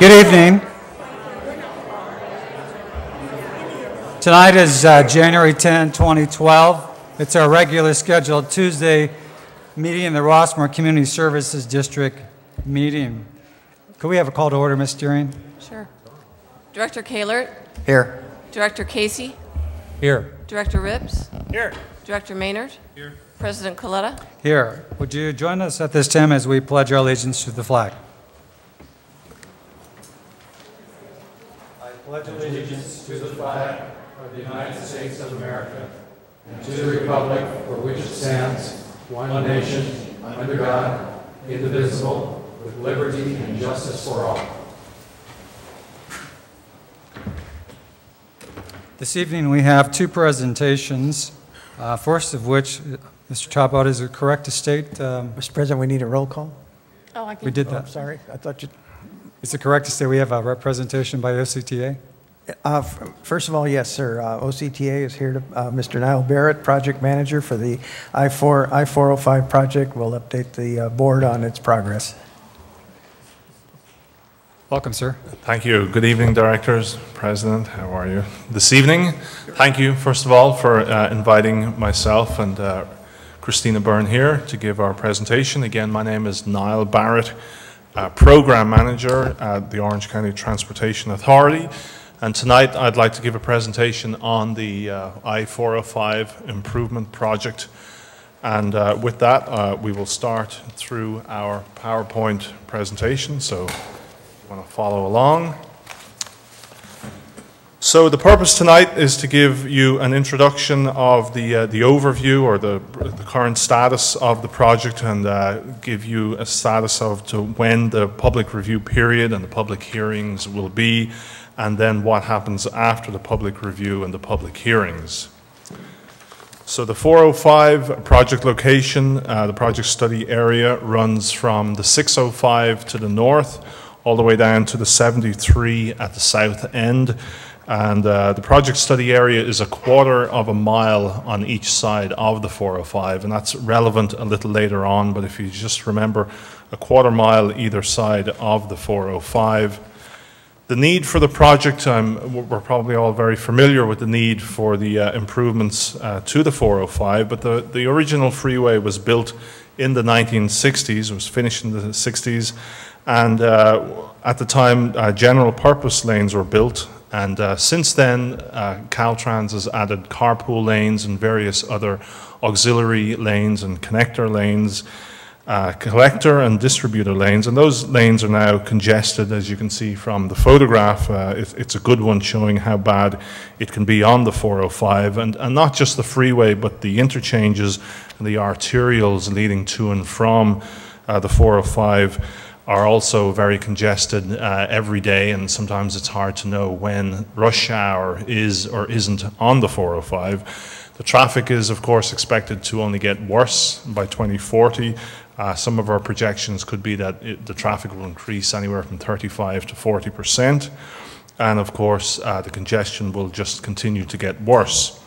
Good evening. Tonight is January 10, 2012. It's our regular scheduled Tuesday meeting in the Rossmore Community Services District meeting. Could we have a call to order, Ms. Deering? Sure. Director Kahlert? Here. Director Casey? Here. Director Ribbs? Here. Director Maynard? Here. President Coletta? Here. Would you join us at this time as we pledge our allegiance to the flag? I pledge allegiance to the flag of the United States of America and to the republic for which it stands, one nation, under God, indivisible, with liberty and justice for all. This evening we have two presentations, first of which, Mr. Chopot, is it correct to state? Mr. President, we need a roll call. Oh, I can. We did that. I'm sorry, I thought you... Is it correct to say we have a representation by OCTA? First of all, yes, sir. OCTA is here to Mr. Niall Barrette, project manager for the I-405 project. Will update the board on its progress. Welcome, sir. Thank you. Good evening, directors, president. How are you this evening? Thank you, first of all, for inviting myself and Christina Byrne here to give our presentation. Again, my name is Niall Barrette, program manager at the Orange County Transportation Authority. And tonight I'd like to give a presentation on the I-405 improvement project. And with that, we will start through our PowerPoint presentation. So if you want to follow along. So the purpose tonight is to give you an introduction of the overview or the current status of the project and give you a status of to when the public review period and the public hearings will be, and then what happens after the public review and the public hearings. So the 405 project location, the project study area runs from the 605 to the north all the way down to the 73 at the south end. And the project study area is a quarter of a mile on each side of the 405, and that's relevant a little later on, but if you just remember a quarter mile either side of the 405. The need for the project, we're probably all very familiar with the need for the improvements to the 405, but the original freeway was built in the 1960s, it was finished in the 60s, and at the time general purpose lanes were built. And since then, Caltrans has added carpool lanes and various other auxiliary lanes and connector lanes, collector and distributor lanes, and those lanes are now congested, as you can see from the photograph. It's a good one showing how bad it can be on the 405, and not just the freeway, but the interchanges and the arterials leading to and from the 405 are also very congested every day, and sometimes it's hard to know when rush hour is or isn't on the 405. The traffic is, of course, expected to only get worse by 2040. Some of our projections could be that the traffic will increase anywhere from 35 to 40%, and of course the congestion will just continue to get worse.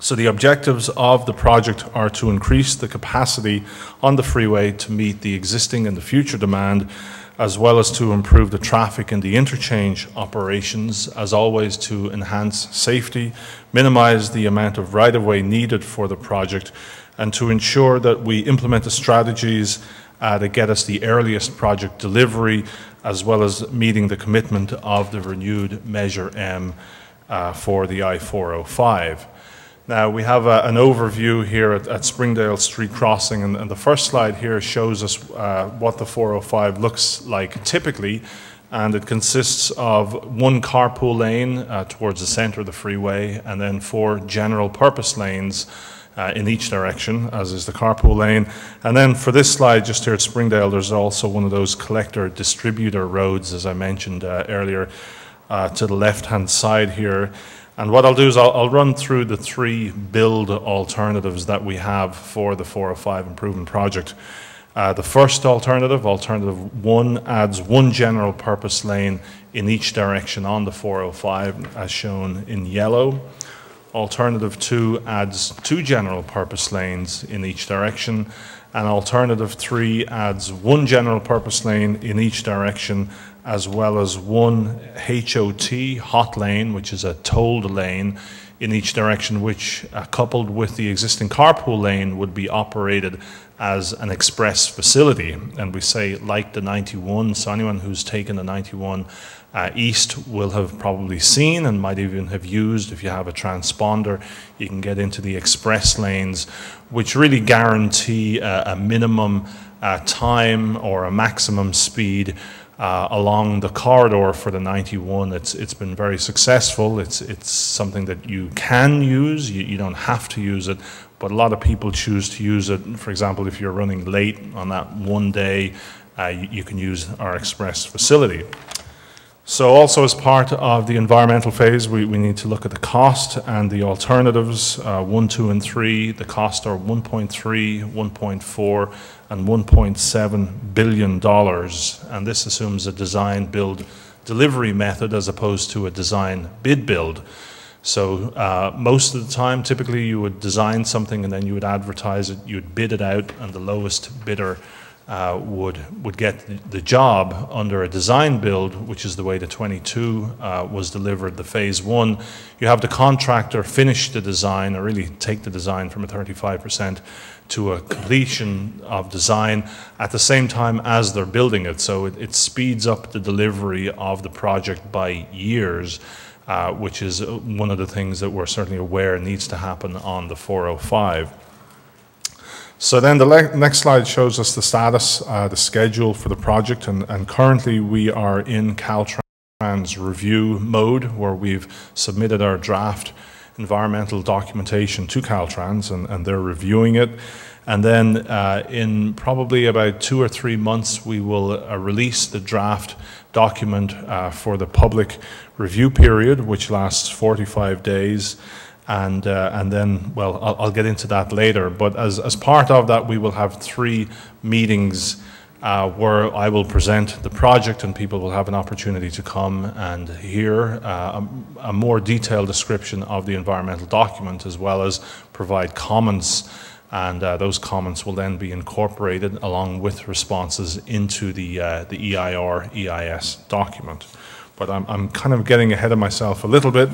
So the objectives of the project are to increase the capacity on the freeway to meet the existing and the future demand, as well as to improve the traffic in the interchange operations, as always to enhance safety, minimize the amount of right-of-way needed for the project, and to ensure that we implement the strategies that get us the earliest project delivery, as well as meeting the commitment of the renewed Measure M for the I-405. Now, we have an overview here at Springdale Street Crossing, and the first slide here shows us what the 405 looks like typically, and it consists of one carpool lane towards the center of the freeway, and then 4 general purpose lanes in each direction, as is the carpool lane. And then for this slide, just here at Springdale, there's also one of those collector distributor roads, as I mentioned earlier, to the left-hand side here. And what I'll do is I'll run through the 3 build alternatives that we have for the 405 improvement project. The first alternative, alternative 1, adds 1 general purpose lane in each direction on the 405, as shown in yellow. Alternative 2 adds 2 general purpose lanes in each direction, and Alternative 3 adds 1 general purpose lane in each direction, as well as 1 HOT, hot lane, which is a tolled lane in each direction, which coupled with the existing carpool lane would be operated as an express facility. And we say like the 91, so anyone who's taken the 91 East will have probably seen and might even have used. If you have a transponder, you can get into the express lanes, which really guarantee a minimum time or a maximum speed along the corridor for the 91. It's been very successful. It's something that you can use. You don't have to use it, but a lot of people choose to use it. For example, if you're running late on that one day, you can use our express facility. So also as part of the environmental phase, we need to look at the cost and the alternatives, 1, 2, and 3. The cost are $1.3, 1.4, and $1.7 billion. And this assumes a design, build, delivery method as opposed to a design, bid, build. So most of the time, typically you would design something and then you would advertise it, you would bid it out, and the lowest bidder would get the job under a design build, which is the way the 22 was delivered, the phase 1. You have the contractor finish the design, or really take the design from a 35% to a completion of design at the same time as they're building it. So it speeds up the delivery of the project by years, which is one of the things that we're certainly aware needs to happen on the 405. So then the next slide shows us the status, the schedule for the project, and currently we are in Caltrans review mode, where we've submitted our draft environmental documentation to Caltrans, and they're reviewing it. And then in probably about 2 or 3 months, we will release the draft document for the public review period, which lasts 45 days. And then, well, I'll get into that later. But as part of that, we will have 3 meetings where I will present the project, and people will have an opportunity to come and hear a more detailed description of the environmental document, as well as provide comments. And those comments will then be incorporated along with responses into the EIR EIS document. But I'm kind of getting ahead of myself a little bit.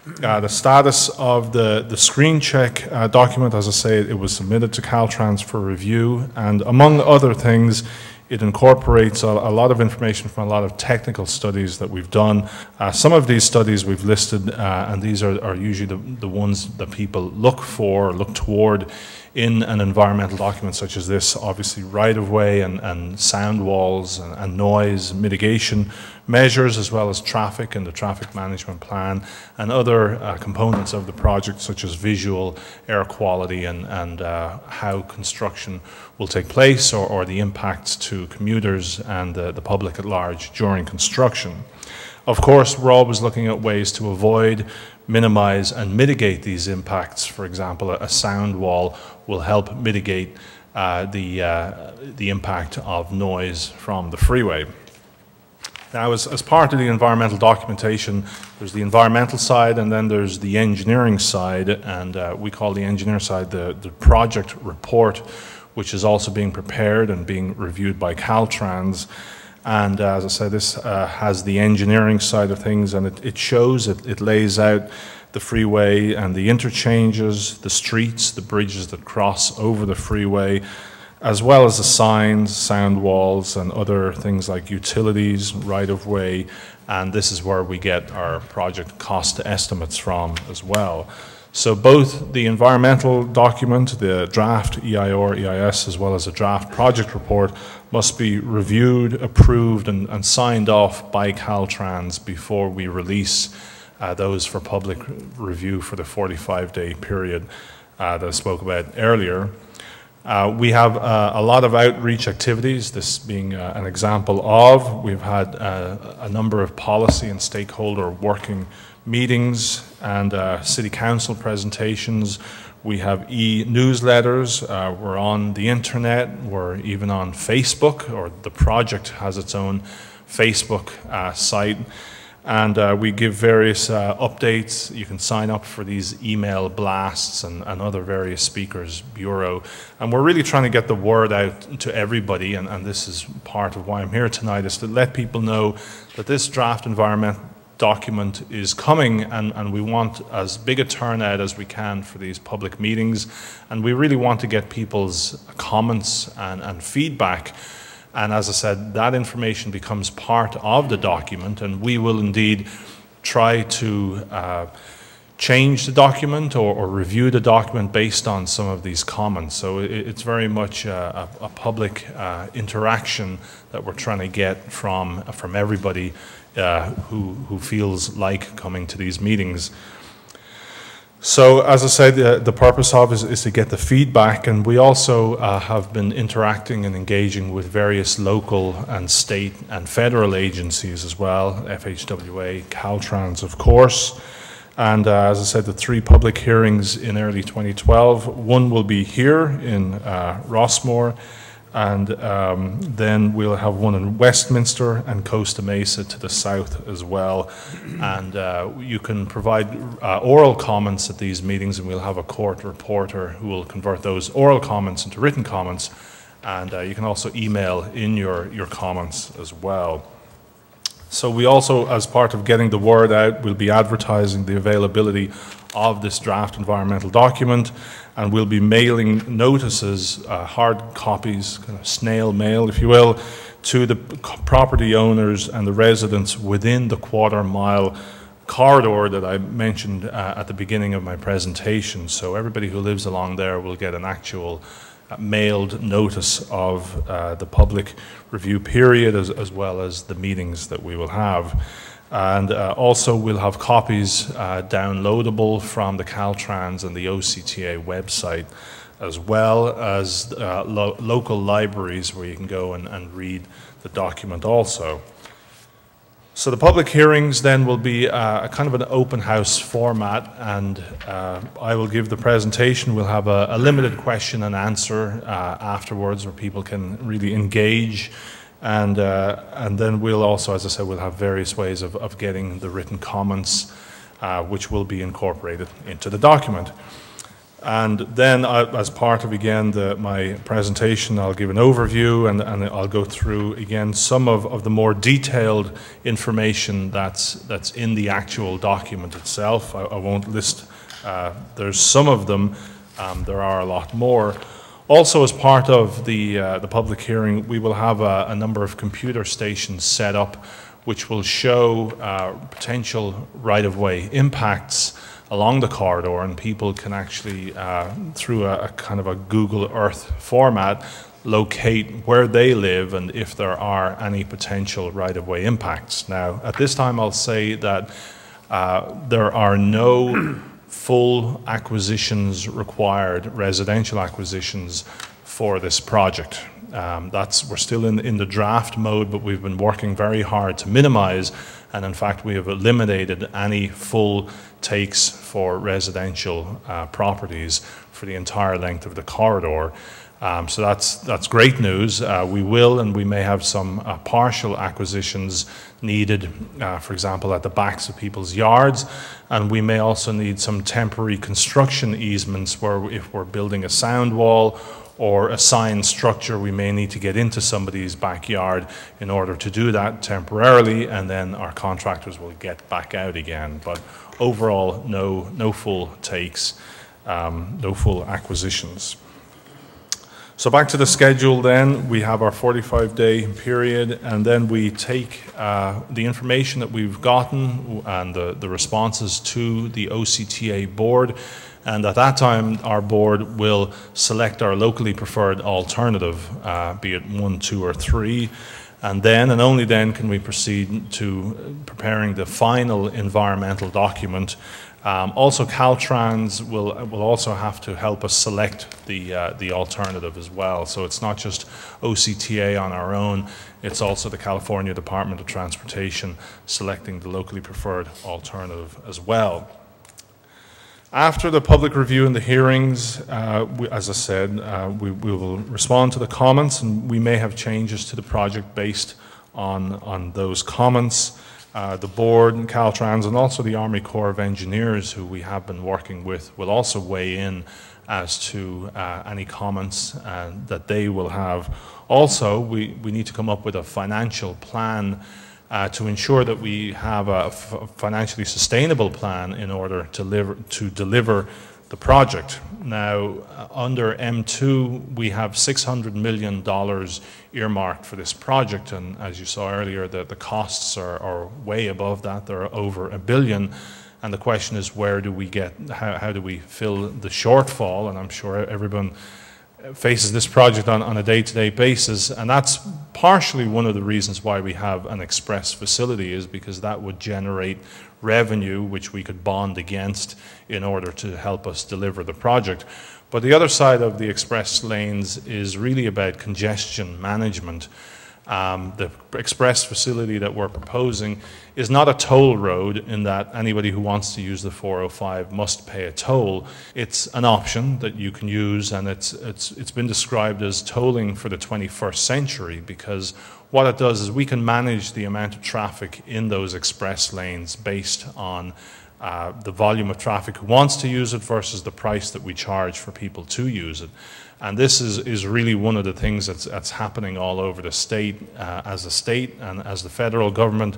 The status of the screen check document, as I say, it was submitted to Caltrans for review, and among other things, it incorporates a lot of information from a lot of technical studies that we've done. Some of these studies we've listed, and these are usually the ones that people look toward in an environmental document such as this. Obviously right-of-way and sound walls and noise mitigation measures, as well as traffic and the traffic management plan, and other components of the project such as visual, air quality, and how construction will take place, or the impacts to commuters and the public at large during construction. Of course, we're always looking at ways to avoid, minimize, and mitigate these impacts. For example, a sound wall will help mitigate the impact of noise from the freeway. Now, as part of the environmental documentation, there's the environmental side, and then there's the engineering side, and we call the engineering side the project report, which is also being prepared and being reviewed by Caltrans. And as I said, this has the engineering side of things, and it lays out the freeway and the interchanges, the streets, the bridges that cross over the freeway, as well as the signs, sound walls, and other things like utilities, right-of-way, and this is where we get our project cost estimates from as well. So both the environmental document, the draft EIR, EIS, as well as the draft project report must be reviewed, approved, and signed off by Caltrans before we release those for public review for the 45-day period that I spoke about earlier. We have a lot of outreach activities, this being an example of. We've had a number of policy and stakeholder working meetings and city council presentations. We have e-newsletters, we're on the internet, we're even on Facebook, or the project has its own Facebook site. and we give various updates. You can sign up for these email blasts and other various speakers bureau, and we're really trying to get the word out to everybody, and this is part of why I'm here tonight, is to let people know that this draft environment document is coming, and we want as big a turnout as we can for these public meetings, and we really want to get people's comments and feedback. And as I said, that information becomes part of the document, and we will indeed try to change the document or review the document based on some of these comments. So it's very much a public interaction that we're trying to get from everybody who feels like coming to these meetings. So, as I said, the purpose of it is to get the feedback, and we also have been interacting and engaging with various local and state and federal agencies as well, FHWA, Caltrans, of course. And as I said, the 3 public hearings in early 2012, one will be here in Rossmore, and then we'll have one in Westminster and Costa Mesa to the south as well. And you can provide oral comments at these meetings, and we'll have a court reporter who will convert those oral comments into written comments, and you can also email in your comments as well. So we also, as part of getting the word out, will be advertising the availability of this draft environmental document, and we'll be mailing notices, hard copies, kind of snail mail, if you will, to the property owners and the residents within the quarter-mile corridor that I mentioned at the beginning of my presentation. So everybody who lives along there will get an actual mailed notice of the public review period, as well as the meetings that we will have. And also we'll have copies downloadable from the Caltrans and the OCTA website, as well as local libraries where you can go and read the document also. So the public hearings then will be a kind of an open house format, and I will give the presentation. We'll have a limited question and answer afterwards where people can really engage, and then we'll also, as I said, we'll have various ways of getting the written comments which will be incorporated into the document. And then as part of, again, my presentation, I'll give an overview, and I'll go through, again, some of the more detailed information that's in the actual document itself. I won't list, there's some of them, there are a lot more. Also, as part of the public hearing, we will have a number of computer stations set up which will show potential right-of-way impacts along the corridor, and people can actually, through a kind of a Google Earth format, locate where they live and if there are any potential right-of-way impacts. Now, at this time, I'll say that there are no full acquisitions required, residential acquisitions, for this project. We're still in the draft mode, but we've been working very hard to minimize, and in fact we have eliminated any full takes for residential properties for the entire length of the corridor. So that's great news. We will, and we may have some partial acquisitions needed, for example, at the backs of people's yards, and we may also need some temporary construction easements where, if we're building a sound wall or a sign structure, we may need to get into somebody's backyard in order to do that temporarily, and then our contractors will get back out again. But overall, no full takes, no full acquisitions. So back to the schedule then, we have our 45-day period, and then we take the information that we've gotten and the responses to the OCTA board, and at that time our board will select our locally preferred alternative, be it 1, 2 or 3, and then and only then can we proceed to preparing the final environmental document. Also, Caltrans will also have to help us select the alternative as well. So it's not just OCTA on our own, it's also the California Department of Transportation selecting the locally preferred alternative as well. After the public review and the hearings, as I said, we will respond to the comments, and we may have changes to the project based on those comments. The board and Caltrans and also the Army Corps of Engineers, who we have been working with, will also weigh in as to any comments that they will have. Also, we need to come up with a financial plan to ensure that we have a financially sustainable plan in order to deliver the project. Now, under M2, we have $600 million earmarked for this project, and as you saw earlier, the costs are way above that. They're over $1 billion, and the question is, where do we get, how do we fill the shortfall? And I'm sure everyone faces this project on a day-to-day basis, and that's partially one of the reasons why we have an express facility, is because that would generate revenue which we could bond against in order to help us deliver the project. But the other side of the express lanes is really about congestion management. The express facility that we're proposing is not a toll road in that anybody who wants to use the 405 must pay a toll. It's an option that you can use, and it's been described as tolling for the 21st century, because what it does is we can manage the amount of traffic in those express lanes based on the volume of traffic who wants to use it versus the price that we charge for people to use it. And this is really one of the things that's happening all over the state. As a state and as the federal government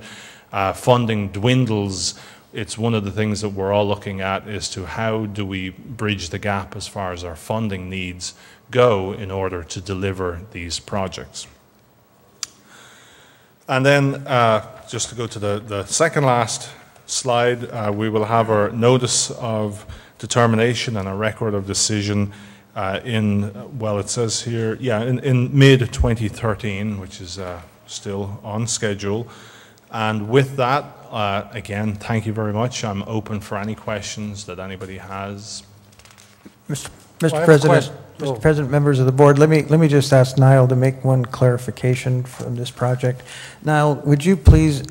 funding dwindles, it's one of the things that we're all looking at as to how do we bridge the gap as far as our funding needs go in order to deliver these projects. And then just to go to the second last slide, we will have our notice of determination and a record of decision well, it says here, in mid-2013, which is still on schedule. And with that, again, thank you very much. I'm open for any questions that anybody has. Mr. President, members of the board, let me just ask Niall to make one clarification from this project. Niall, would you please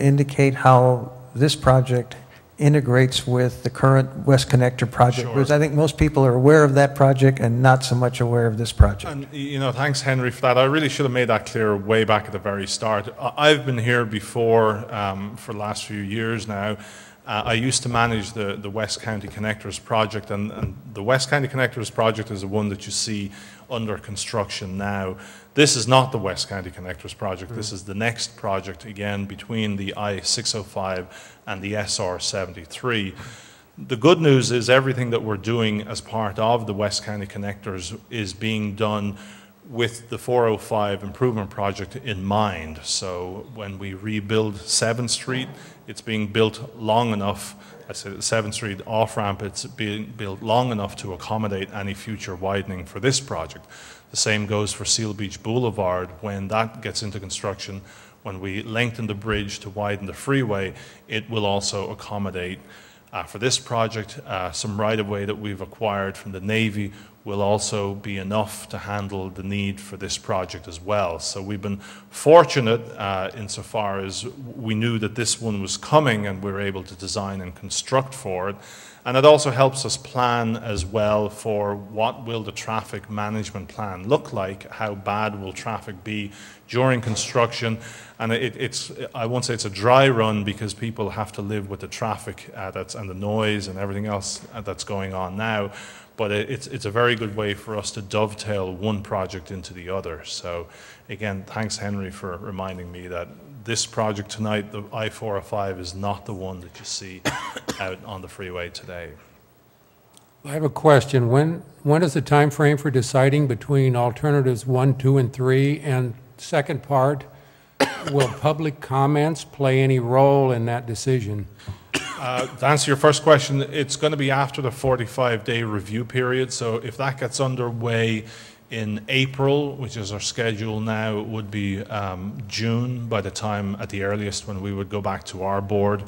indicate how this project integrates with the current West Connector project? Sure. Because I think most people are aware of that project and not so much aware of this project. And, you know, thanks, Henry, for that. I really should have made that clear way back at the very start. I've been here before for the last few years now. I used to manage the West County Connectors project, and the West County Connectors project is the one that you see under construction now. This is not the West County Connectors project. This is the next project, again, between the I-605 and the SR-73. The good news is everything that we're doing as part of the West County Connectors is being done with the 405 improvement project in mind. So when we rebuild 7th Street, it's being built long enough. I say the 7th Street off-ramp, it's being built long enough to accommodate any future widening for this project. The same goes for Seal Beach Boulevard. When that gets into construction, when we lengthen the bridge to widen the freeway, it will also accommodate for this project. Some right-of-way that we've acquired from the Navy will also be enough to handle the need for this project as well. So we've been fortunate insofar as we knew that this one was coming and we were able to design and construct for it. And it also helps us plan as well for what will the traffic management plan look like, how bad will traffic be during construction. And I won't say it's a dry run because people have to live with the traffic and the noise and everything else that's going on now. But it's a very good way for us to dovetail one project into the other. So again, thanks Henry for reminding me that this project tonight, the I-405, is not the one that you see out on the freeway today. I have a question. When is the time frame for deciding between alternatives 1, 2, and 3? And second part, will public comments play any role in that decision? To answer your first question, it's going to be after the 45-day review period. So if that gets underway in April, which is our schedule now, it would be June by the time at the earliest when we would go back to our board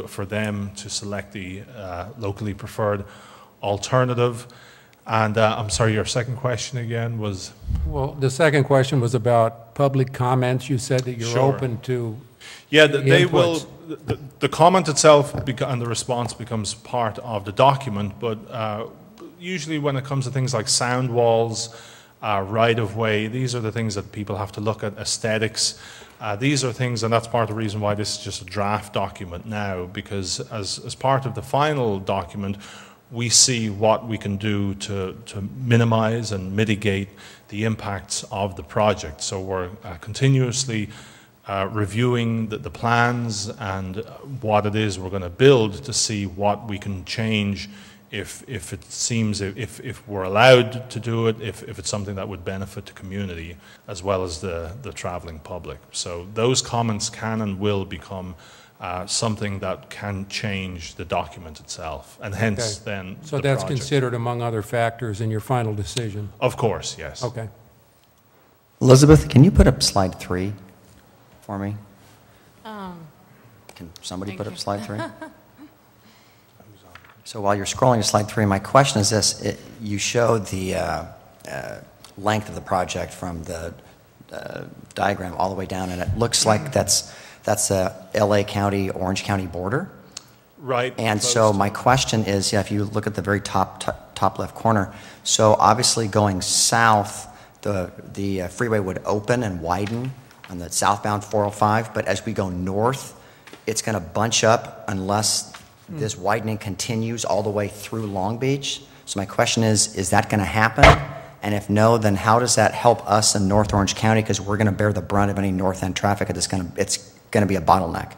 for them to select the locally preferred alternative. And I'm sorry, your second question again was? Well, the second question was about public comments. You said that you're Sure. open to Yeah, they will. The comment itself and the response becomes part of the document, but usually when it comes to things like sound walls, right-of-way. These are the things that people have to look at, aesthetics. These are things, and that's part of the reason why this is just a draft document now, because as part of the final document, we see what we can do to minimize and mitigate the impacts of the project. So we're continuously reviewing the plans and what it is we're going to build to see what we can change if it seems, if we're allowed to do it, if it's something that would benefit the community as well as the traveling public. So those comments can and will become something that can change the document itself, and hence then So the that's project. considered among other factors in your final decision? Of course, yes. Okay. Elizabeth, can you put up slide 3 for me? Can somebody put up slide 3? So while you're scrolling to slide 3, my question is this. You showed the length of the project from the diagram all the way down, and it looks like that's a LA County, Orange County border. Right. And so my question is, if you look at the very top left corner, so obviously going south, the freeway would open and widen on the southbound 405, but as we go north, it's going to bunch up unless this widening continues all the way through Long Beach. So my question is that going to happen? And if no, then how does that help us in North Orange County? Because we're going to bear the brunt of any north end traffic. It's going to be a bottleneck.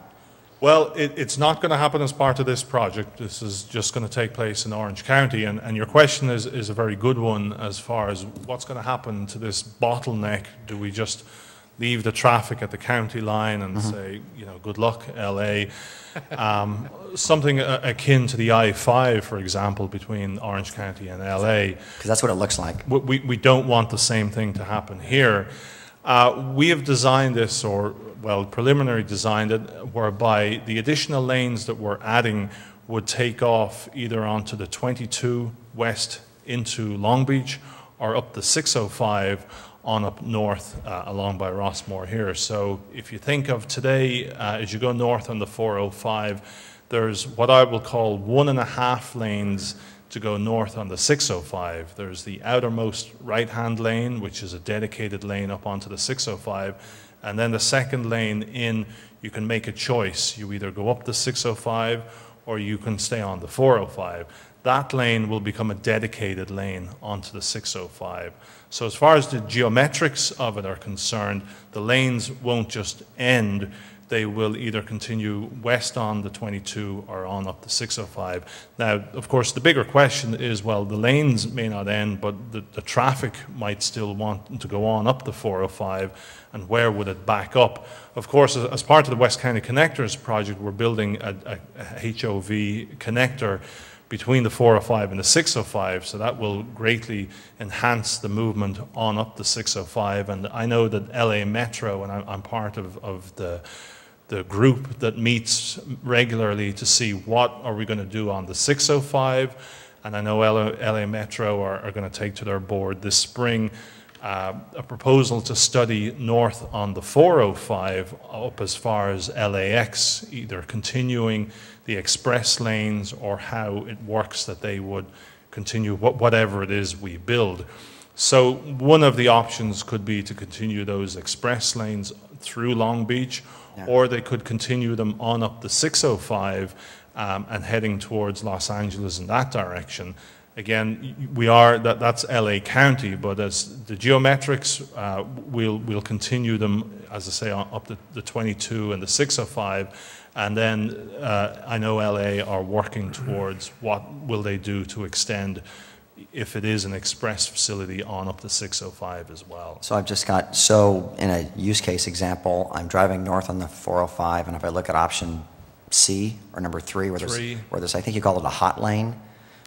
Well, it's not going to happen as part of this project. This is just going to take place in Orange County. And your question is a very good one as far as what's going to happen to this bottleneck. Do we just leave the traffic at the county line and say, you know, good luck, LA? Something akin to the I-5, for example, between Orange County and LA. Because that's what it looks like. We don't want the same thing to happen here. We have designed this, preliminary designed it, whereby the additional lanes that we're adding would take off either onto the 22 west into Long Beach or up the 605 on up north along by Rossmore here. So if you think of today, as you go north on the 405, there's what I will call 1.5 lanes to go north on the 605. There's the outermost right-hand lane, which is a dedicated lane up onto the 605, and then the second lane in, you can make a choice. You either go up the 605 or you can stay on the 405. That lane will become a dedicated lane onto the 605. So as far as the geometrics of it are concerned, the lanes won't just end. They will either continue west on the 22 or on up the 605. Now, of course, the bigger question is, well, the lanes may not end, but the traffic might still want to go on up the 405, and where would it back up? Of course, as part of the West County Connectors project, we're building a HOV connector between the 405 and the 605, so that will greatly enhance the movement on up the 605. And I know that LA Metro, and I'm part of the group that meets regularly to see what are we going to do on the 605, and I know LA Metro are going to take to their board this spring a proposal to study north on the 405 up as far as LAX, either continuing the express lanes or how it works that they would continue whatever it is we build. So one of the options could be to continue those express lanes through Long Beach, or they could continue them on up the 605 and heading towards Los Angeles in that direction. Again, that's LA County, but as the geometrics, we'll continue them, as I say, up the 22 and the 605, and then I know LA are working towards what will they do to extend, if it is an express facility, on up the 605 as well. So I've just got, so in a use case example, I'm driving north on the 405, and if I look at option C, or number 3, where there's I think you call it a hot lane,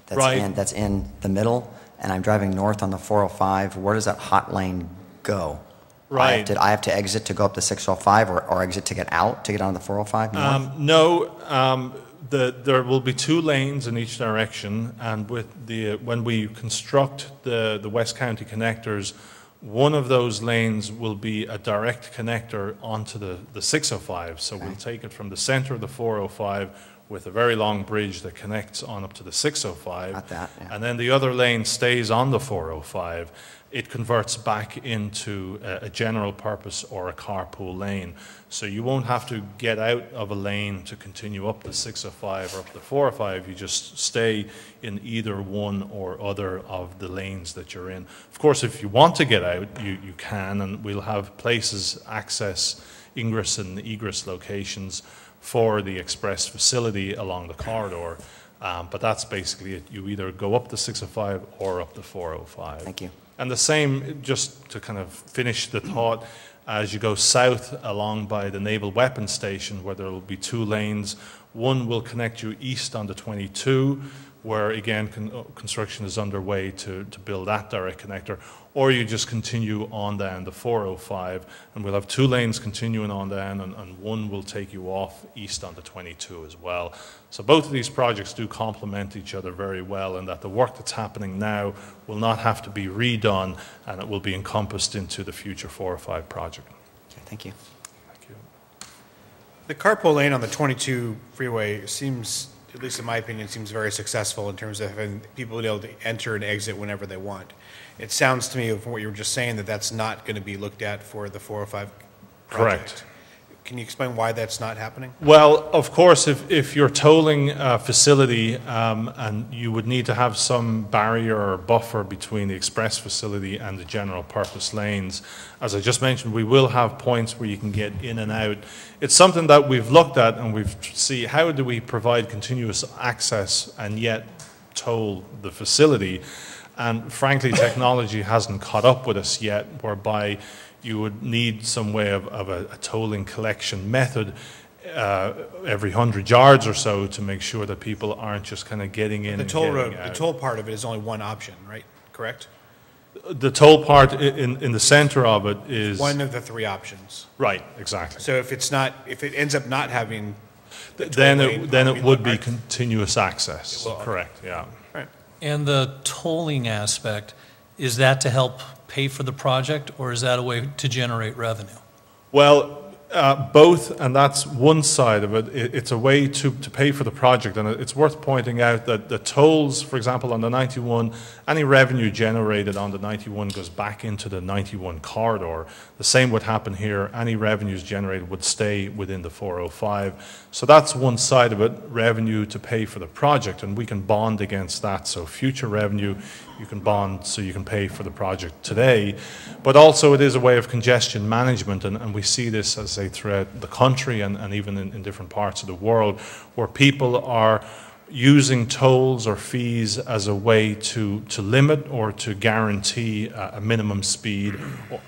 that's in the middle, and I'm driving north on the 405, where does that hot lane go? Right. I have to exit to go up the 605 or exit to get out, to get on the 405 north? No, there will be 2 lanes in each direction, and when we construct the West County connectors, one of those lanes will be a direct connector onto the 605. So we'll take it from the center of the 405 with a very long bridge that connects on up to the 605. Got that, yeah. And then the other lane stays on the 405. It converts back into a general purpose or a carpool lane. So you won't have to get out of a lane to continue up the 605 or up the 405. You just stay in either one or other of the lanes that you're in. Of course, if you want to get out, you can, and we'll have places, access, ingress and egress locations for the express facility along the corridor. But that's basically it. You either go up the 605 or up the 405. Thank you. And the same, just to kind of finish the thought, as you go south along by the Naval Weapons Station, where there will be two lanes, one will connect you east on the 22, where again construction is underway to build that direct connector, or you just continue on down the 405, and we'll have two lanes continuing on down, and one will take you off east on the 22 as well. So both of these projects do complement each other very well, and that the work that's happening now will not have to be redone, and it will be encompassed into the future 405 project. Okay, thank you. Thank you. The carpool lane on the 22 freeway seems, at least in my opinion, seems very successful in terms of having people be able to enter and exit whenever they want. It sounds to me, from what you were just saying, that that's not going to be looked at for the 405 project. Correct. Can you explain why that's not happening? Well, of course, if you're tolling a facility and you would need to have some barrier or buffer between the express facility and the general purpose lanes, as I just mentioned, we will have points where you can get in and out. It's something that we've looked at, and we've see how do we provide continuous access and yet toll the facility. And frankly, technology hasn't caught up with us yet, whereby you would need some way of a tolling collection method every 100 yards or so to make sure that people aren't just kind of getting in and getting out. The toll part of it is only one option, right? Correct? The toll part in the center of it is one of the three options. Right, exactly. So if it ends up not having then it would be continuous access. Correct, yeah. Right. And the tolling aspect, is that to help pay for the project, or is that a way to generate revenue? Well, both, and that's one side of it. It's a way to pay for the project, and it's worth pointing out that the tolls, for example, on the 91, any revenue generated on the 91 goes back into the 91 corridor. The same would happen here. Any revenues generated would stay within the 405. So that's one side of it, revenue to pay for the project, and we can bond against that. So future revenue, you can bond so you can pay for the project today. But also it is a way of congestion management, and we see this, as I say, throughout the country and even in different parts of the world, where people are using tolls or fees as a way to limit or to guarantee a minimum speed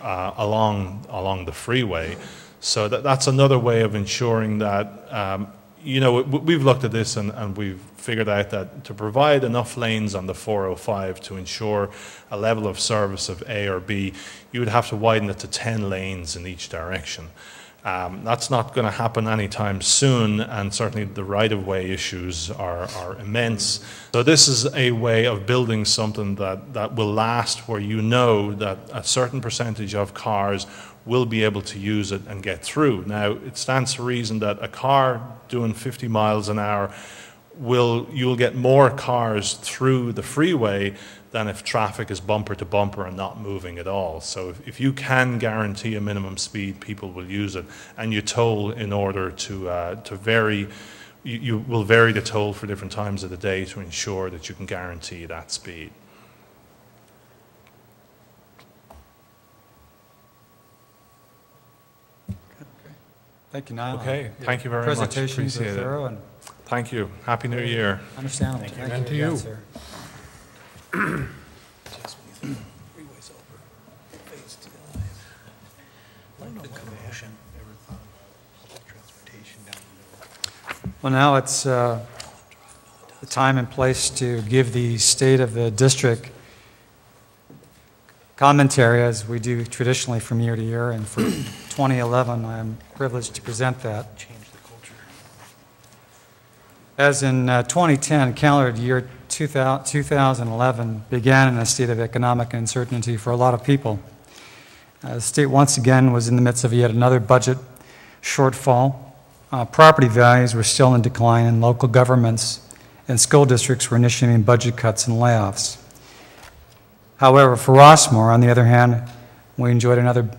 along the freeway. So that's another way of ensuring that, we've looked at this and we've figured out that to provide enough lanes on the 405 to ensure a level of service of A or B, you would have to widen it to 10 lanes in each direction. That's not going to happen anytime soon, and certainly the right-of-way issues are immense. So this is a way of building something that will last, where you know that a certain percentage of cars will be able to use it and get through. Now, it stands to reason that a car doing 50 miles an hour you'll get more cars through the freeway than if traffic is bumper to bumper and not moving at all. So if you can guarantee a minimum speed, people will use it, and you toll in order to vary. You will vary the toll for different times of the day to ensure that you can guarantee that speed. Thank you, Niall. Okay, thank you very much. Presentations are Appreciate it. thorough and Thank you. Happy New Year. understandable. And to you. Sir. Well, now it's the time and place to give the State of the District commentary, as we do traditionally from year to year, and for 2011, I'm privileged to present that. As in 2010, calendar year 2011 began in a state of economic uncertainty for a lot of people. The state once again was in the midst of yet another budget shortfall. property values were still in decline, and local governments and school districts were initiating budget cuts and layoffs. However, for Rossmore, on the other hand, we enjoyed another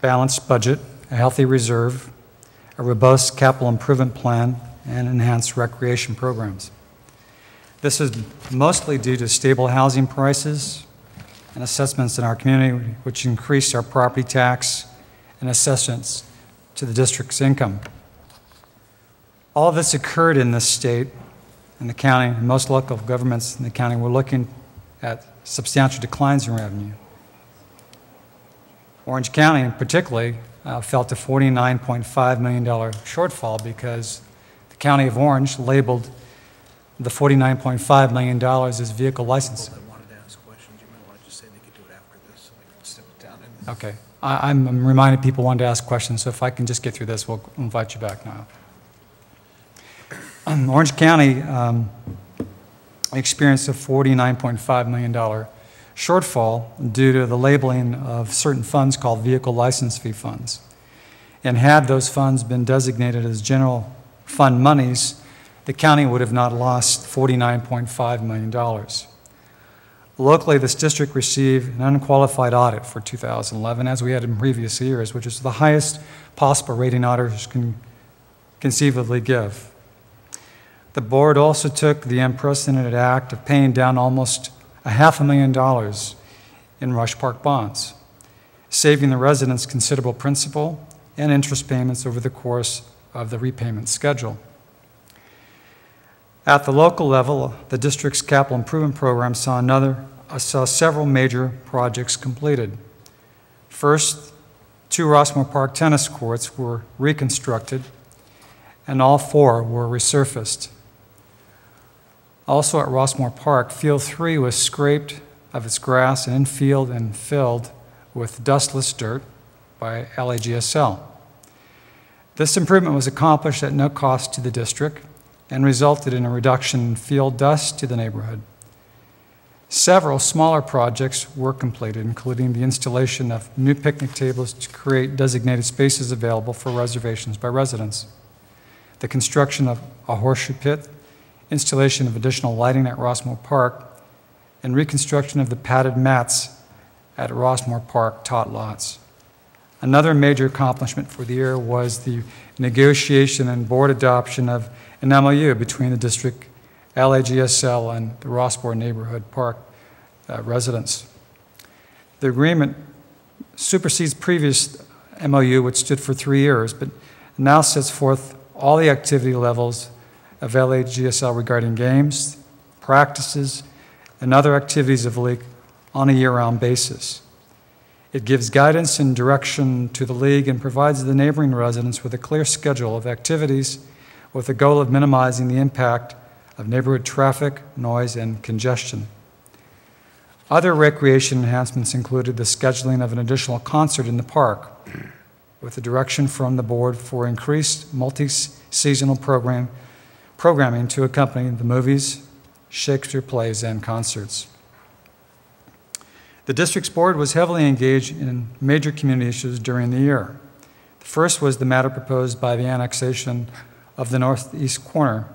balanced budget, a healthy reserve, a robust capital improvement plan, and enhanced recreation programs. This is mostly due to stable housing prices and assessments in our community, which increased our property tax and assessments to the district's income. All of this occurred in this state and the county, and most local governments in the county were looking at substantial declines in revenue. Orange County, particularly, felt a $49.5 million shortfall because the County of Orange labeled the $49.5 million as vehicle license. Okay. I'm reminding people wanting to ask questions, so if I can just get through this, we'll invite you back now. Orange County experienced a $49.5 million shortfall due to the labeling of certain funds called vehicle license fee funds. And had those funds been designated as general fund monies, the county would have not lost $49.5 million. Locally, this district received an unqualified audit for 2011, as we had in previous years, which is the highest possible rating auditors can conceivably give. The board also took the unprecedented act of paying down almost $500,000 in Rush Park bonds, saving the residents considerable principal and interest payments over the course of the repayment schedule. At the local level, the district's capital improvement program saw several major projects completed. First, 2 Rossmore Park tennis courts were reconstructed, and all 4 were resurfaced. Also at Rossmore Park, Field 3 was scraped of its grass and infilled and filled with dustless dirt by LAGSL. This improvement was accomplished at no cost to the district and resulted in a reduction in field dust to the neighborhood. Several smaller projects were completed, including the installation of new picnic tables to create designated spaces available for reservations by residents, the construction of a horseshoe pit, installation of additional lighting at Rossmore Park, and reconstruction of the padded mats at Rossmore Park tot lots. Another major accomplishment for the year was the negotiation and board adoption of an MOU between the district, LAGSL, and the Rossmore Neighborhood Park residents. The agreement supersedes previous MOU, which stood for 3 years, but now sets forth all the activity levels of LAGSL regarding games, practices, and other activities of the league on a year-round basis. It gives guidance and direction to the league and provides the neighboring residents with a clear schedule of activities with the goal of minimizing the impact of neighborhood traffic, noise, and congestion. Other recreation enhancements included the scheduling of an additional concert in the park with a direction from the board for increased multi-seasonal programming to accompany the movies, Shakespeare plays, and concerts. The district's board was heavily engaged in major community issues during the year. The first was the matter proposed by the annexation of the northeast corner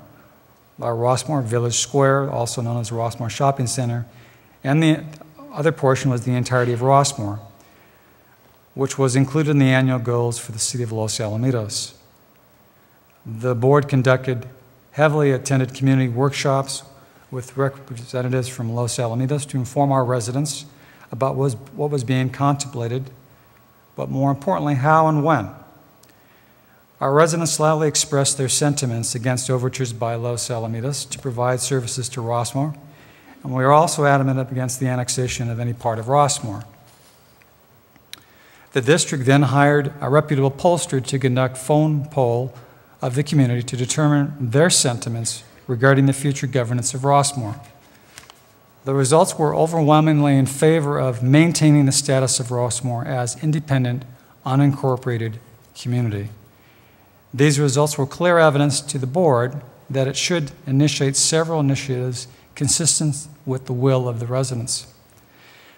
by Rossmore Village Square, also known as Rossmore Shopping Center, and the other portion was the entirety of Rossmore, which was included in the annual goals for the city of Los Alamitos. The board conducted heavily attended community workshops with representatives from Los Alamitos to inform our residents about what was being contemplated, but more importantly, how and when. Our residents loudly expressed their sentiments against overtures by Los Alamitos to provide services to Rossmore, and we are also adamant against the annexation of any part of Rossmore. The district then hired a reputable pollster to conduct phone poll of the community to determine their sentiments regarding the future governance of Rossmore. The results were overwhelmingly in favor of maintaining the status of Rossmore as independent, unincorporated community. These results were clear evidence to the board that it should initiate several initiatives consistent with the will of the residents.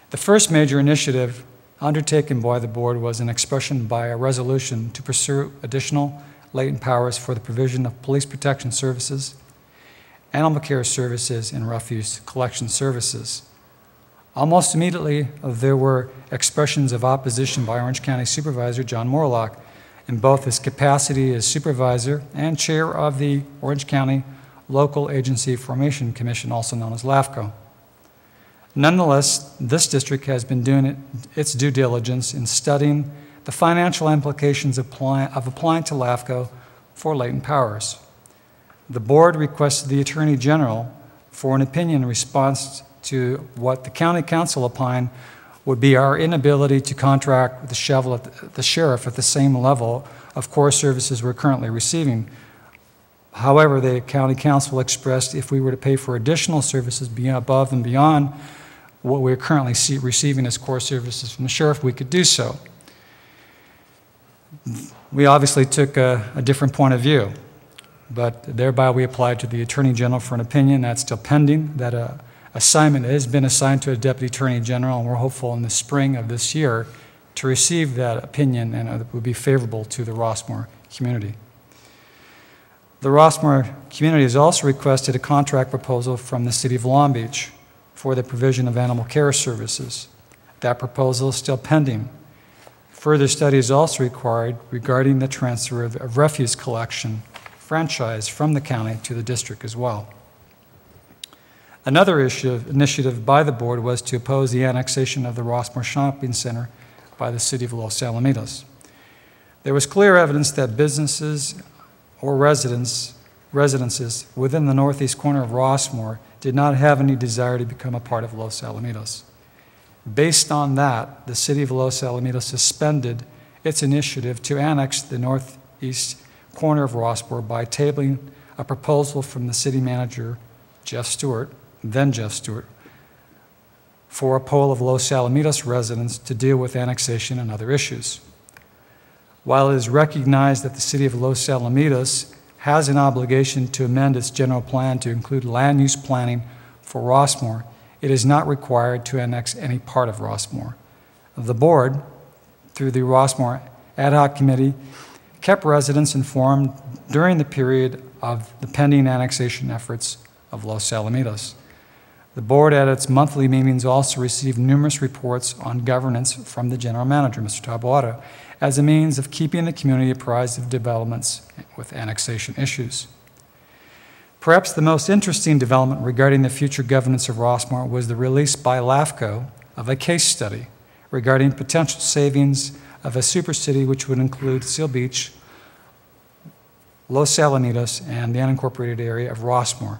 The first major initiative undertaken by the board was an expression by a resolution to pursue additional latent powers for the provision of police protection services, animal care services, and refuse collection services. Almost immediately, there were expressions of opposition by Orange County Supervisor John Morlock in both his capacity as supervisor and chair of the Orange County Local Agency Formation Commission, also known as LAFCO. Nonetheless, this district has been doing its due diligence in studying the financial implications of applying to LAFCO for latent powers. The board requested the Attorney General for an opinion in response to what the County Council opined would be our inability to contract with the sheriff at the same level of core services we're currently receiving. However, the County Council expressed if we were to pay for additional services above and beyond what we're currently receiving as core services from the sheriff, we could do so. We obviously took a different point of view, but thereby we applied to the Attorney General for an opinion. That's still pending. That assignment has been assigned to a Deputy Attorney General, and we're hopeful in the spring of this year to receive that opinion, and it would be favorable to the Rossmore community. The Rossmore community has also requested a contract proposal from the City of Long Beach for the provision of animal care services. That proposal is still pending. Further study is also required regarding the transfer of refuse collection franchise from the county to the district as well. Another initiative by the board was to oppose the annexation of the Rossmore Shopping Center by the City of Los Alamitos. There was clear evidence that businesses or residences within the northeast corner of Rossmore did not have any desire to become a part of Los Alamitos. Based on that, the City of Los Alamitos suspended its initiative to annex the northeast corner of Rossmore by tabling a proposal from the city manager, then Jeff Stewart, for a poll of Los Alamitos residents to deal with annexation and other issues. While it is recognized that the City of Los Alamitos has an obligation to amend its general plan to include land use planning for Rossmore, it is not required to annex any part of Rossmore. The board, through the Rossmore Ad Hoc Committee, kept residents informed during the period of the pending annexation efforts of Los Alamitos. The board at its monthly meetings also received numerous reports on governance from the general manager, Mr. Taboada, as a means of keeping the community apprised of developments with annexation issues. Perhaps the most interesting development regarding the future governance of Rossmore was the release by LAFCO of a case study regarding potential savings of a super city which would include Seal Beach, Los Alamitos, and the unincorporated area of Rossmore.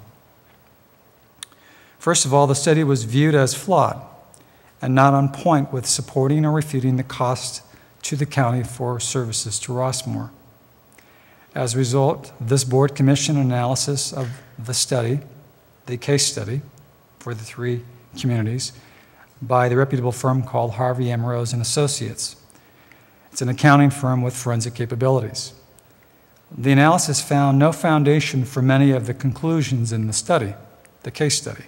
First of all, the study was viewed as flawed and not on point with supporting or refuting the cost to the county for services to Rossmore. As a result, this board commissioned an analysis of the study, the case study, for the three communities by the reputable firm called Harvey M. Rose and Associates. It's an accounting firm with forensic capabilities. The analysis found no foundation for many of the conclusions in the study, the case study.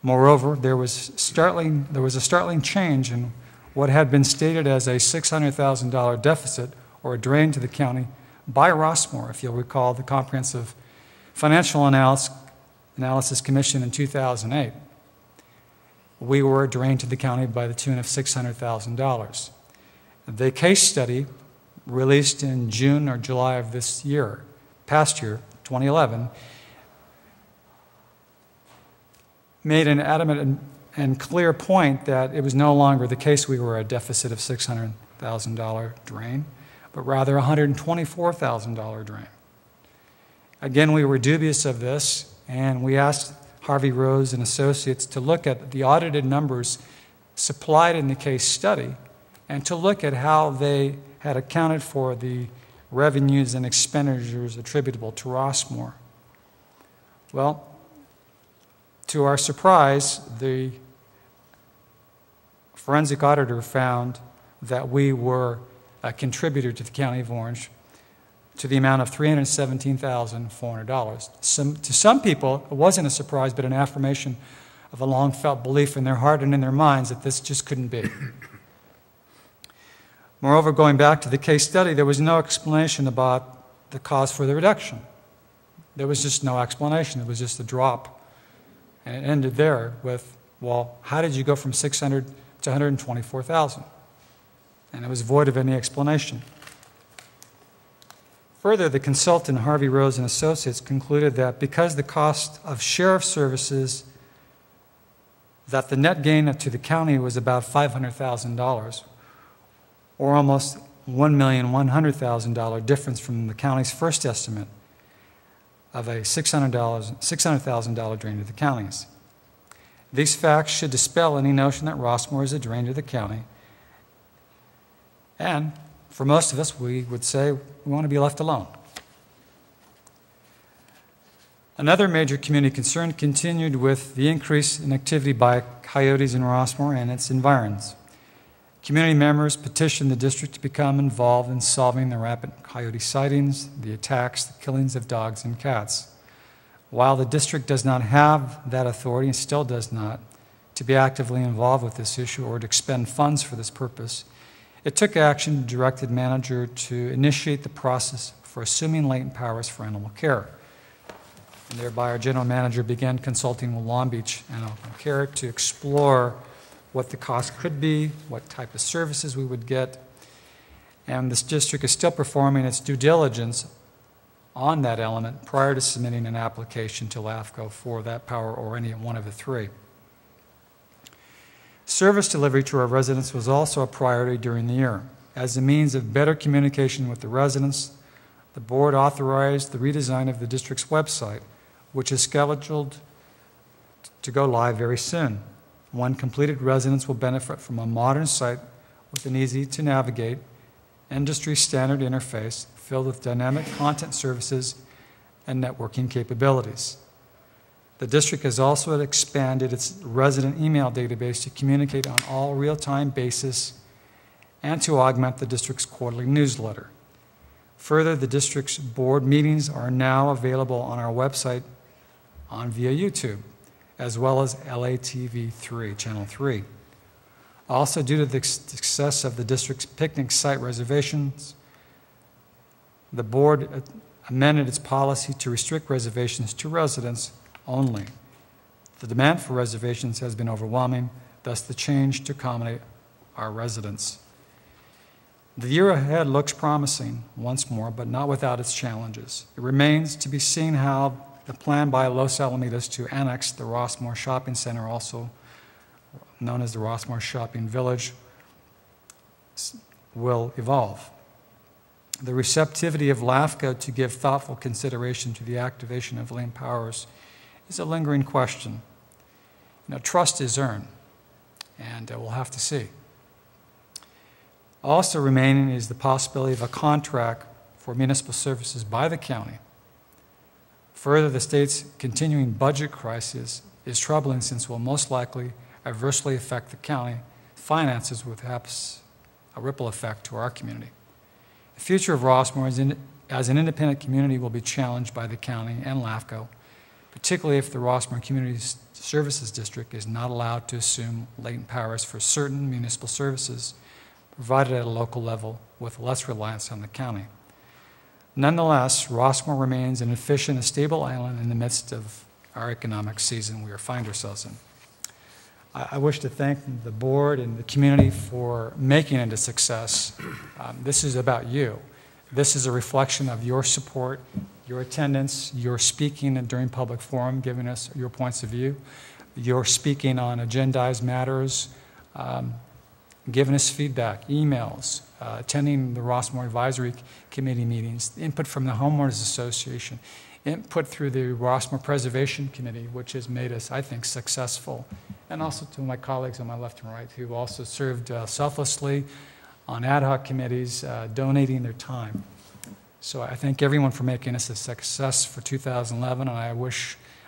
Moreover, there was a startling change in what had been stated as a $600,000 deficit or a drain to the county by Rossmore, if you'll recall the Comprehensive Financial Analysis Commission in 2008. We were drained to the county by the tune of $600,000. The case study, released in June or July of this year, past year, 2011, made an adamant and clear point that it was no longer the case we were a deficit of $600,000 drain, but rather a $124,000 drain. Again, we were dubious of this, and we asked Harvey Rose and Associates to look at the audited numbers supplied in the case study and to look at how they had accounted for the revenues and expenditures attributable to Rossmore. Well, to our surprise, the forensic auditor found that we were a contributor to the County of Orange to the amount of $317,400. To some people, it wasn't a surprise, but an affirmation of a long-felt belief in their heart and in their minds that this just couldn't be. Moreover, going back to the case study, there was no explanation about the cause for the reduction. There was just no explanation. It was just a drop. And it ended there with, well, how did you go from 600 to 124,000? And it was void of any explanation. Further, the consultant Harvey Rose and Associates concluded that because the cost of sheriff services, that the net gain to the county was about $500,000, or almost $1,100,000 difference from the county's first estimate of a $600,000 drain to the counties. These facts should dispel any notion that Rossmore is a drain to the county. And for most of us, we would say we want to be left alone. Another major community concern continued with the increase in activity by coyotes in Rossmore and its environs. Community members petitioned the district to become involved in solving the rapid coyote sightings, the attacks, the killings of dogs and cats. While the district does not have that authority, and still does not, to be actively involved with this issue or to expend funds for this purpose, it took action to direct the manager to initiate the process for assuming latent powers for animal care. And thereby our general manager began consulting with Long Beach Animal Care to explore what the cost could be, what type of services we would get. And this district is still performing its due diligence on that element prior to submitting an application to LAFCO for that power or any one of the three. Service delivery to our residents was also a priority during the year. As a means of better communication with the residents, the board authorized the redesign of the district's website, which is scheduled to go live very soon. When completed, residents will benefit from a modern site with an easy-to-navigate, industry-standard interface filled with dynamic content services and networking capabilities. The district has also expanded its resident email database to communicate on all real-time basis and to augment the district's quarterly newsletter. Further, the district's board meetings are now available on our website via YouTube, as well as LATV3, Channel 3. Also, due to the success of the district's picnic site reservations, the board amended its policy to restrict reservations to residents only. The demand for reservations has been overwhelming, thus the change to accommodate our residents. The year ahead looks promising once more, but not without its challenges. It remains to be seen how the plan by Los Alamitos to annex the Rossmore Shopping Center, also known as the Rossmore Shopping Village, will evolve. The receptivity of LAFCO to give thoughtful consideration to the activation of latent powers is a lingering question. You know, trust is earned, and we'll have to see. Also remaining is the possibility of a contract for municipal services by the county. Further, the state's continuing budget crisis is troubling since it will most likely adversely affect the county finances with perhaps a ripple effect to our community. The future of Rossmore as an independent community will be challenged by the county and LAFCO, particularly if the Rossmore Community Services District is not allowed to assume latent powers for certain municipal services provided at a local level with less reliance on the county. Nonetheless, Rossmore remains an efficient and stable island in the midst of our economic season we find ourselves in. I wish to thank the board and the community for making it a success. This is about you. This is a reflection of your support, your attendance, your speaking during public forum, giving us your points of view, your speaking on agendized matters, giving us feedback, emails, attending the Rossmore Advisory Committee meetings, input from the Homeowners Association, input through the Rossmore Preservation Committee, which has made us, I think, successful, and also to my colleagues on my left and right who also served selflessly on ad hoc committees, donating their time. So I thank everyone for making us a success for 2011, and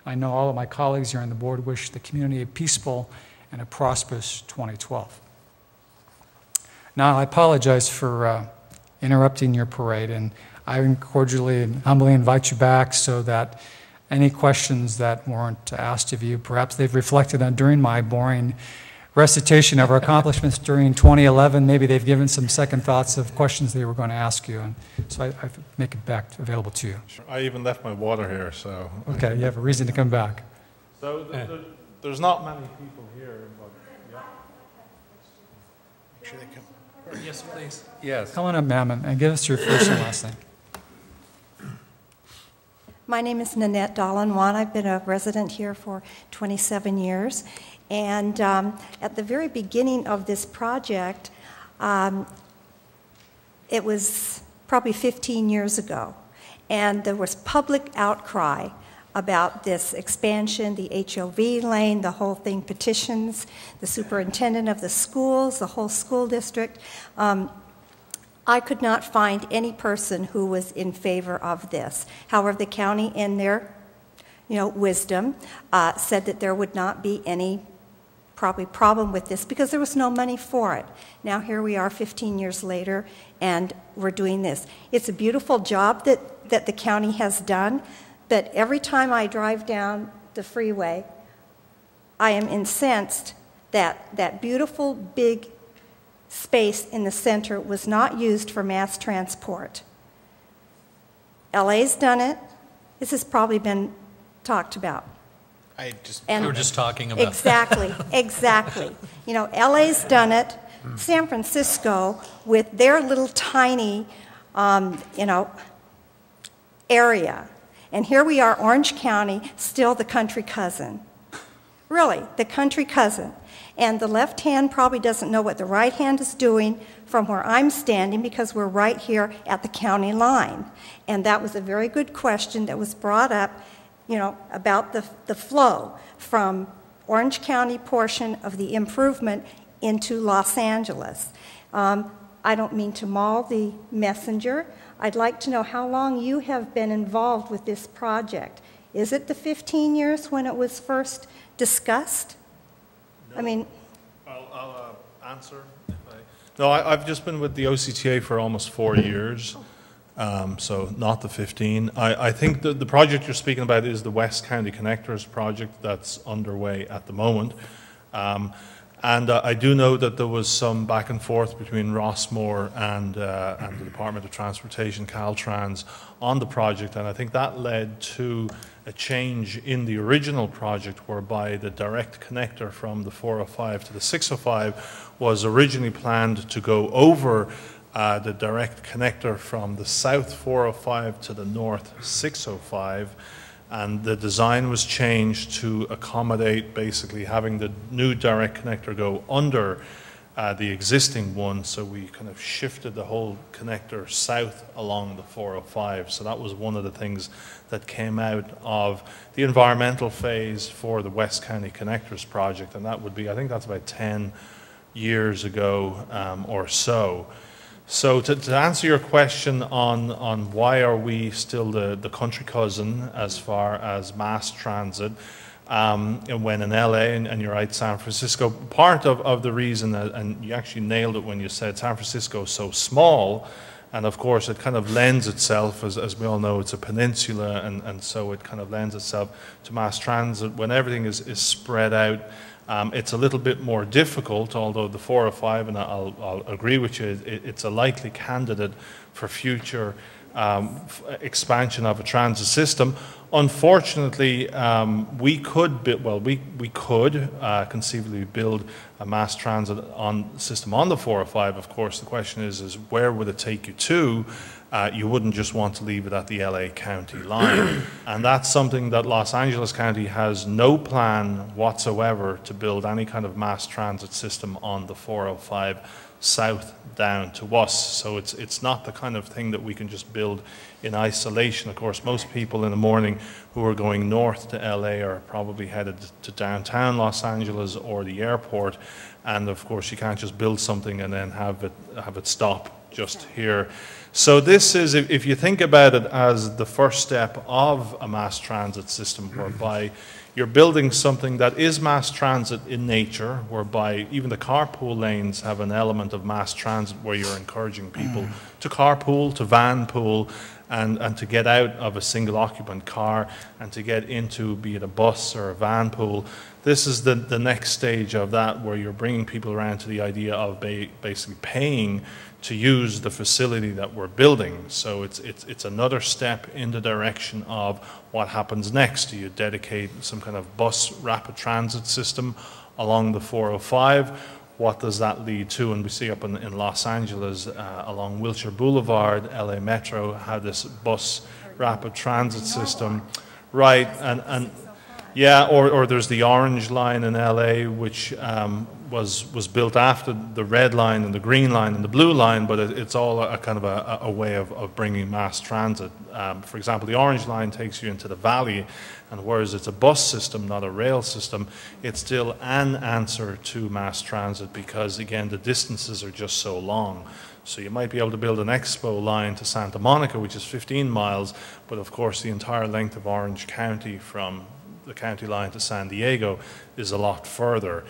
I know all of my colleagues here on the board wish the community a peaceful and a prosperous 2012. Now, I apologize for interrupting your parade, and I cordially and humbly invite you back so that any questions that weren't asked of you, perhaps they've reflected on during my boring recitation of our accomplishments during 2011. Maybe they've given some second thoughts of questions they were going to ask you, and so I make it back available to you. Sure. I even left my water here, so. Okay, you have a reason to come back. So there's not many people here, but yeah. Make sure they come. Yes, please. Yes. Come on up, ma'am, and give us your first and last name. My name is Nanette Dolan-Wan. I've been a resident here for 27 years. And at the very beginning of this project, it was probably 15 years ago, and there was public outcry about this expansion, the HOV lane, the whole thing, petitions, the superintendent of the schools, the whole school district. I could not find any person who was in favor of this. However, the county, in their wisdom, said that there would not be any probably problem with this because there was no money for it. Now here we are 15 years later, and we're doing this. It's a beautiful job that the county has done, but every time I drive down the freeway, I am incensed that that beautiful big space in the center was not used for mass transport. LA's done it. This has probably been talked about. We were just talking about exactly. LA's done it. San Francisco, with their little tiny, area. And here we are, Orange County, still the country cousin. Really, the country cousin. And the left hand probably doesn't know what the right hand is doing from where I'm standing because we're right here at the county line. And that was a very good question that was brought up, about the flow from Orange County portion of the improvement into Los Angeles. I don't mean to maul the messenger. I'd like to know how long you have been involved with this project. Is it the 15 years when it was first discussed? No. I mean... I'll answer. No, I've just been with the OCTA for almost 4 years, so not the 15. I think the project you're speaking about is the West County Connectors project that's underway at the moment. And I do know that there was some back and forth between Rossmore and the Department of Transportation, Caltrans, on the project, and I think that led to a change in the original project whereby the direct connector from the 405 to the 605 was originally planned to go over the direct connector from the south 405 to the north 605. And the design was changed to accommodate basically having the new direct connector go under the existing one, so we kind of shifted the whole connector south along the 405. So that was one of the things that came out of the environmental phase for the West County Connectors project, and that would be, I think that's about 10 years ago or so. So to answer your question on why are we still the country cousin as far as mass transit, when in LA, and you're right, San Francisco, part of the reason, and you actually nailed it when you said San Francisco is so small, and of course it kind of lends itself, as we all know, it's a peninsula, and so it kind of lends itself to mass transit. When everything is spread out, it's a little bit more difficult, although the 405, and I'll agree with you, it's a likely candidate for future expansion of a transit system. Unfortunately, we could conceivably build a mass transit system on the 405. Of course, the question is where would it take you to? You wouldn't just want to leave it at the LA County line. And that's something that Los Angeles County has no plan whatsoever to build any kind of mass transit system on the 405 south down to us. So it's not the kind of thing that we can just build in isolation. Of course, most people in the morning who are going north to LA are probably headed to downtown Los Angeles or the airport. And of course, you can't just build something and then have it stop just here. So this is, if you think about it as the first step of a mass transit system whereby you're building something that is mass transit in nature, whereby even the carpool lanes have an element of mass transit where you're encouraging people to carpool, to van pool, and to get out of a single occupant car and to get into, be it a bus or a van pool. This is the next stage of that, where you're bringing people around to the idea of basically paying to use the facility that we're building. So it's another step in the direction of what happens next. Do you dedicate some kind of bus rapid transit system along the 405? What does that lead to? And we see up in Los Angeles, along Wilshire Boulevard, LA Metro had this bus rapid transit system. Right, and yeah, or there's the Orange Line in LA, which was built after the Red Line and the Green Line and the Blue Line, but it's all a kind of a way of bringing mass transit. For example, the Orange Line takes you into the valley, and whereas it's a bus system, not a rail system, it's still an answer to mass transit because, again, the distances are just so long. So you might be able to build an expo line to Santa Monica, which is 15 miles, but of course the entire length of Orange County from the county line to San Diego is a lot further.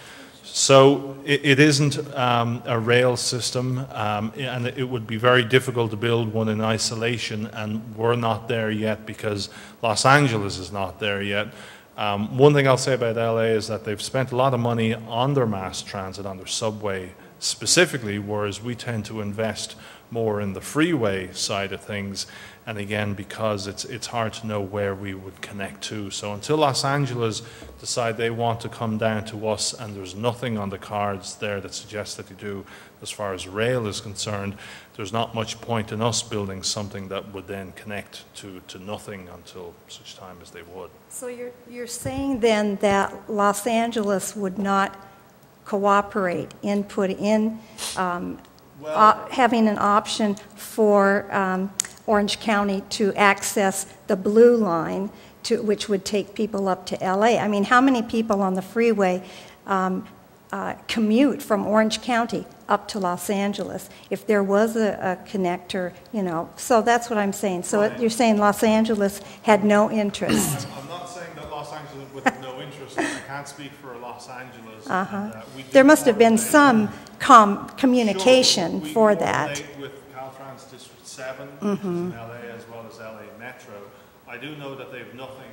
So it isn't a rail system, and it would be very difficult to build one in isolation, and we're not there yet because Los Angeles is not there yet. One thing I'll say about LA is that they've spent a lot of money on their mass transit, on their subway specifically, whereas we tend to invest more in the freeway side of things. And again, because it's hard to know where we would connect to. So until Los Angeles decide they want to come down to us and there's nothing on the cards there that suggests that they do as far as rail is concerned, there's not much point in us building something that would then connect to nothing until such time as they would. So you're saying then that Los Angeles would not cooperate, input in having an option for Orange County to access the Blue Line, which would take people up to LA. I mean, how many people on the freeway commute from Orange County up to Los Angeles? If there was a connector, you know, so that's what I'm saying. So you're saying Los Angeles had no interest. I'm not saying that Los Angeles would have no interest. I can't speak for Los Angeles. There must have been some communication for that. With Caltrans District 7, which is in LA, as well as LA Metro. I do know that they have nothing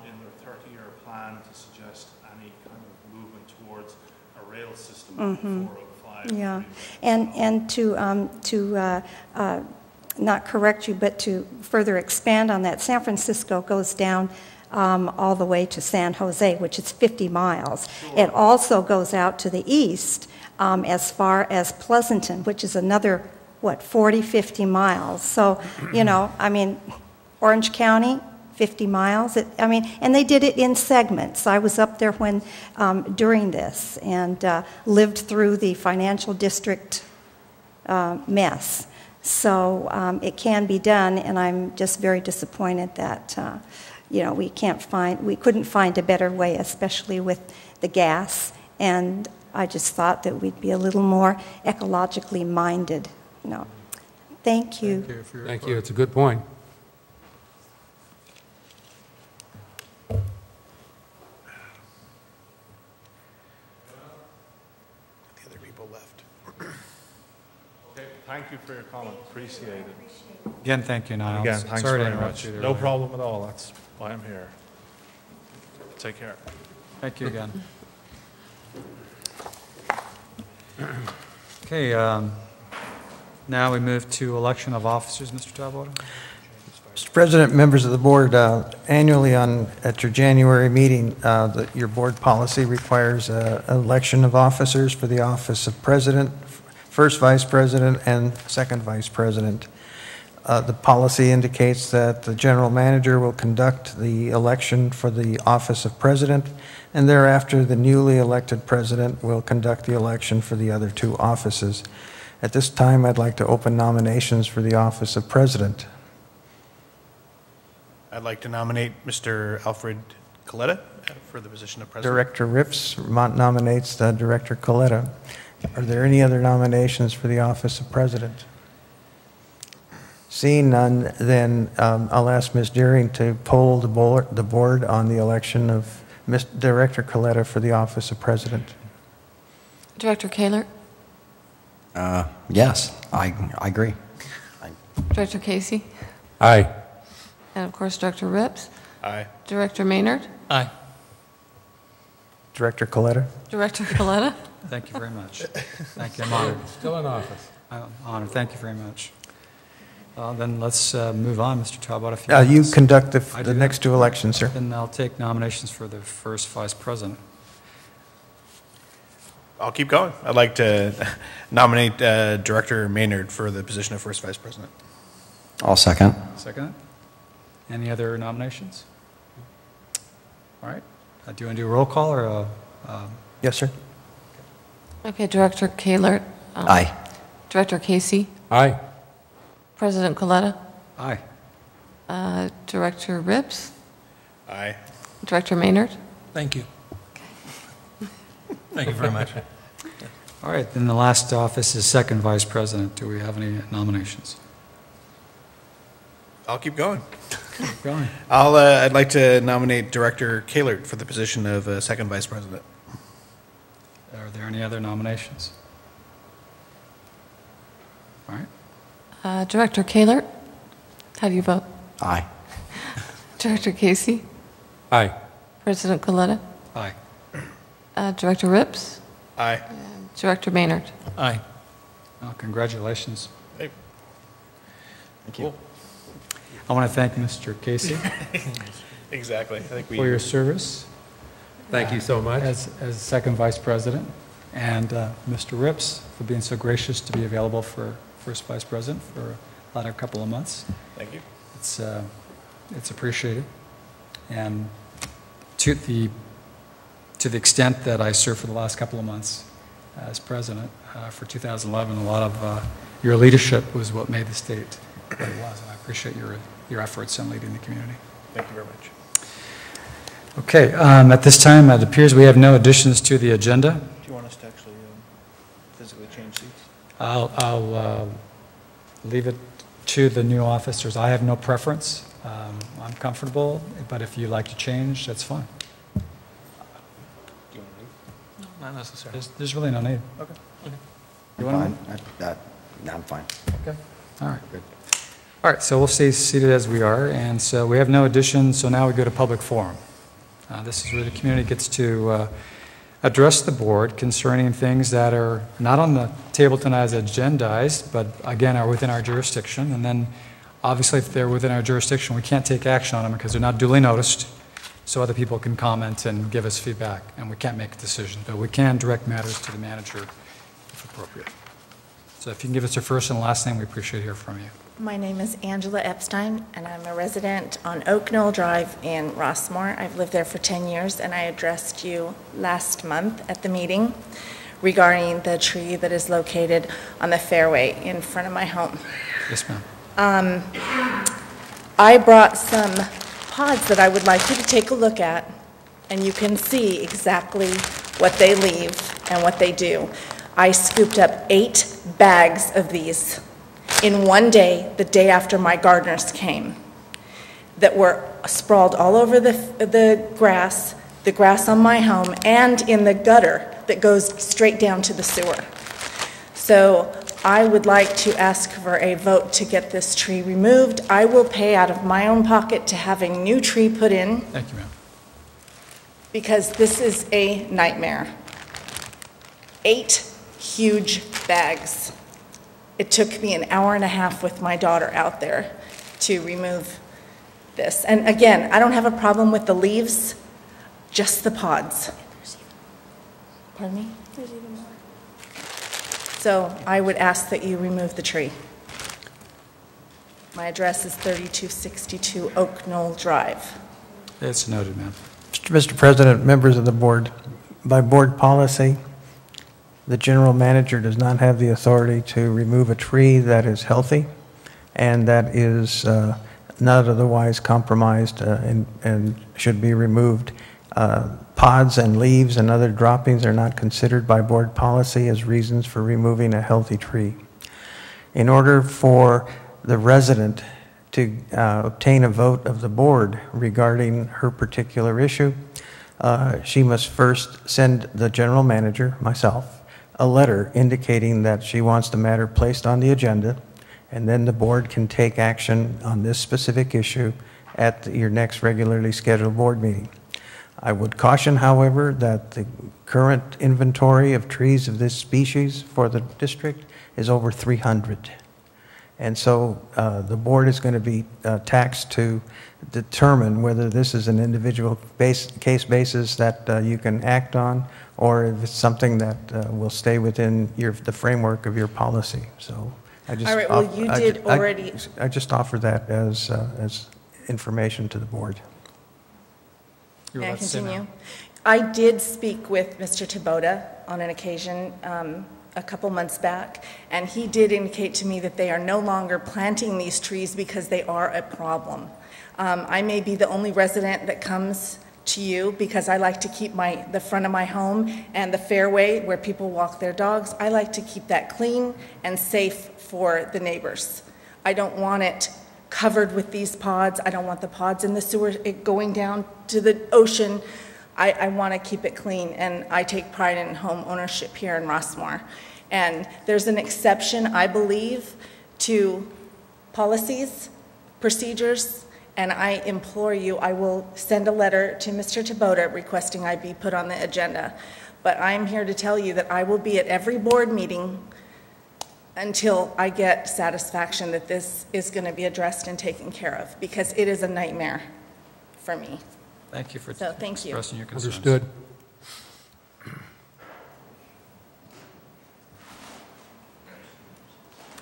in their 30-year plan to suggest any kind of movement towards a rail system on the 405. Yeah, and to not correct you, but to further expand on that, San Francisco goes down all the way to San Jose, which is 50 miles. Sure. It also goes out to the east as far as Pleasanton, which is another, 40, 50 miles. So, you know, I mean, Orange County, 50 miles. And they did it in segments. I was up there when during this and lived through the financial district mess. So it can be done, and I'm just very disappointed that you know, we couldn't find a better way, especially with the gas. And I just thought that we'd be a little more ecologically minded. No, thank you. Thank you. It's a good point. The other people left. Okay, thank you for your comment. Appreciate it. Again, thank you, Niall. Again, thanks Sorry to very interrupt much. you there, No Larry. problem at all. That's why I'm here. Take care. Thank you again. Okay, now we move to election of officers, Mr. Talbot. Mr. President, members of the board, annually at your January meeting, your board policy requires election of officers for the office of president, first vice president, and second vice president. The policy indicates that the general manager will conduct the election for the office of president, and thereafter the newly elected president will conduct the election for the other two offices. At this time, I'd like to open nominations for the office of president. I'd like to nominate Mr. Alfred Coletta for the position of president. Director Rips nominates Director Coletta. Are there any other nominations for the office of president? Seeing none, then I'll ask Ms. Deering to poll the board on the election of Director Coletta for the office of President. Director Kaler, Yes, I agree. Director Casey, Aye. and of course, Director Rips, Aye. Director Maynard, Aye. Director Coletta? Director Coletta. Thank you very much. Thank you. I'm honored. Still in office. I'm honored. Thank you very much. Then let's move on, Mr. Talbot. If You want. conduct I the do next two elections, sir. Then I'll take nominations for the first vice president. I'll keep going. I'd like to nominate Director Maynard for the position of first vice president. I'll second. Second. Any other nominations? All right. Do you want to do a roll call or Yes, sir. Okay, Director Kaler. Aye. Director Casey, Aye. President Coletta, Aye. Director Rips, Aye. Director Maynard. Thank you. Thank you very much. All right. Then the last office is second vice president. Do we have any nominations? I'll keep going. Keep going. I'd like to nominate Director Kaler for the position of second vice president. Are there any other nominations? All right. Director Kaler, how do you vote? Aye. Director Casey, Aye. President Coletta, Aye. Director Rips, Aye. Director Maynard. Aye. Well, congratulations. Hey. Thank you. I want to thank Mr. Casey Exactly. I think we. for your service Thank you so much. as second vice president, and Mr. Rips for being so gracious to be available for first vice president for the latter couple of months. Thank you. It's appreciated. And to the extent that I served for the last couple of months as president for 2011, a lot of your leadership was what made the state what it was. And I appreciate your efforts in leading the community. Thank you very much. Okay, at this time, it appears we have no additions to the agenda. Do you want us to actually physically change seats? I'll leave it to the new officers. I have no preference. I'm comfortable, but if you like to change, that's fine. Do you want to leave? No, not necessarily. There's really no need. Okay. You want Fine. No, I'm fine. to? Okay. All right. Good. All right, so we'll stay seated as we are, and so we have no additions, so now we go to public forum. This is where the community gets to address the board concerning things that are not on the table tonight as agendized, but again are within our jurisdiction. And then obviously if they're within our jurisdiction, we can't take action on them because they're not duly noticed, so other people can comment and give us feedback, and we can't make a decision. But we can direct matters to the manager if appropriate. So if you can give us your first and last name, we appreciate hearing from you. My name is Angela Epstein, and I'm a resident on Oak Knoll Drive in Rossmore. I've lived there for 10 years, and I addressed you last month at the meeting regarding the tree that is located on the fairway in front of my home. Yes, ma'am. I brought some pods that I would like you to take a look at, and you can see exactly what they leave and what they do. I scooped up 8 bags of these in one day, the day after my gardeners came, that were sprawled all over the grass on my home, and in the gutter that goes straight down to the sewer. So I would like to ask for a vote to get this tree removed. I will pay out of my own pocket to have a new tree put in. Thank you, ma'am. Because this is a nightmare. 8 huge bags. It took me an hour and a half with my daughter out there to remove this. And again, I don't have a problem with the leaves, just the pods. Pardon me? There's even more. So I would ask that you remove the tree. My address is 3262 Oak Knoll Drive. It's noted, ma'am. Mr. President, members of the board, by board policy, the general manager does not have the authority to remove a tree that is healthy and that is not otherwise compromised and should be removed. Pods and leaves and other droppings are not considered by board policy as reasons for removing a healthy tree. In order for the resident to obtain a vote of the board regarding her particular issue, she must first send the general manager, myself, a letter indicating that she wants the matter placed on the agenda, and then the board can take action on this specific issue at your next regularly scheduled board meeting. I would caution, however, that the current inventory of trees of this species for the district is over 300. And so the board is going to be taxed to determine whether this is an individual case basis that you can act on, or if it's something that will stay within the framework of your policy. So I just All right, well, you did already. I just offer that as information to the board. May I continue? I did speak with Mr. Tabota on an occasion a couple months back, and he did indicate to me that they are no longer planting these trees because they are a problem. I may be the only resident that comes to you because I like to keep the front of my home and the fairway where people walk their dogs. I like to keep that clean and safe for the neighbors. I don't want it covered with these pods. I don't want the pods in the sewer going down to the ocean. I want to keep it clean, and I take pride in home ownership here in Rossmore. And there's an exception, I believe, to policies, procedures, and I implore you, I will send a letter to Mr. Tabota requesting I be put on the agenda. But I'm here to tell you that I will be at every board meeting until I get satisfaction that this is going to be addressed and taken care of, because it is a nightmare for me. Thank you for thank you. expressing your concerns. Understood.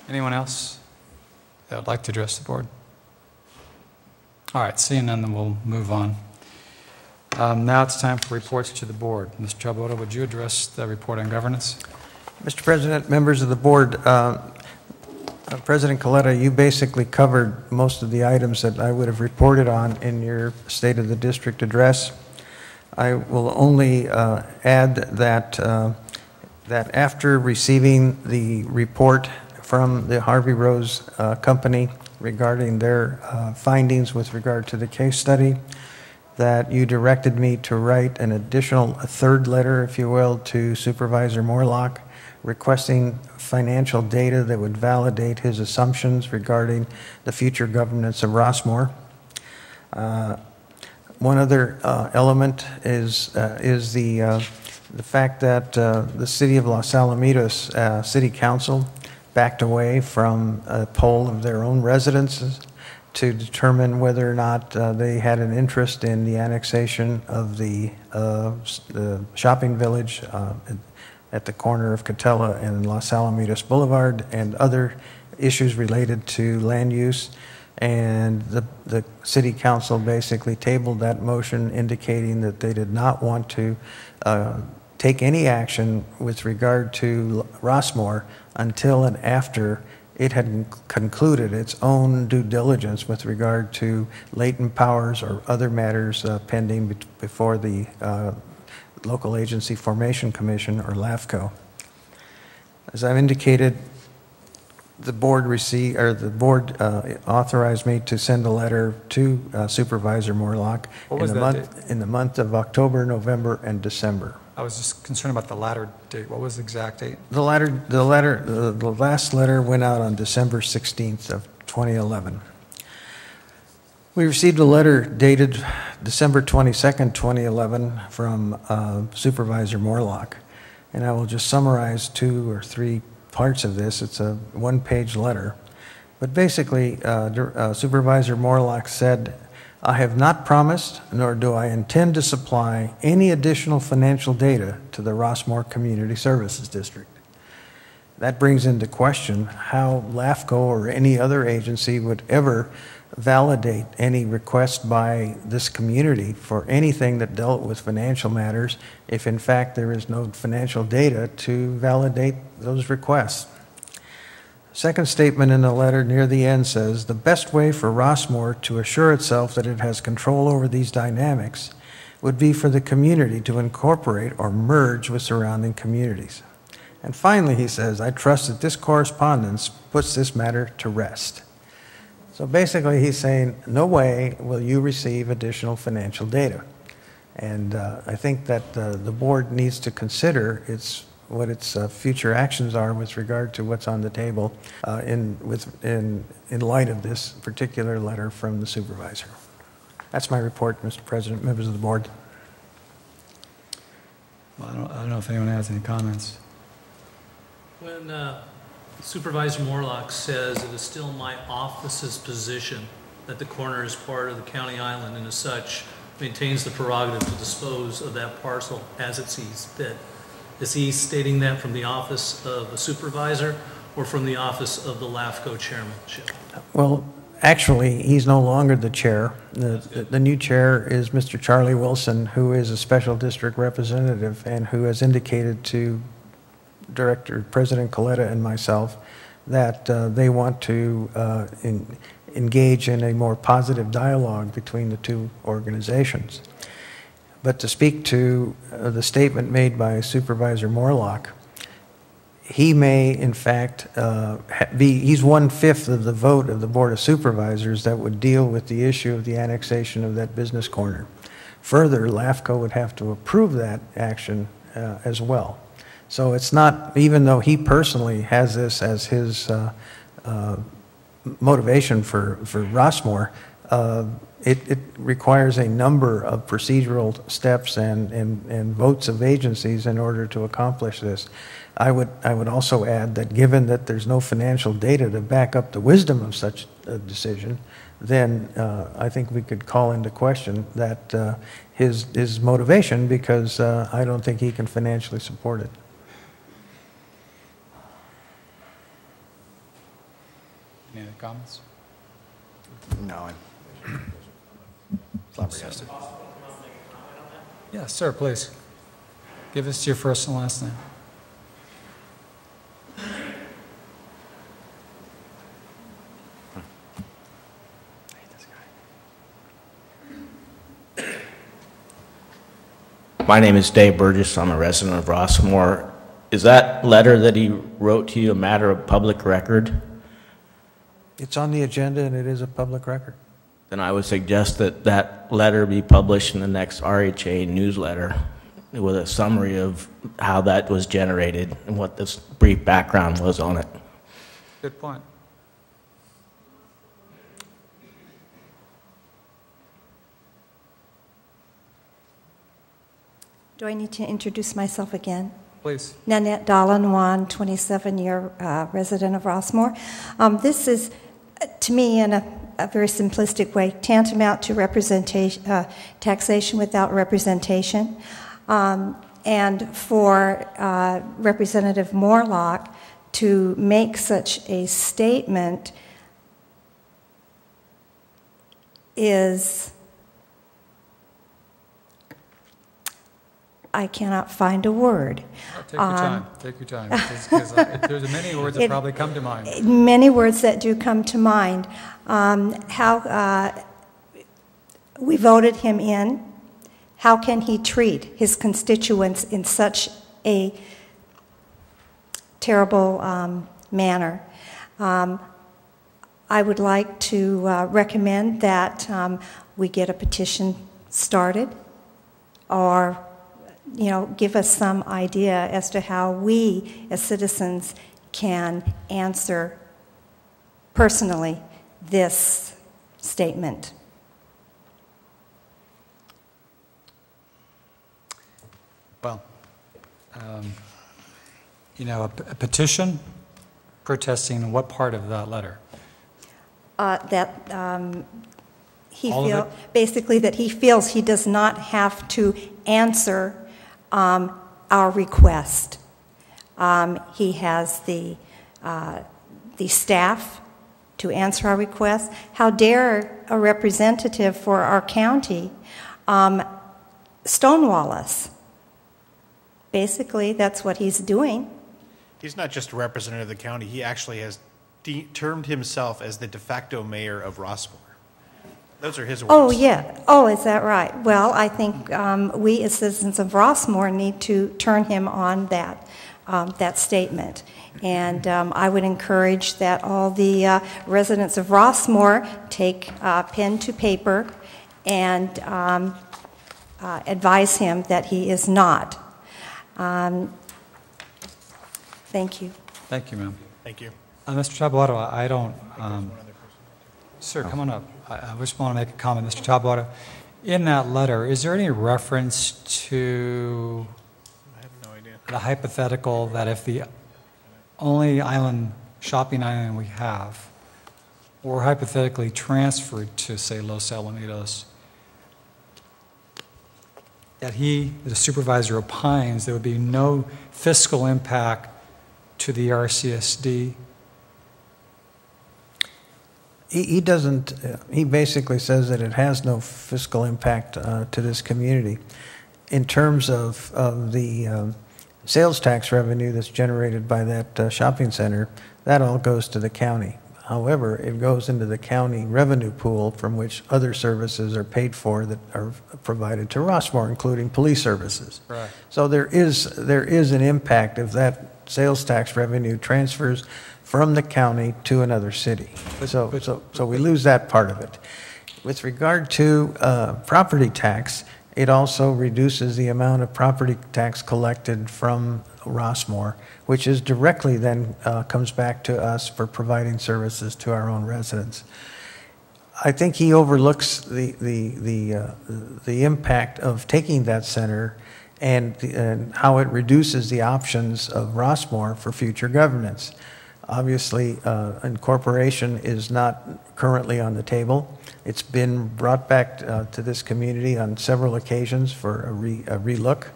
Anyone else that would like to address the board? All right, seeing none, then we'll move on. Now it's time for reports to the board. Mr. Tabota, would you address the report on governance? Mr. President, members of the board, President Coletta, you basically covered most of the items that I would have reported on in your State of the District address. I will only add that, that after receiving the report from the Harvey Rose Company regarding their findings with regard to the case study, that you directed me to write a third letter, if you will, to Supervisor Morlock, requesting financial data that would validate his assumptions regarding the future governance of Rossmore. One other element is the fact that the City of Los Alamitos City Council backed away from a poll of their own residents to determine whether or not they had an interest in the annexation of the shopping village at the corner of Coletta and Los Alamitos Boulevard, and other issues related to land use. And the City Council basically tabled that motion, indicating that they did not want to take any action with regard to Rossmore until and after it had concluded its own due diligence with regard to latent powers or other matters pending before the Local Agency Formation Commission, or LAFCO. As I've indicated, the board authorized me to send a letter to Supervisor Morlock in the month of October, November, and December. I was just concerned about the latter date. What was the exact date? The last letter went out on December 16th of 2011. We received a letter dated December 22nd, 2011 from Supervisor Morlock, and I will just summarize 2 or 3 parts of this. It's a one-page letter. But basically, Supervisor Morlock said, "I have not promised, nor do I intend to supply any additional financial data to the Rossmore Community Services District." That brings into question how LAFCO or any other agency would ever validate any request by this community for anything that dealt with financial matters if in fact there is no financial data to validate those requests. Second statement in the letter near the end says, "The best way for Rossmore to assure itself that it has control over these dynamics would be for the community to incorporate or merge with surrounding communities." And finally, he says, "I trust that this correspondence puts this matter to rest." So basically, he's saying, no way will you receive additional financial data. And I think that the board needs to consider what its future actions are with regard to what's on the table in light of this particular letter from the supervisor. That's my report, Mr. President, members of the board. Well, I don't know if anyone has any comments. When Supervisor Morlock says it is still my office's position that the corner is part of the county island and as such maintains the prerogative to dispose of that parcel as it sees fit, is he stating that from the office of a supervisor or from the office of the LAFCO chairmanship? Well, actually, he's no longer the chair. The new chair is Mr. Charlie Wilson, who is a special district representative and who has indicated to President Coletta and myself that they want to engage in a more positive dialogue between the two organizations. But to speak to the statement made by Supervisor Morlock, he may, in fact, he's 1/5 of the vote of the Board of Supervisors that would deal with the issue of the annexation of that business corner. Further, LAFCO would have to approve that action as well. So it's not, even though he personally has this as his motivation for Rossmore, it requires a number of procedural steps and votes of agencies in order to accomplish this. I would also add that given that there's no financial data to back up the wisdom of such a decision, then I think we could call into question that his motivation, because I don't think he can financially support it. Any other comments? No. Yes, sir, please. Give us your first and last name. My name is Dave Burgess. I'm a resident of Rossmore. Is that letter that he wrote to you a matter of public record? It's on the agenda and it is a public record. Then I would suggest that that letter be published in the next RHA newsletter with a summary of how that was generated and what this brief background was on it. Good point. Do I need to introduce myself again? Please. Nanette Dalanwan, 27-year resident of Rossmore. This is, to me, in a very simplistic way, tantamount to representation, taxation without representation. And for Representative Morlock to make such a statement is, I cannot find a word. Take your time. Take your time. Because there's many words that probably come to mind. Many words that do come to mind. How we voted him in. How can he treat his constituents in such a terrible manner? I would like to recommend that we get a petition started, or give us some idea as to how we as citizens can answer personally this statement. Well, a petition protesting what part of that letter? Basically that he feels he does not have to answer our request. He has the staff to answer our request. How dare a representative for our county stonewall us? Basically, that's what he's doing. He's not just a representative of the county. He actually has termed himself as the de facto mayor of Rossmore. Those are his words. Oh, yeah. Oh, is that right? Well, I think we as citizens of Rossmore need to turn him on that statement. And I would encourage that all the residents of Rossmore take pen to paper and advise him that he is not. Thank you. Thank you, ma'am. Thank you. Mr. Taboada, I don't, sir, come on up. I just want to make a comment. Mr. Taboada, in that letter, is there any reference to I have no idea. the hypothetical that if the only shopping island we have were hypothetically transferred to, say, Los Alamitos, that the supervisor opines there would be no fiscal impact to the RCSD? He doesn't, he basically says that it has no fiscal impact to this community. In terms of the sales tax revenue that's generated by that shopping center, that all goes to the county. However, it goes into the county revenue pool from which other services are paid for that are provided to Rossmore, including police services. Right. So there is an impact if that sales tax revenue transfers from the county to another city. So we lose that part of it. With regard to property tax, it also reduces the amount of property tax collected from Rossmore, which is directly then comes back to us for providing services to our own residents. I think he overlooks the impact of taking that center and how it reduces the options of Rossmore for future governance. Obviously, incorporation is not currently on the table. It's been brought back to this community on several occasions for a relook.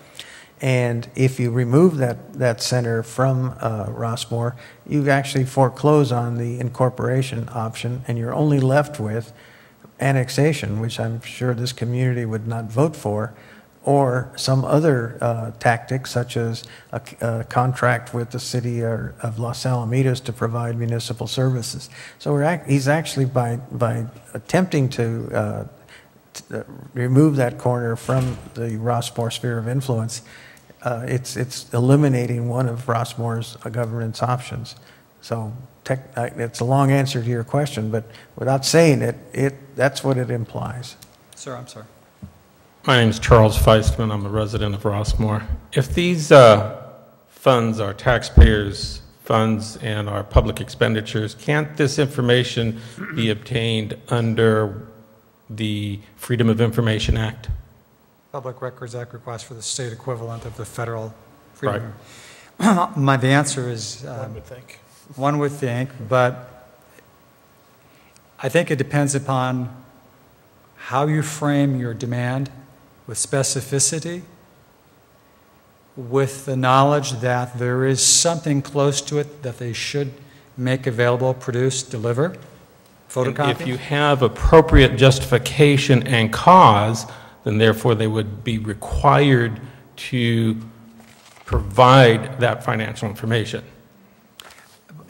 And if you remove that center from Rossmore, you actually foreclose on the incorporation option, and you're only left with annexation, which I'm sure this community would not vote for, or some other tactic, such as a contract with the city of Los Alamitos to provide municipal services. So he's actually, by attempting to remove that corner from the Rossmore sphere of influence, it's eliminating one of Rossmore's governance options. So it's a long answer to your question, but without saying it, that's what it implies. Sir, I'm sorry. My name is Charles Feistman. I'm a resident of Rossmore. If these funds are taxpayers' funds and are public expenditures, can't this information be obtained under the Freedom of Information Act? Public Records Act requires for the state equivalent of the federal freedom. Right. The answer is one would think, but I think it depends upon how you frame your demand with specificity, with the knowledge that there is something close to it that they should make available, produce, deliver, photocopy. And if you have appropriate justification and cause, then therefore they would be required to provide that financial information.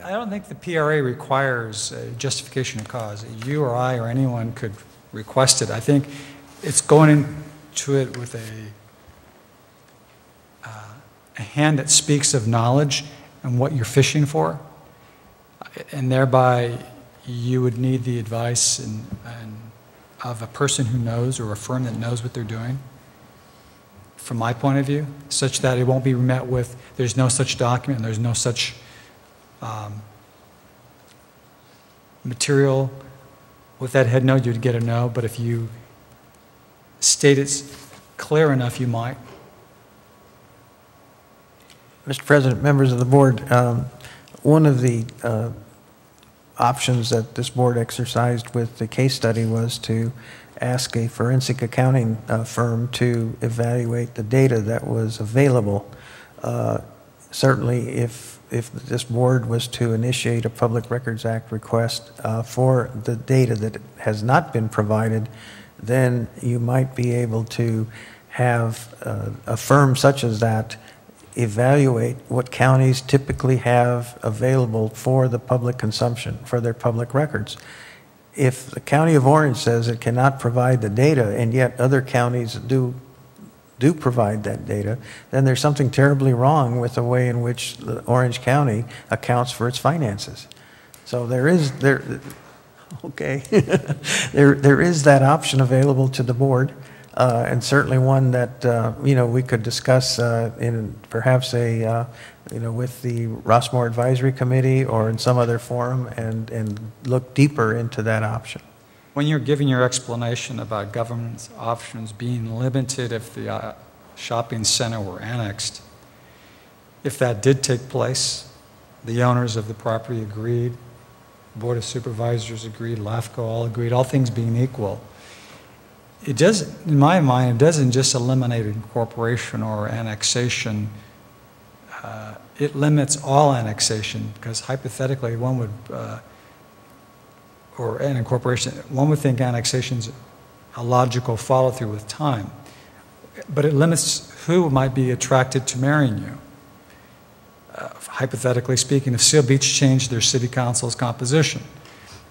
I don't think the PRA requires a justification of cause. You or I or anyone could request it. I think it's going into it with a hand that speaks of knowledge and what you're fishing for, and thereby you would need the advice of a person who knows, or a firm that knows what they're doing, from my point of view, such that it won't be met with, there's no such document, and there's no such material. With that head no, you'd get a no, but if you state it clear enough, you might. Mr. President, members of the board, one of the options that this board exercised with the case study was to ask a forensic accounting firm to evaluate the data that was available. Certainly, if this board was to initiate a Public Records Act request for the data that has not been provided, then you might be able to have a firm such as that evaluate what counties typically have available for the public consumption, for their public records. If the County of Orange says it cannot provide the data, and yet other counties do provide that data, then there's something terribly wrong with the way in which the Orange County accounts for its finances. So there is that option available to the board. and certainly one that, we could discuss in perhaps with the Rossmore Advisory Committee or in some other forum and look deeper into that option. When you're giving your explanation about government options being limited if the shopping center were annexed, if that did take place, the owners of the property agreed, Board of Supervisors agreed, LAFCO all agreed, all things being equal. It does, in my mind, it doesn't just eliminate incorporation or annexation. It limits all annexation because hypothetically one would, or an incorporation, one would think annexation's a logical follow-through with time. But it limits who might be attracted to marrying you. Hypothetically speaking, if Seal Beach changed their city council's composition,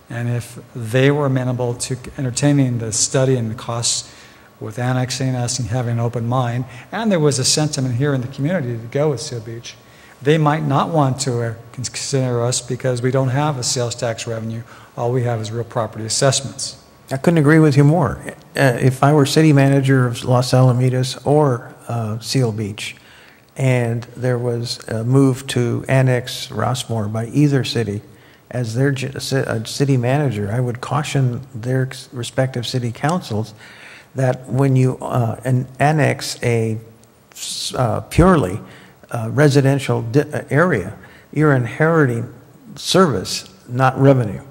and if they were amenable to entertaining the study and the costs with annexing us and having an open mind, and there was a sentiment here in the community to go with Seal Beach, they might not want to consider us because we don't have a sales tax revenue. All we have is real property assessments. I couldn't agree with you more. If I were city manager of Los Alamitos or Seal Beach, and there was a move to annex Rossmore by either city, as their city manager, I would caution their respective city councils that when you annex a purely residential area, you're inheriting service, not revenue.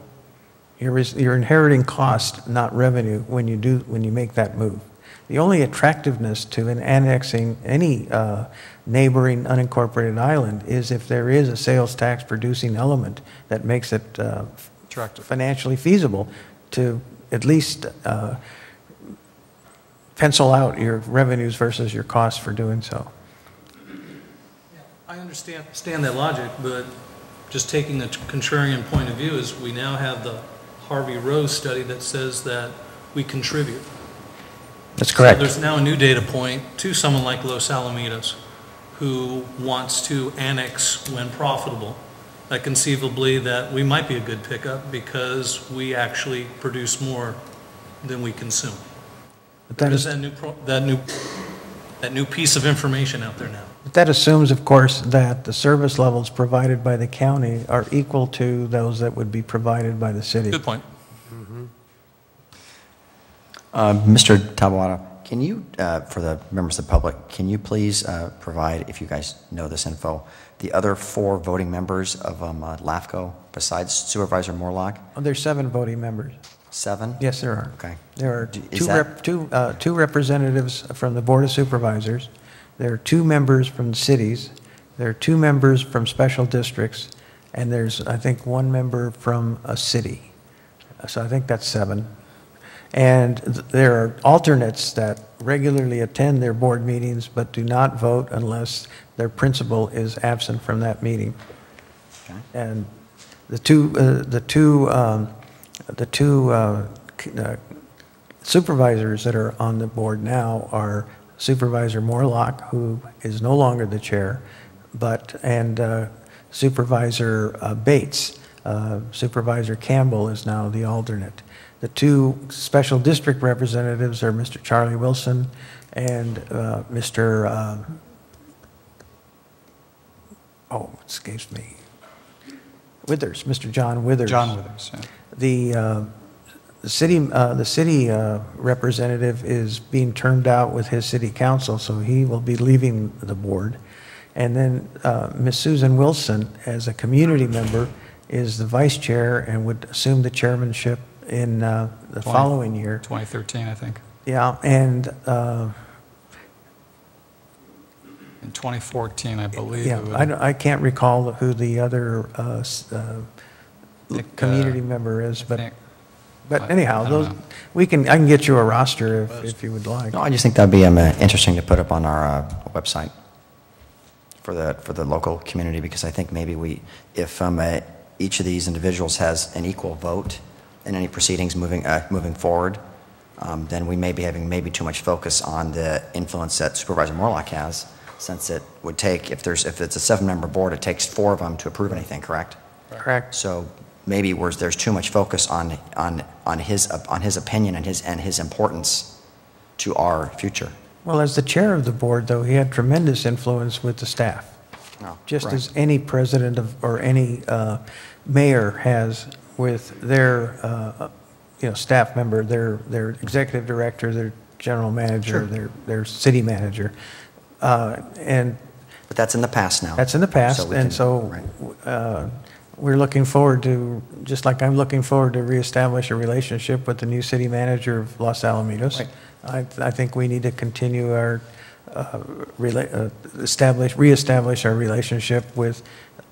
You're inheriting cost, not revenue, when you make that move. The only attractiveness to annexing any neighboring unincorporated island is if there is a sales tax producing element that makes it financially feasible to at least pencil out your revenues versus your costs for doing so. I understand that logic, but just taking the contrarian point of view is we now have the Harvey Rose study that says that we contribute. That's correct. So there's now a new data point to someone like Los Alamitos who wants to annex when profitable. That conceivably that we might be a good pickup because we actually produce more than we consume. But that is that new piece of information out there now. But that assumes, of course, that the service levels provided by the county are equal to those that would be provided by the city. Good point. Mr. Taboada, can you, for the members of the public, can you please provide, if you guys know this info, the other 4 voting members of LAFCO besides Supervisor Morlock? Oh, there's 7 voting members. 7? Yes, there are. Okay. There are two representatives from the Board of Supervisors. There are 2 members from the cities. There are 2 members from special districts. And there's, I think, 1 member from a city. So I think that's 7. And there are alternates that regularly attend their board meetings but do not vote unless their principal is absent from that meeting. Okay. And the two supervisors that are on the board now are Supervisor Morlock, who is no longer the chair, and Supervisor Bates. Supervisor Campbell is now the alternate. The 2 special district representatives are Mr. Charlie Wilson and Mr. Excuse me, Withers, Mr. John Withers. John Withers, yeah. The city representative is being termed out with his city council, so he will be leaving the board. And then Ms. Susan Wilson, as a community member, is the vice chair and would assume the chairmanship in the following year. 2013, I think. Yeah, and in 2014, I believe. Yeah, I can't recall who the other community member is, but anyhow, I can get you a roster if you would like. No, I just think that'd be interesting to put up on our website for the local community, because I think maybe if each of these individuals has an equal vote in any proceedings moving forward, then we may be having maybe too much focus on the influence that Supervisor Morlock has, since it would take, if it's a 7-member board, it takes 4 of them to approve anything, correct? Correct. So maybe there's too much focus on his opinion and his importance to our future. Well, as the chair of the board, though, he had tremendous influence with the staff, just right. as any president or any mayor has with their staff member, their executive director, their general manager, their city manager, But that's in the past now. That's in the past, we're looking forward to, just like I'm looking forward to reestablish a relationship with the new city manager of Los Alamitos. Right. I think we need to continue our reestablish our relationship with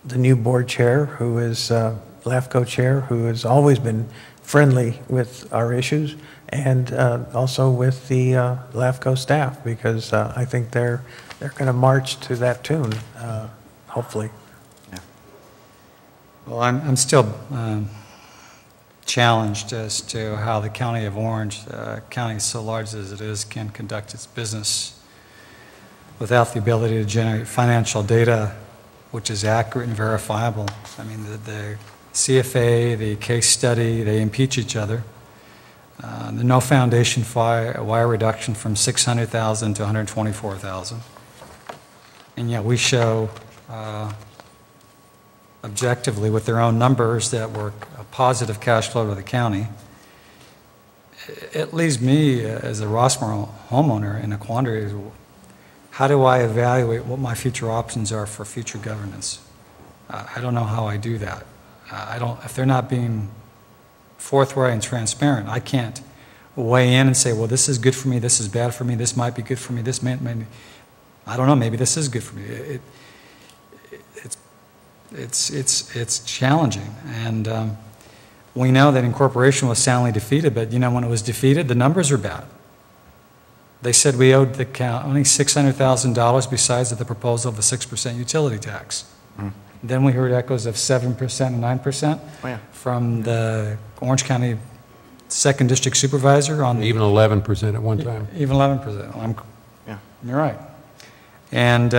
the new board chair, who is LAFCO chair, who has always been friendly with our issues, and also with the LAFCO staff, because I think they're going to march to that tune, hopefully. Yeah. Well, I'm still challenged as to how the County of Orange, county so large as it is, can conduct its business without the ability to generate financial data which is accurate and verifiable. I mean, the CFA, the case study, they impeach each other. There's no foundation for wire reduction from 600,000 to 124,000. And yet we show objectively with their own numbers that we're a positive cash flow to the county. It leaves me as a Rossmore homeowner in a quandary. How do I evaluate what my future options are for future governance? I don't know how I do that. If they're not being forthright and transparent, I can't weigh in and say, well, this is good for me, this is bad for me, this might be good for me, this may I don't know, maybe this is good for me. It's challenging, and we know that incorporation was soundly defeated, but you know, when it was defeated, the numbers are bad. They said we owed the county $600,000 besides the proposal of a 6% utility tax. Mm. Then we heard echoes of 7% and 9% from the Orange County 2nd District Supervisor on even 11% at one time. Even 11%. You're right. And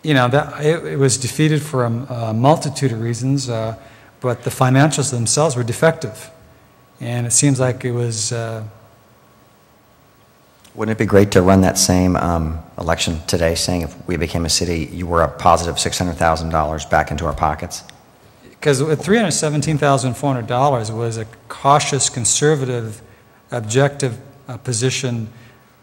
you know, that it was defeated for a multitude of reasons, but the financials themselves were defective, and it seems like it was. Wouldn't it be great to run that same election today, saying if we became a city, you were a positive $600,000 back into our pockets? Because with $317,400 was a cautious, conservative, objective position.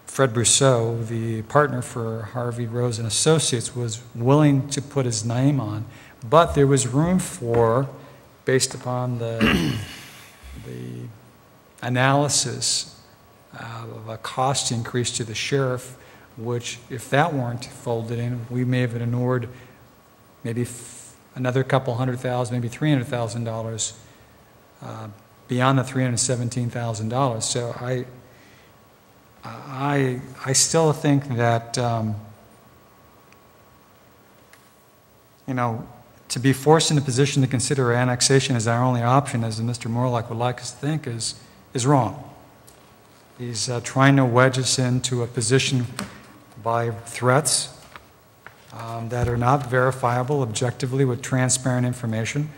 Fred Brousseau, the partner for Harvey Rose and Associates, was willing to put his name on, but there was room for, based upon the analysis of a cost increase to the sheriff, which, if that weren't folded in, we may have ignored maybe another couple $100,000, maybe $300,000 beyond the $317,000. So I still think that you know, to be forced in a position to consider annexation as our only option, as Mr. Morlock would like us to think, is wrong. He's trying to wedge us into a position by threats that are not verifiable objectively with transparent information.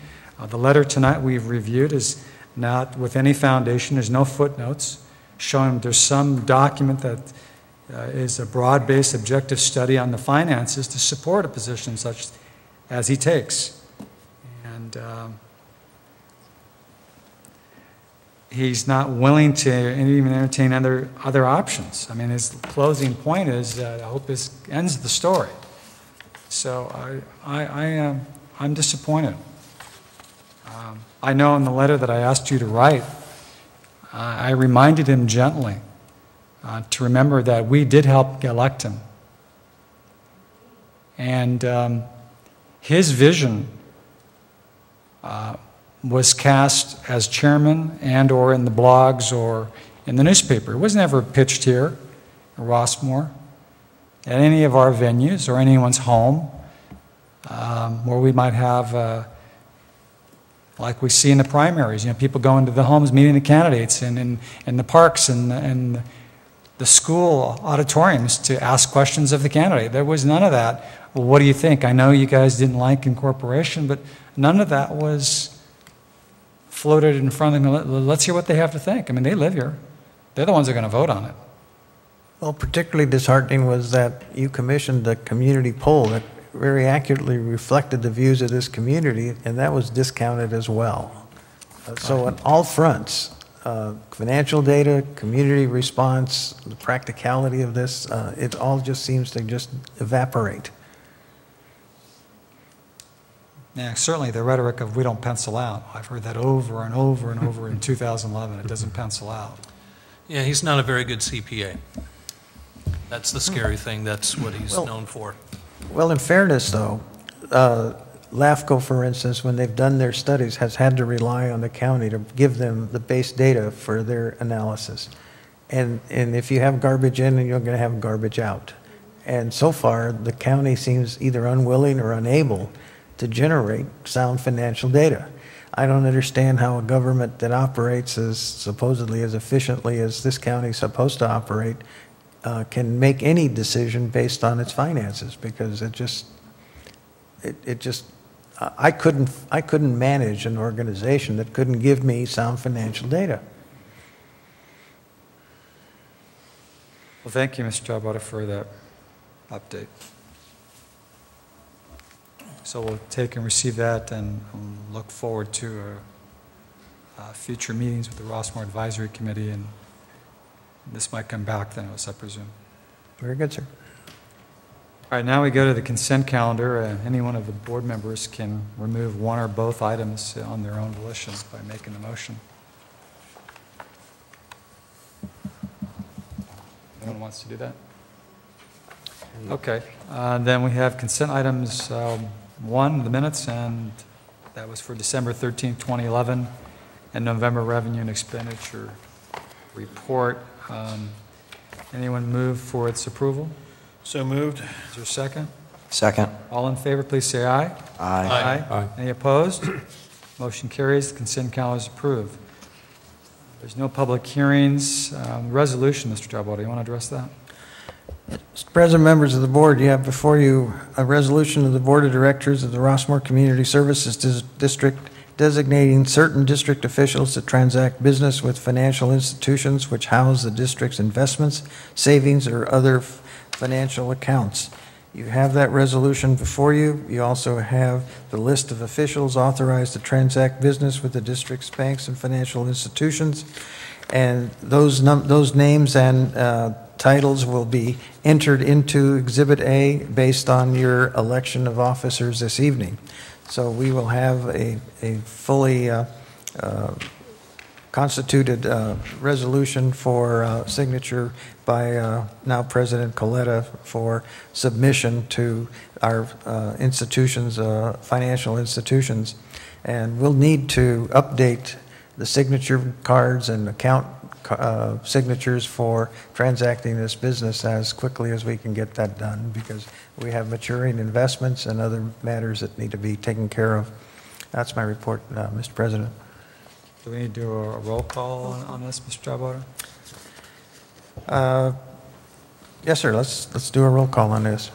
The letter tonight we've reviewed is not with any foundation. There's no footnotes showing there's some document that is a broad-based objective study on the finances to support a position such as he takes. And he's not willing to even entertain other options. I mean, his closing point is, I hope this ends the story. So I'm disappointed. I know in the letter that I asked you to write, I reminded him gently to remember that we did help elect him. And his vision was cast as chairman and or in the blogs or in the newspaper. It was never pitched here at Rossmore, at any of our venues or anyone's home, where we might have, like we see in the primaries, you know, people going to the homes, meeting the candidates, and in the parks and the school auditoriums to ask questions of the candidate. There was none of that. Well, what do you think? I know you guys didn't like incorporation, but none of that was floated in front of them. Let's hear what they have to think. I mean, they live here. They're the ones that are going to vote on it. Well, particularly disheartening was that you commissioned a community poll that very accurately reflected the views of this community, and that was discounted as well. So on all fronts, financial data, community response, the practicality of this, it all just seems to just evaporate. Yeah, certainly the rhetoric of we don't pencil out. I've heard that over and over and over in 2011. It doesn't pencil out. Yeah, he's not a very good CPA. That's the scary thing. That's what he's known for. Well, in fairness, though, LAFCO, for instance, when they've done their studies, has had to rely on the county to give them the base data for their analysis. And if you have garbage in, you're going to have garbage out. And so far, the county seems either unwilling or unable to generate sound financial data. I don't understand how a government that operates as supposedly as efficiently as this county is supposed to operate can make any decision based on its finances, because I couldn't manage an organization that couldn't give me sound financial data. Well, thank you, Mr. Tabata, for that update. So we'll take and receive that and look forward to future meetings with the Rossmore Advisory Committee, and this might come back then, I presume. Very good, sir. All right, now we go to the consent calendar. Any one of the board members can remove one or both items on their own volition by making the motion. Anyone wants to do that? Okay, then we have consent items 1, the minutes, and that was for December 13th, 2011, and November revenue and expenditure report. Anyone move for its approval? So moved. Is there a second? Second. All in favor, please say aye. Aye. Aye. Any opposed? Motion carries. The consent calendar is approved. There's no public hearings. Resolution, Mr. Tabata, you want to address that? Mr. President, members of the board, you have before you a resolution of the Board of Directors of the Rossmore Community Services District designating certain district officials to transact business with financial institutions which house the district's investments, savings, or other financial accounts. You have that resolution before you. You also have the list of officials authorized to transact business with the district's banks and financial institutions. And those names and titles will be entered into Exhibit A based on your election of officers this evening. So we will have a fully constituted resolution for signature by now President Coletta for submission to our institutions, financial institutions. And we'll need to update the signature cards and account signatures for transacting this business as quickly as we can get that done, because we have maturing investments and other matters that need to be taken care of. That's my report, Mr. President. Do we need to do a roll call on this, Mr. Tabata? Yes, sir. Let's do a roll call on this.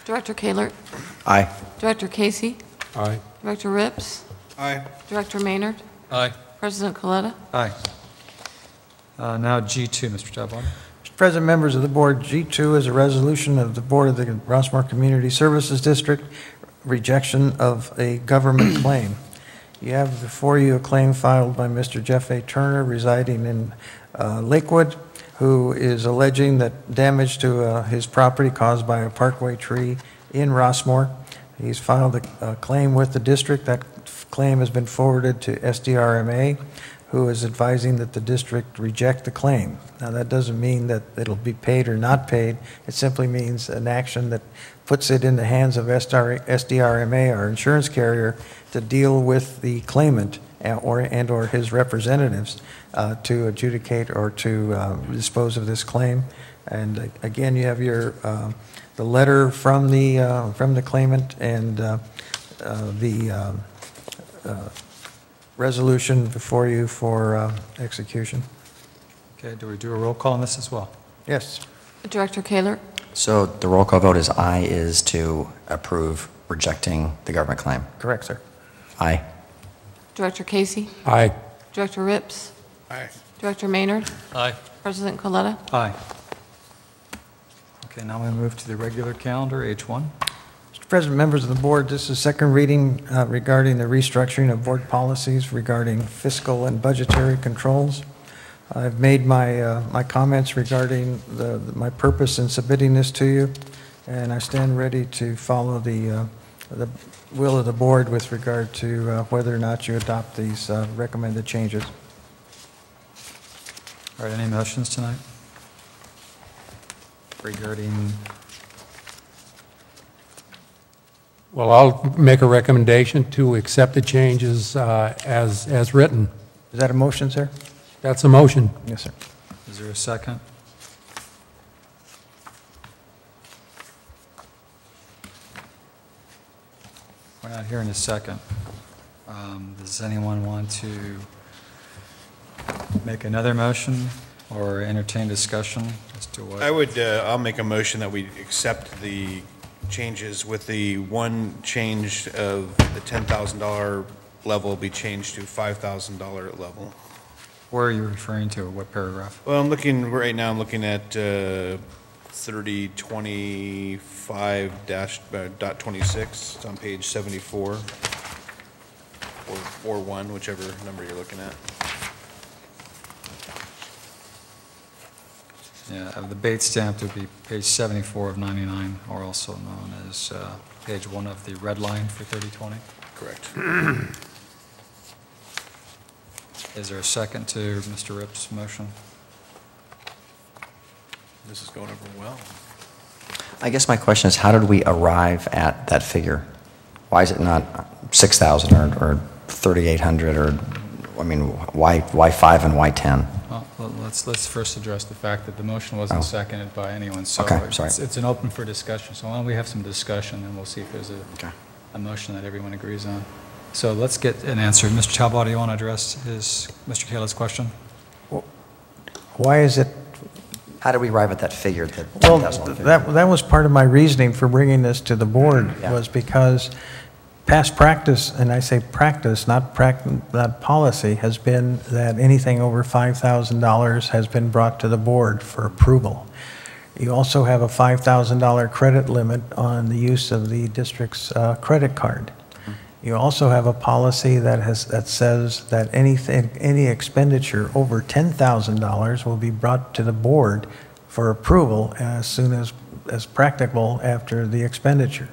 Director Kaler? Aye. Director Casey? Aye. Director Rips? Aye. Director Maynard? Aye. President Coletta? Aye. Now G2, Mr. Tabata. Mr. President, members of the board, G2 is a resolution of the Board of the Rossmore Community Services District, rejection of a government claim. You have before you a claim filed by Mr. Jeff A. Turner, residing in Lakewood, who is alleging that damage to his property caused by a parkway tree in Rossmore. He's filed a claim with the district. That claim has been forwarded to SDRMA, who is advising that the district reject the claim. Now, that doesn't mean that it'll be paid or not paid. It simply means an action that puts it in the hands of SDRMA, our insurance carrier, to deal with the claimant or his representatives to adjudicate or to dispose of this claim. And again, you have your the letter from the claimant and the resolution before you for execution. Okay, do we do a roll call on this as well? Yes. Director Kaler? So the roll call vote is to approve rejecting the government claim. Correct, sir. Aye. Director Casey? Aye. Director Rips? Aye. Director Maynard? Aye. President Coletta? Aye. Okay, now we move to the regular calendar, H1. Mr. President, members of the board, this is second reading regarding the restructuring of board policies regarding fiscal and budgetary controls. I've made my comments regarding my purpose in submitting this to you, and I stand ready to follow the will of the board with regard to whether or not you adopt these recommended changes. All right, any motions tonight regarding? Well, I'll make a recommendation to accept the changes as written. Is that a motion, sir? That's a motion. Yes, sir. Is there a second? We're not hearing a second. Does anyone want to make another motion or entertain discussion as to what? I would, I'll make a motion that we accept the changes with the one change of the $10,000 level be changed to $5,000 level. Where are you referring to, or what paragraph? Well, I'm looking, right now I'm looking at 3025-.26. It's on page 74, or 1, whichever number you're looking at. Yeah, the Bates stamped would be page 74 of 99, or also known as page 1 of the red line for 3020. Correct. Is there a second to Mr. Ripp's motion? This is going over well. I guess my question is, how did we arrive at that figure? Why is it not 6,000 or 3,800, or, I mean, why 5 and why 10? Well, let's first address the fact that the motion wasn't seconded by anyone, so Okay, sorry. It's an open for discussion. So why don't we have some discussion, and we'll see if there's a motion that everyone agrees on. So let's get an answer. Mr. Talbot, do you want to address Mr. Kayla's question? Why is it? How did we arrive at that figure? Well, that was part of my reasoning for bringing this to the board, was because past practice, and I say practice, not policy, has been that anything over $5,000 has been brought to the board for approval. You also have a $5,000 credit limit on the use of the district's credit card. You also have a policy that says that any expenditure over $10,000 will be brought to the board for approval as soon as practicable after the expenditure.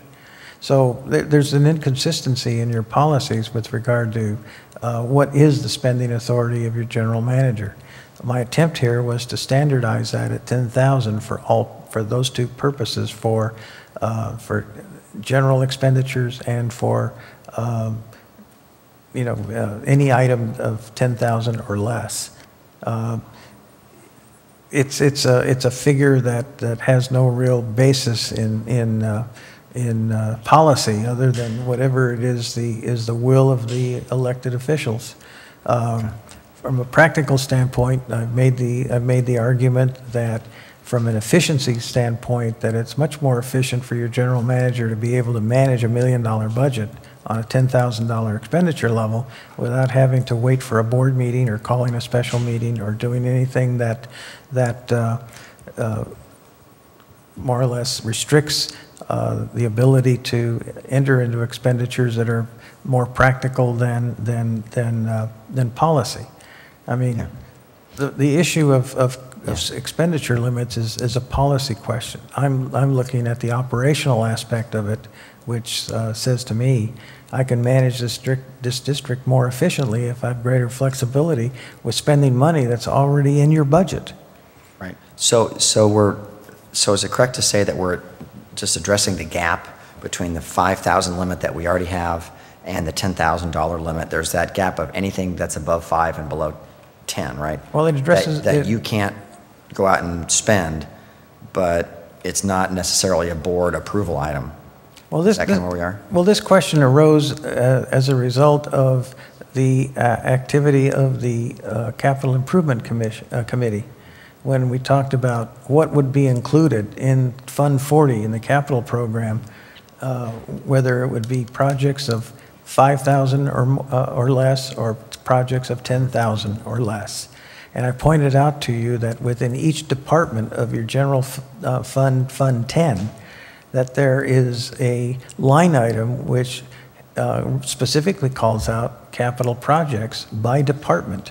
So there's an inconsistency in your policies with regard to what is the spending authority of your general manager. My attempt here was to standardize that at $10,000 for those two purposes, for general expenditures and for any item of $10,000 or less. It's a figure that has no real basis in policy, other than whatever it is the will of the elected officials. From a practical standpoint, I've made the argument that from an efficiency standpoint, that it's much more efficient for your general manager to be able to manage $1 million budget on a $10,000 expenditure level without having to wait for a board meeting or calling a special meeting or doing anything that more or less restricts the ability to enter into expenditures that are more practical than policy. I mean, the issue of expenditure limits is a policy question. I'm looking at the operational aspect of it, which says to me, I can manage this district more efficiently if I have greater flexibility with spending money that's already in your budget. Right. So is it correct to say that we're just addressing the gap between the 5,000 limit that we already have and the $10,000 limit? There's that gap of anything that's above 5 and below 10, right? Well, it addresses that you can't go out and spend, but it's not necessarily a board approval item. Well, is that kind of where we are? Well, this question arose as a result of the activity of the Capital Improvement Committee, when we talked about what would be included in Fund 40 in the capital program, whether it would be projects of 5,000 or less, or projects of 10,000 or less. And I pointed out to you that within each department of your general fund, Fund 10, that there is a line item which specifically calls out capital projects by department.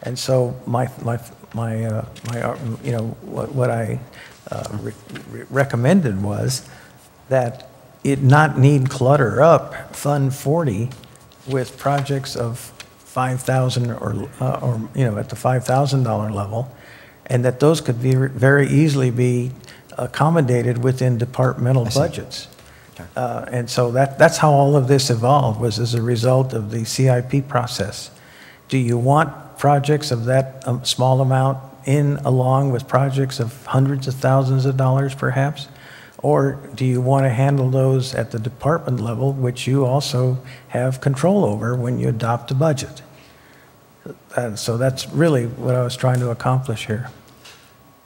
And so what I recommended was that it not need clutter up Fund 40 with projects of $5,000 or at the $5,000 level, and that those could be very easily be accommodated within departmental budgets. And so that's how all of this evolved, was as a result of the CIP process. Do you want projects of that small amount along with projects of hundreds of thousands of dollars perhaps? Or do you want to handle those at the department level, which you also have control over when you adopt a budget? So that's really what I was trying to accomplish here.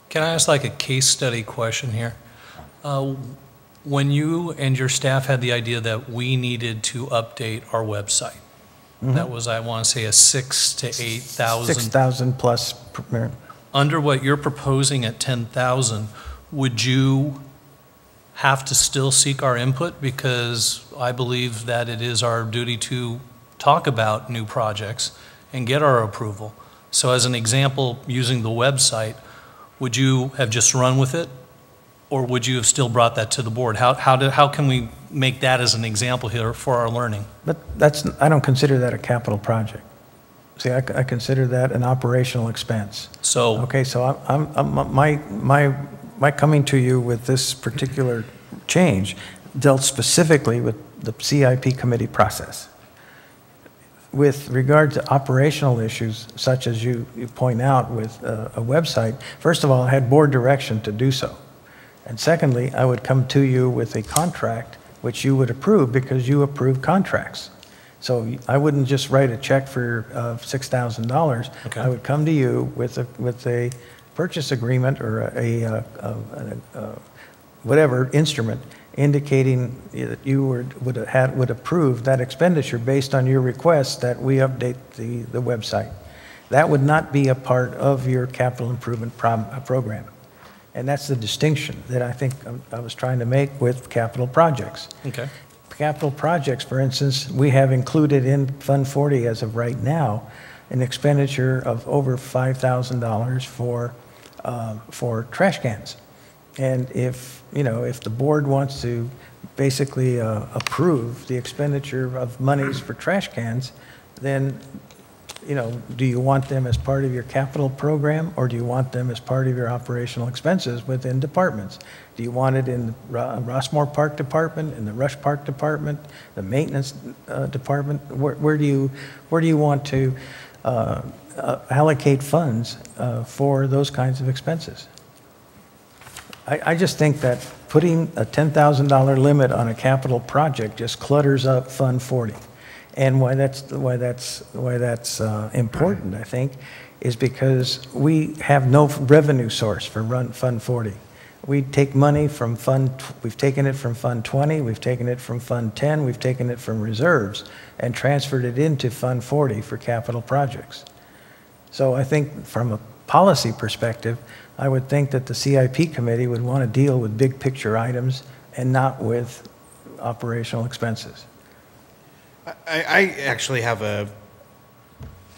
Can I ask like a case study question here? When you and your staff had the idea that we needed to update our website, that was, I want to say, a 6,000 to 8,000. 6,000 plus. Under what you're proposing at 10,000, would you have to still seek our input? Because I believe that it is our duty to talk about new projects and get our approval. So as an example, using the website, would you have just run with it? Or would you have still brought that to the board? How can we make that as an example here for our learning? But I don't consider that a capital project. See, I consider that an operational expense. So okay, so my coming to you with this particular change dealt specifically with the CIP committee process. With regard to operational issues, such as you point out with a website, first of all, I had board direction to do so. And secondly, I would come to you with a contract which you would approve because you approve contracts. So I wouldn't just write a check for $6,000. Okay. I would come to you with a purchase agreement or whatever instrument indicating that you would approve that expenditure based on your request that we update the website. That would not be a part of your capital improvement program. And that's the distinction that I think I was trying to make with capital projects. okay. Capital projects, for instance, we have included in Fund 40 as of right now an expenditure of over $5,000 for trash cans. And if the board wants to basically approve the expenditure of monies for trash cans, then do you want them as part of your capital program, or do you want them as part of your operational expenses within departments? Do you want it in the Rossmore Park Department, in the Rush Park Department, the Maintenance Department? Where do you want to allocate funds for those kinds of expenses? I just think that putting a $10,000 limit on a capital project just clutters up Fund 40. And why that's important, I think, is because we have no revenue source for Fund 40. We take money from we've taken it from Fund 20, we've taken it from Fund 10, we've taken it from reserves and transferred it into Fund 40 for capital projects. So I think from a policy perspective, I would think that the CIP committee would want to deal with big picture items and not with operational expenses. I actually have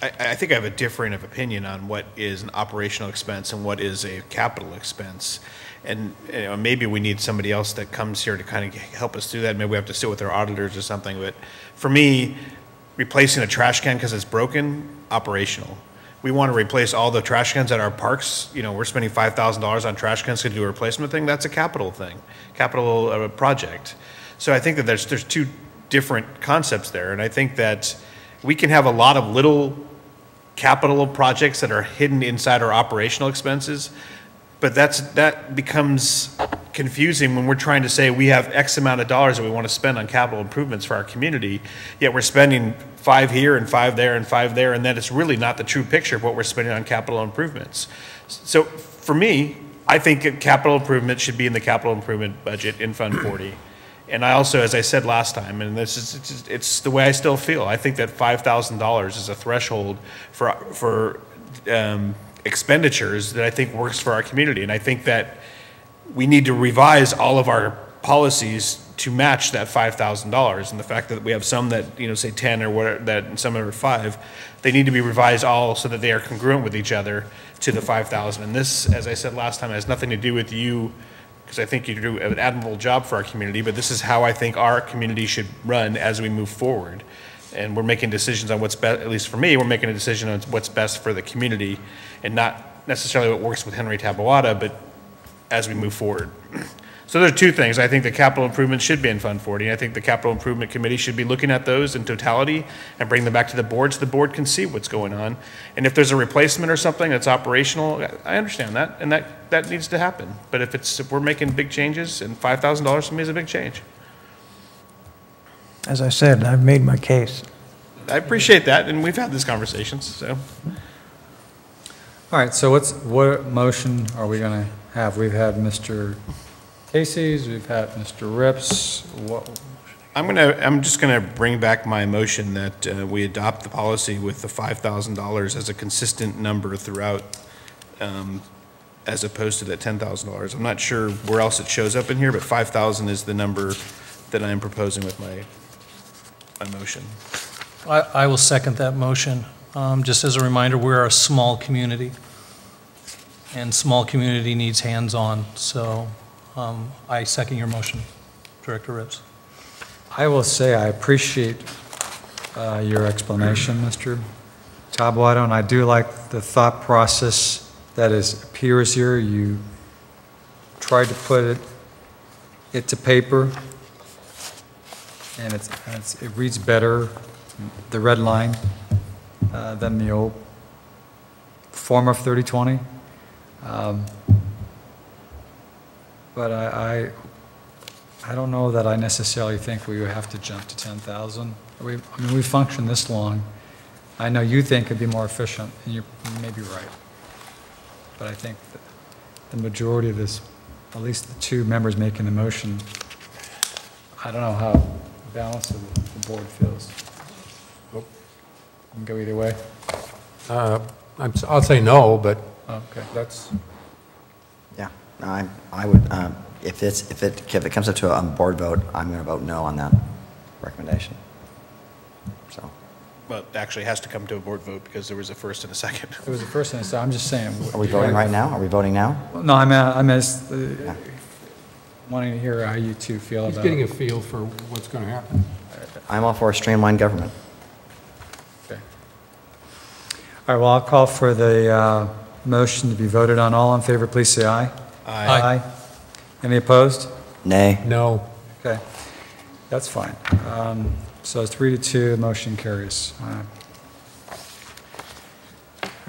I think I have a differing of opinion on what is an operational expense and what is a capital expense. And maybe we need somebody else that comes here to kind of help us do that. Maybe we have to sit with our auditors or something. But for me, replacing a trash can because it's broken, operational. We want to replace all the trash cans at our parks. We're spending $5,000 on trash cans to do a replacement thing. That's a capital thing, capital project. So I think that there's two different concepts there, and I think that we can have a lot of little capital projects that are hidden inside our operational expenses, but that becomes confusing when we're trying to say we have X amount of dollars that we want to spend on capital improvements for our community, yet we're spending 5 here and 5 there and 5 there, and that it's really not the true picture of what we're spending on capital improvements. So for me, I think capital improvement should be in the capital improvement budget in Fund 40. And I also, as I said last time, and it's the way I still feel, I think that $5,000 is a threshold for expenditures that I think works for our community. And I think that we need to revise all of our policies to match that $5,000. And the fact that we have some that, say 10 or whatever, that some are 5, they need to be revised all so that they are congruent with each other to the 5,000. And this, as I said last time, has nothing to do with you, because I think you do an admirable job for our community, but this is how I think our community should run as we move forward. And we're making decisions on what's best, at least for me, we're making a decision on what's best for the community and not necessarily what works with Henry Tabawada, but as we move forward. So there are two things. I think the capital improvement should be in Fund 40. I think the Capital Improvement Committee should be looking at those in totality and bring them back to the board so the board can see what's going on. And if there's a replacement or something that's operational, I understand that, and that needs to happen. But if we're making big changes, and $5,000 to me is a big change. As I said, I've made my case. I appreciate that, and we've had these conversations, so. All right, so what motion are we going to have? We've had Mr. Casey's, we've had Mr. Rips. I'm just gonna bring back my motion that we adopt the policy with the $5,000 as a consistent number throughout, as opposed to that $10,000. I'm not sure where else it shows up in here, but 5,000 is the number that I am proposing with my motion. I will second that motion. Just as a reminder, we're a small community, and small community needs hands-on, so I second your motion, Director Rips. I will say I appreciate your explanation, Mr. Tabawada, and I do like the thought process that appears here. You tried to put it to paper, and it reads better, the red line, than the old form of 3020. But I don't know that I necessarily think we would have to jump to 10,000. I mean, we function this long. I know you think it'd be more efficient, and you may be right. But I think that the majority of this, at least the two members making the motion, I don't know how balanced the board feels. You can go either way. I'll say no, but okay, that's. Yeah, no, I would. If it comes up to a board vote, I'm going to vote no on that recommendation. So. Well, it actually has to come to a board vote because there was a first and a second. There was a first and a second. I'm just saying. Are we voting right now? Are we voting now? No, I'm just wanting to hear how you two feel about it. He's getting a feel for what's going to happen. I'm all for a streamlined government. Okay. All right, well, I'll call for the motion to be voted on. All in favor, please say aye. Aye. Aye. Any opposed? Nay. No. Okay, that's fine. So 3-2, motion carries.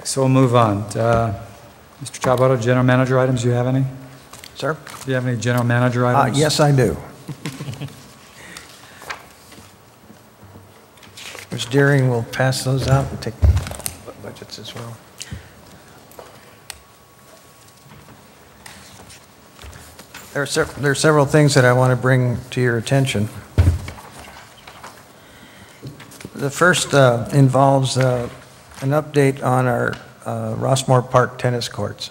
So we'll move on. Mr. Tabawada, general manager items, do you have any? Sir? Do you have any general manager items? Yes, I do. Ms. Deering will pass those out and take budgets as well. There are several things that I want to bring to your attention. The first involves an update on our Rossmore Park tennis courts.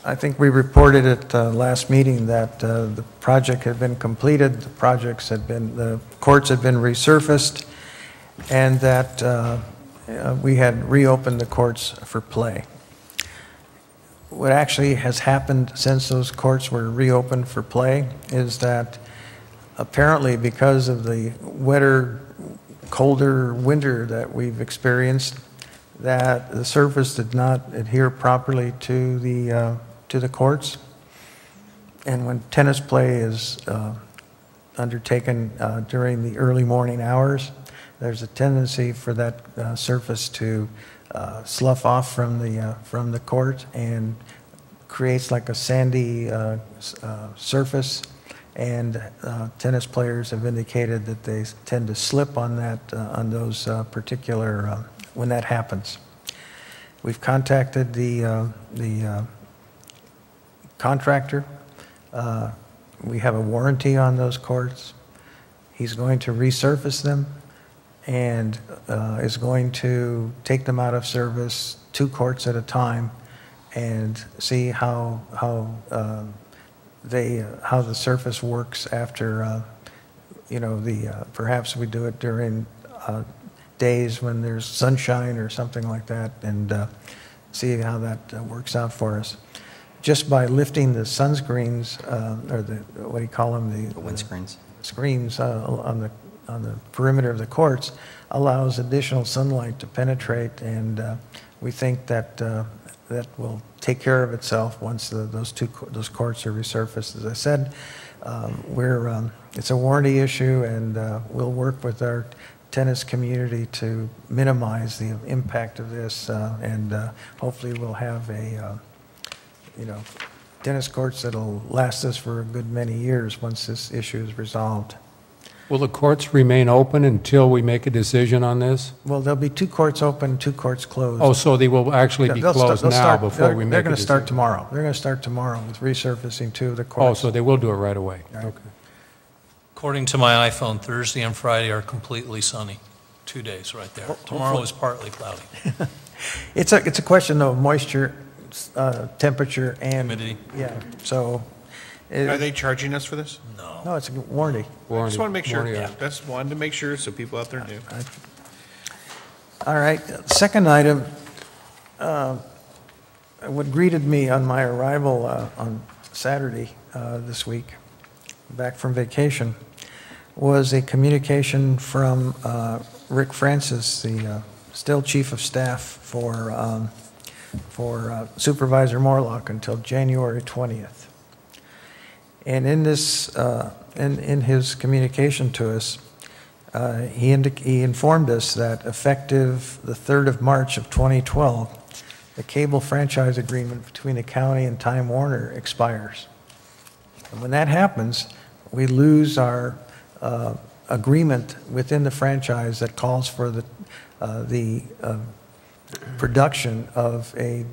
I think we reported at the last meeting that the project had been completed, the courts had been resurfaced, and that we had reopened the courts for play. What actually has happened since those courts were reopened for play is that apparently because of the wetter, colder winter that we've experienced, that the surface did not adhere properly to the courts. And when tennis play is undertaken during the early morning hours, there's a tendency for that surface to slough off from the court and creates like a sandy surface, and tennis players have indicated that they tend to slip on that on those particular when that happens. We've contacted the contractor. We have a warranty on those courts. He's going to resurface them, and is going to take them out of service 2 courts at a time and see how the surface works after, perhaps we do it during days when there's sunshine or something like that, and see how that works out for us. Just by lifting the sunscreens, or the, what do you call them? The windscreens. Screens on the perimeter of the courts allows additional sunlight to penetrate, and we think that that will take care of itself once those courts are resurfaced. As I said, it's a warranty issue, and we'll work with our tennis community to minimize the impact of this, and hopefully we'll have tennis courts that'll last us for a good many years once this issue is resolved. Will the courts remain open until we make a decision on this? Well, there'll be 2 courts open, 2 courts closed. Oh, so they will actually be closed now before we make a decision? They're going to start tomorrow. They're going to start tomorrow with resurfacing 2 of the courts. Oh, so they will do it right away. Right. Okay. According to my iPhone, Thursday and Friday are completely sunny. 2 days right there. Tomorrow is partly cloudy. It's a question of moisture, temperature, and humidity. Yeah. So, are they charging us for this? No. No, it's a warranty. I just want to make sure. Warranty. Just wanted to make sure so people out there knew. All right. Second item, what greeted me on my arrival on Saturday this week, back from vacation, was a communication from Rick Francis, the still Chief of Staff for Supervisor Morlock until January 20th. And in this, in his communication to us, he informed us that effective the 3rd of March of 2012, the cable franchise agreement between the county and Time Warner expires. And when that happens, we lose our agreement within the franchise that calls for the production of a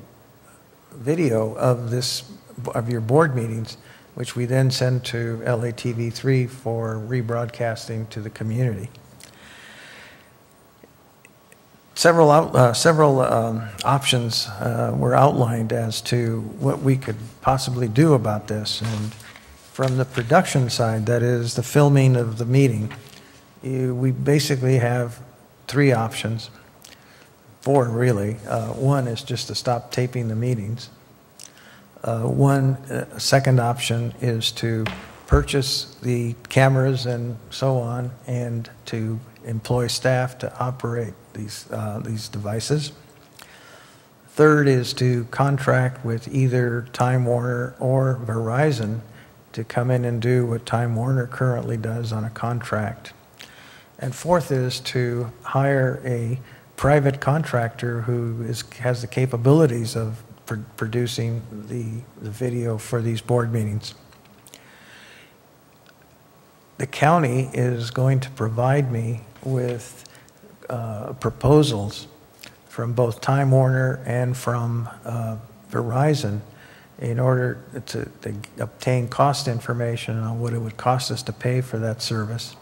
video of your board meetings, which we then send to LATV3 for rebroadcasting to the community. Several options were outlined as to what we could possibly do about this. And from the production side, that is the filming of the meeting, we basically have 3 options. 4 really. One is just to stop taping the meetings. Second option is to purchase the cameras and so on, and to employ staff to operate these devices. Third is to contract with either Time Warner or Verizon to come in and do what Time Warner currently does on a contract. And fourth is to hire a private contractor who has the capabilities of producing the video for these board meetings. The county is going to provide me with proposals from both Time Warner and from Verizon in order to obtain cost information on what it would cost us to pay for that service.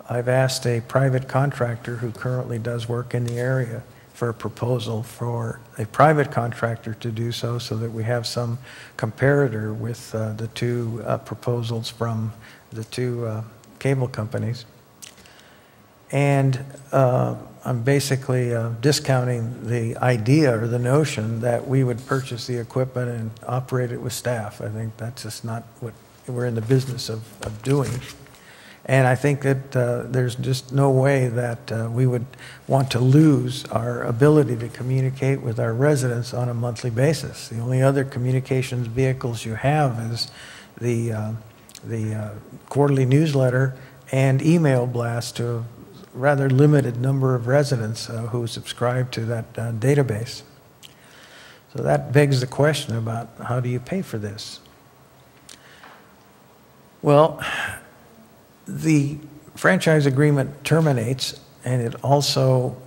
I've asked a private contractor who currently does work in the area for a proposal for a private contractor to do so that we have some comparator with the 2 proposals from the 2 cable companies. And I'm basically discounting the idea or the notion that we would purchase the equipment and operate it with staff. I think that's just not what we're in the business of doing. And I think that there's just no way that we would want to lose our ability to communicate with our residents on a monthly basis. The only other communications vehicles you have is the quarterly newsletter and email blast to a rather limited number of residents who subscribe to that database. So that begs the question about how do you pay for this? Well, the franchise agreement terminates, and it also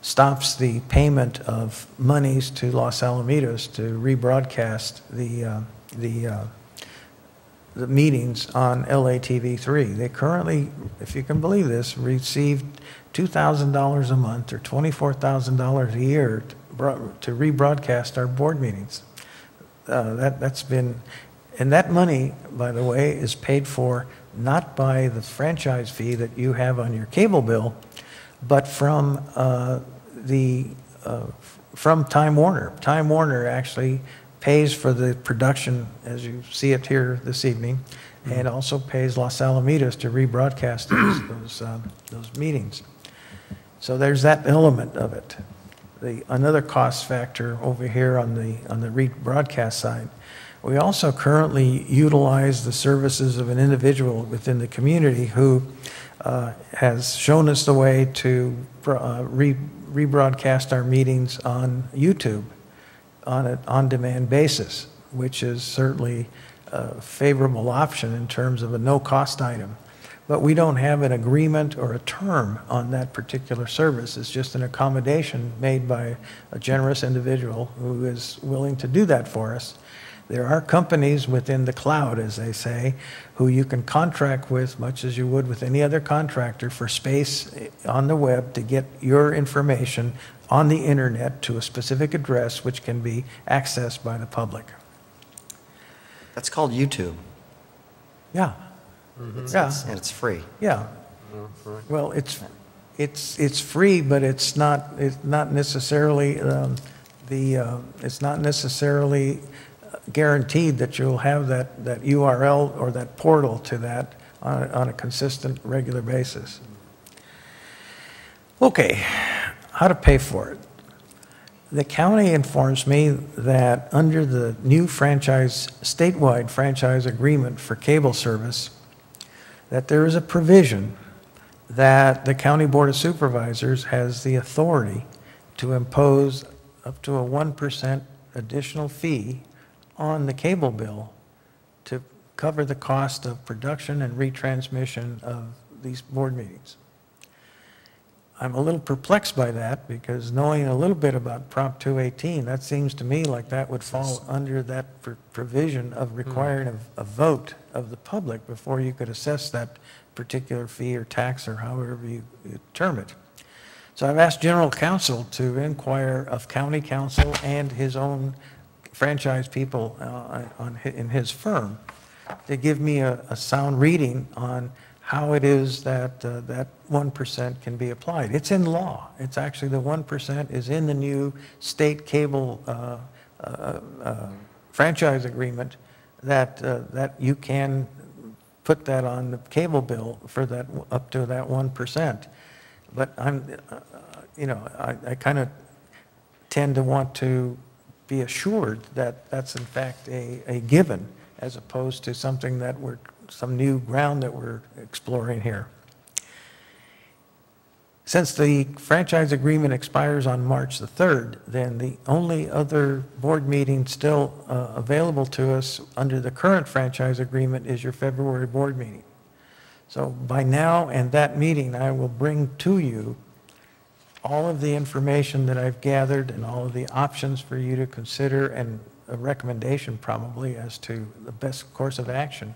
stops the payment of monies to Los Alamitos to rebroadcast the the meetings on LATV3. They currently, if you can believe this, receive $2,000 a month or $24,000 a year to rebroadcast our board meetings. That's been, and that money, by the way, is paid for not by the franchise fee that you have on your cable bill, but from Time Warner. Time Warner actually pays for the production, as you see it here this evening, and also pays Los Alamitos to rebroadcast those meetings. So there's that element of it. Another cost factor over here on the rebroadcast side. We also currently utilize the services of an individual within the community who has shown us the way to rebroadcast our meetings on YouTube on an on-demand basis, which is certainly a favorable option in terms of a no-cost item. But we don't have an agreement or a term on that particular service. It's just an accommodation made by a generous individual who is willing to do that for us. There are companies within the cloud, as they say, who you can contract with, much as you would with any other contractor, for space on the web to get your information on the internet to a specific address which can be accessed by the public. That's called YouTube. Yeah. Yeah. And it's free. Yeah. Well, it's free, but it's not necessarily it's not necessarily guaranteed that you'll have that URL or that portal to that on a consistent, regular basis. Okay, how to pay for it. The county informs me that under the new statewide franchise agreement for cable service, that there is a provision that the County Board of Supervisors has the authority to impose up to a 1% additional fee on the cable bill to cover the cost of production and retransmission of these board meetings. I'm a little perplexed by that because knowing a little bit about Prop 218, that seems to me like that would fall under that provision of requiring a vote of the public before you could assess that particular fee or tax or however you term it. So I've asked General Counsel to inquire of County Counsel and his own franchise people in his firm to give me a sound reading on how it is that that 1% can be applied. It's in law. It's actually the 1% is in the new state cable franchise agreement that you can put that on the cable bill for that up to that 1%. But I kind of tend to want to be assured that that's in fact a given as opposed to something that some new ground that we're exploring here. Since the franchise agreement expires on March the 3rd, then the only other board meeting still available to us under the current franchise agreement is your February board meeting. So by now and that meeting, I will bring to you all of the information that I've gathered and all of the options for you to consider and a recommendation probably as to the best course of action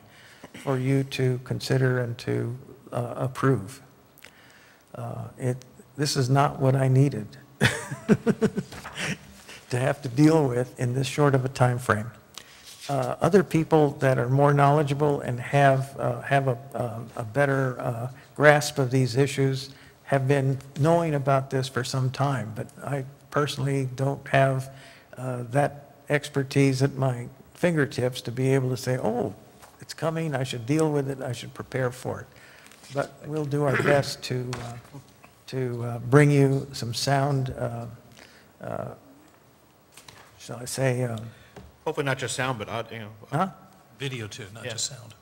for you to consider and to approve. This is not what I needed to have to deal with in this short of a time frame. Other people that are more knowledgeable and have a better grasp of these issues have been knowing about this for some time, but I personally don't have that expertise at my fingertips to be able to say, oh, it's coming, I should deal with it, I should prepare for it. But we'll do our best to bring you some sound, shall I say? Hopefully not just sound, but video too, not just sound.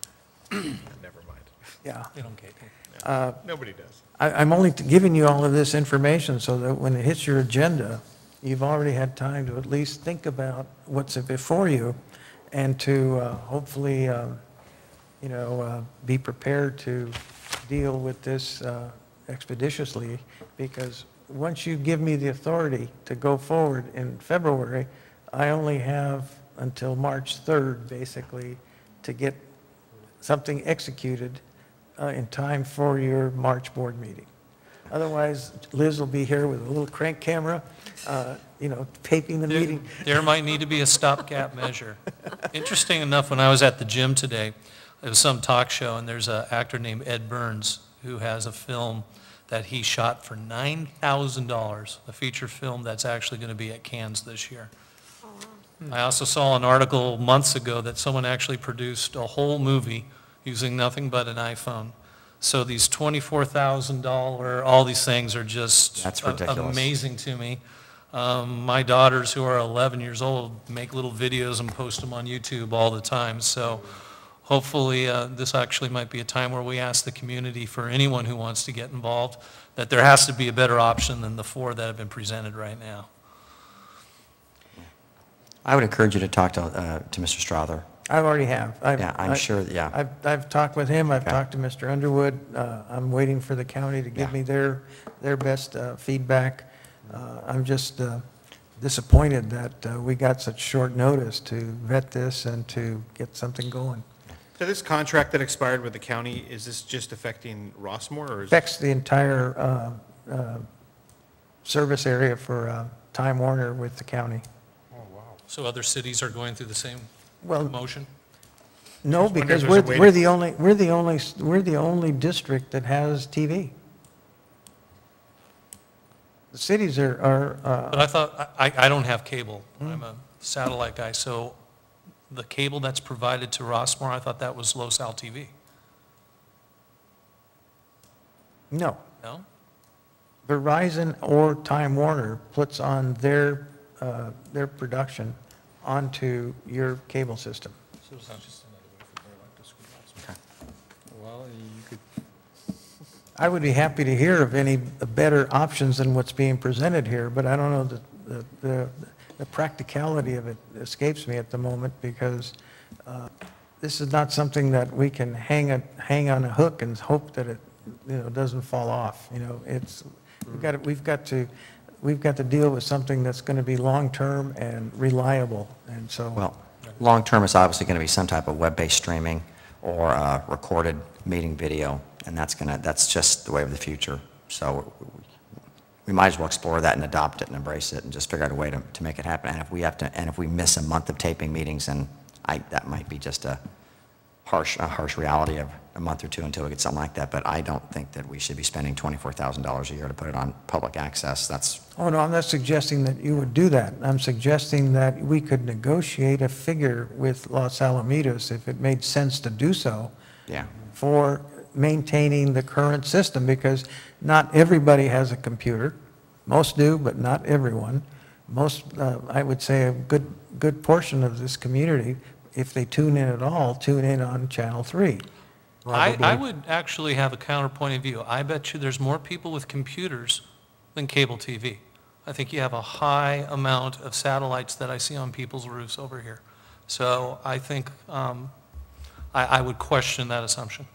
Never mind. Yeah. They don't get it. Nobody does. I'm only giving you all of this information so that when it hits your agenda, you've already had time to at least think about what's before you and to hopefully, be prepared to deal with this expeditiously, because once you give me the authority to go forward in February, I only have until March 3rd, basically, to get something executed in time for your March board meeting. Otherwise, Liz will be here with a little crank camera, taping the meeting. There might need to be a stopgap measure. Interesting enough, when I was at the gym today, it was some talk show, and there's an actor named Ed Burns who has a film that he shot for $9,000, a feature film that's actually going to be at Cannes this year. I also saw an article months ago that someone actually produced a whole movie using nothing but an iPhone. So these $24,000, all these things are just amazing to me. My daughters, who are 11 years old, make little videos and post them on YouTube all the time. So hopefully this actually might be a time where we ask the community, for anyone who wants to get involved, that there has to be a better option than the 4 that have been presented right now. I would encourage you to talk to Mr. Strother. I already have. I'm sure, yeah. I've talked with him, I've talked to Mr. Underwood. I'm waiting for the county to give me their best feedback. I'm just disappointed that we got such short notice to vet this and to get something going. So this contract that expired with the county, is this just affecting Rossmore, or affects the entire service area for Time Warner with the county. Oh, wow. So other cities are going through the same motion? No, because we're the only district that has TV. The cities are but I thought, I don't have cable. I'm a satellite guy, so the cable that's provided to Rossmore, I thought that was Los-Al TV. No. No? Verizon or Time Warner puts on their production onto your cable system. So it's not just another way for Barrette to screw up. Well, you could. I would be happy to hear of any better options than what's being presented here, but I don't know the practicality of it escapes me at the moment, because this is not something that we can hang on a hook and hope that it doesn't fall off. It's we've got to deal with something that's going to be long-term and reliable, and so. Well, long-term is obviously going to be some type of web-based streaming or recorded meeting video, and that's just the way of the future. So we might as well explore that and adopt it and embrace it and just figure out a way to make it happen. And if we miss a month of taping meetings, then that might be just a harsh reality of a month or two until we get something like that. But I don't think that we should be spending $24,000 a year to put it on public access. Oh, no, I'm not suggesting that you would do that. I'm suggesting that we could negotiate a figure with Los Alamitos, if it made sense to do so, for maintaining the current system, because not everybody has a computer. Most do, but not everyone. Most, I would say a good portion of this community, if they tune in at all, tune in on Channel 3. I would actually have a counterpoint of view. I bet you there's more people with computers than cable TV. I think you have a high amount of satellites that I see on people's roofs over here. So I think I would question that assumption.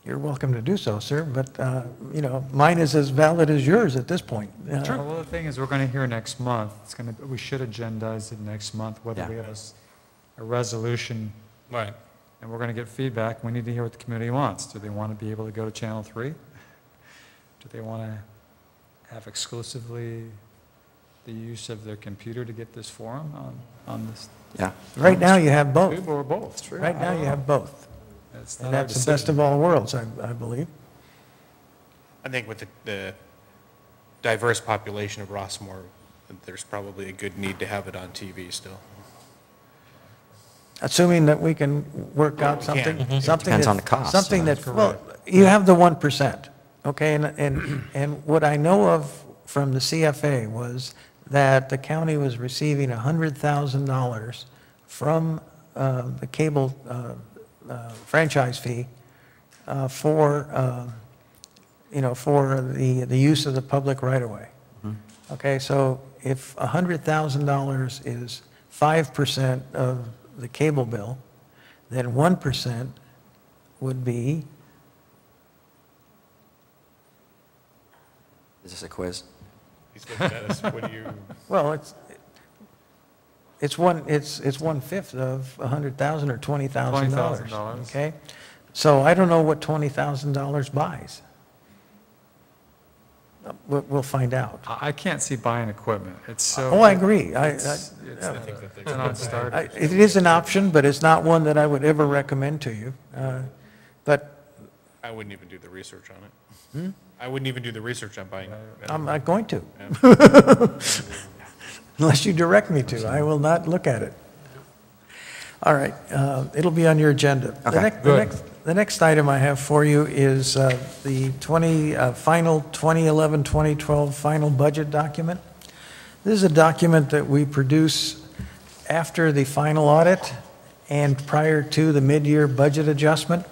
You're welcome to do so, sir, but mine is as valid as yours at this point. True. Well, the thing is, we're going to hear next month. We should agendize it next month, whether we have a resolution. Right. And we're going to get feedback. We need to hear what the community wants. Do they want to be able to go to Channel 3? Do they want to have exclusively the use of their computer to get this forum on this? Yeah. Right now you have both. Or both. True. Right now you have both. And that's the best decision. of all worlds, I believe. I think with the diverse population of Rossmore, there's probably a good need to have it on TV still. Assuming that we can work out something. Depends on the cost. Something that, well, you have the 1%, okay? And what I know of from the CFA was that the county was receiving $100,000 from the cable franchise fee for the use of the public right-of-way. Okay, so if $100,000 is 5% of the cable bill, then 1% would be. Is this a quiz? He's looking at us. What do you? Well, It's one-fifth of $100,000 or $20,000. $20,000. Okay? So I don't know what $20,000 buys. We'll find out. I can't see buying equipment. It's so. Oh, I agree. It's a non-starter. It is an option, but it's not one that I would ever recommend to you. But I wouldn't even do the research on it. I wouldn't even do the research on buying. I'm not going to. Unless you direct me to. I will not look at it. All right. It'll be on your agenda. Okay. The next item I have for you is the final 2011-2012 final budget document. This is a document that we produce after the final audit and prior to the mid-year budget adjustment.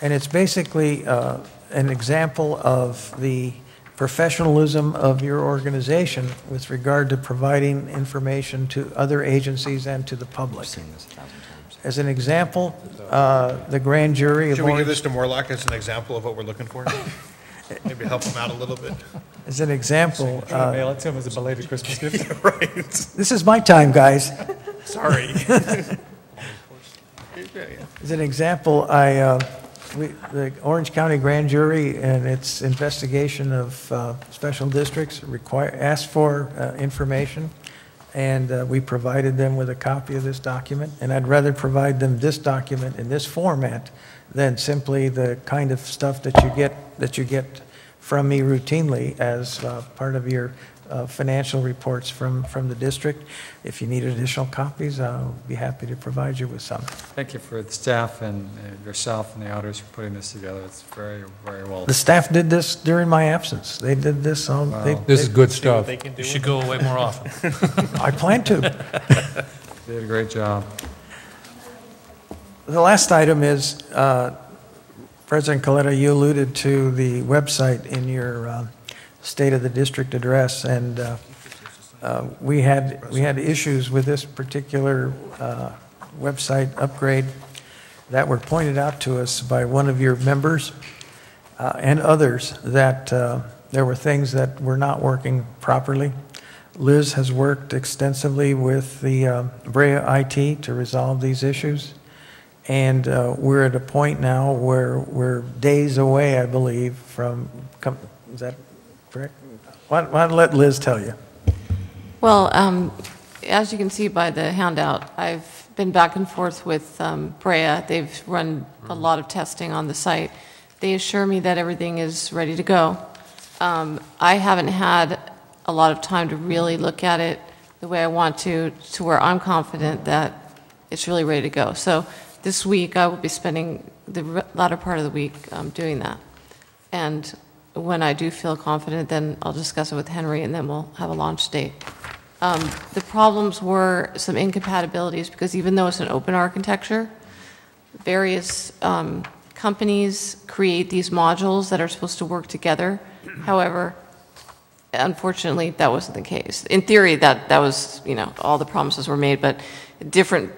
And it's basically an example of the professionalism of your organization with regard to providing information to other agencies and to the public. As an example, the grand jury of Should we give Orange, this to Morlock as an example of what we're looking for? Maybe help him out a little bit. as an example, Mail it to him as a belated Christmas gift. Right. this is my time, guys. Sorry. As an example, the Orange County Grand Jury and its investigation of special districts asked for information, and we provided them with a copy of this document. And I'd rather provide them this document in this format than simply the kind of stuff that you get from me routinely as part of your financial reports from the district. If you need additional copies, I'll be happy to provide you with some. Thank you for the staff and yourself and the auditors for putting this together. It's very, very well. The staff did this during my absence. They did this all. Wow. This is good stuff. You should go away more often. I plan to. They did a great job. The last item is, President Coletta, you alluded to the website in your State of the District address, and we had issues with this particular website upgrade that were pointed out to us by one of your members and others, that there were things that were not working properly. Liz has worked extensively with the Brea IT to resolve these issues, and we're at a point now where we're days away, I believe, from, is that correct? Why don't I let Liz tell you? Well, as you can see by the handout, I've been back and forth with Brea. They've run a lot of testing on the site. They assure me that everything is ready to go. I haven't had a lot of time to really look at it the way I want to where I'm confident that it's really ready to go. So this week I will be spending the latter part of the week doing that. And when I do feel confident, then I'll discuss it with Henry, and then we'll have a launch date. The problems were some incompatibilities, because even though it's an open architecture, various companies create these modules that are supposed to work together. However, unfortunately, that wasn't the case. In theory, that was, all the promises were made, but different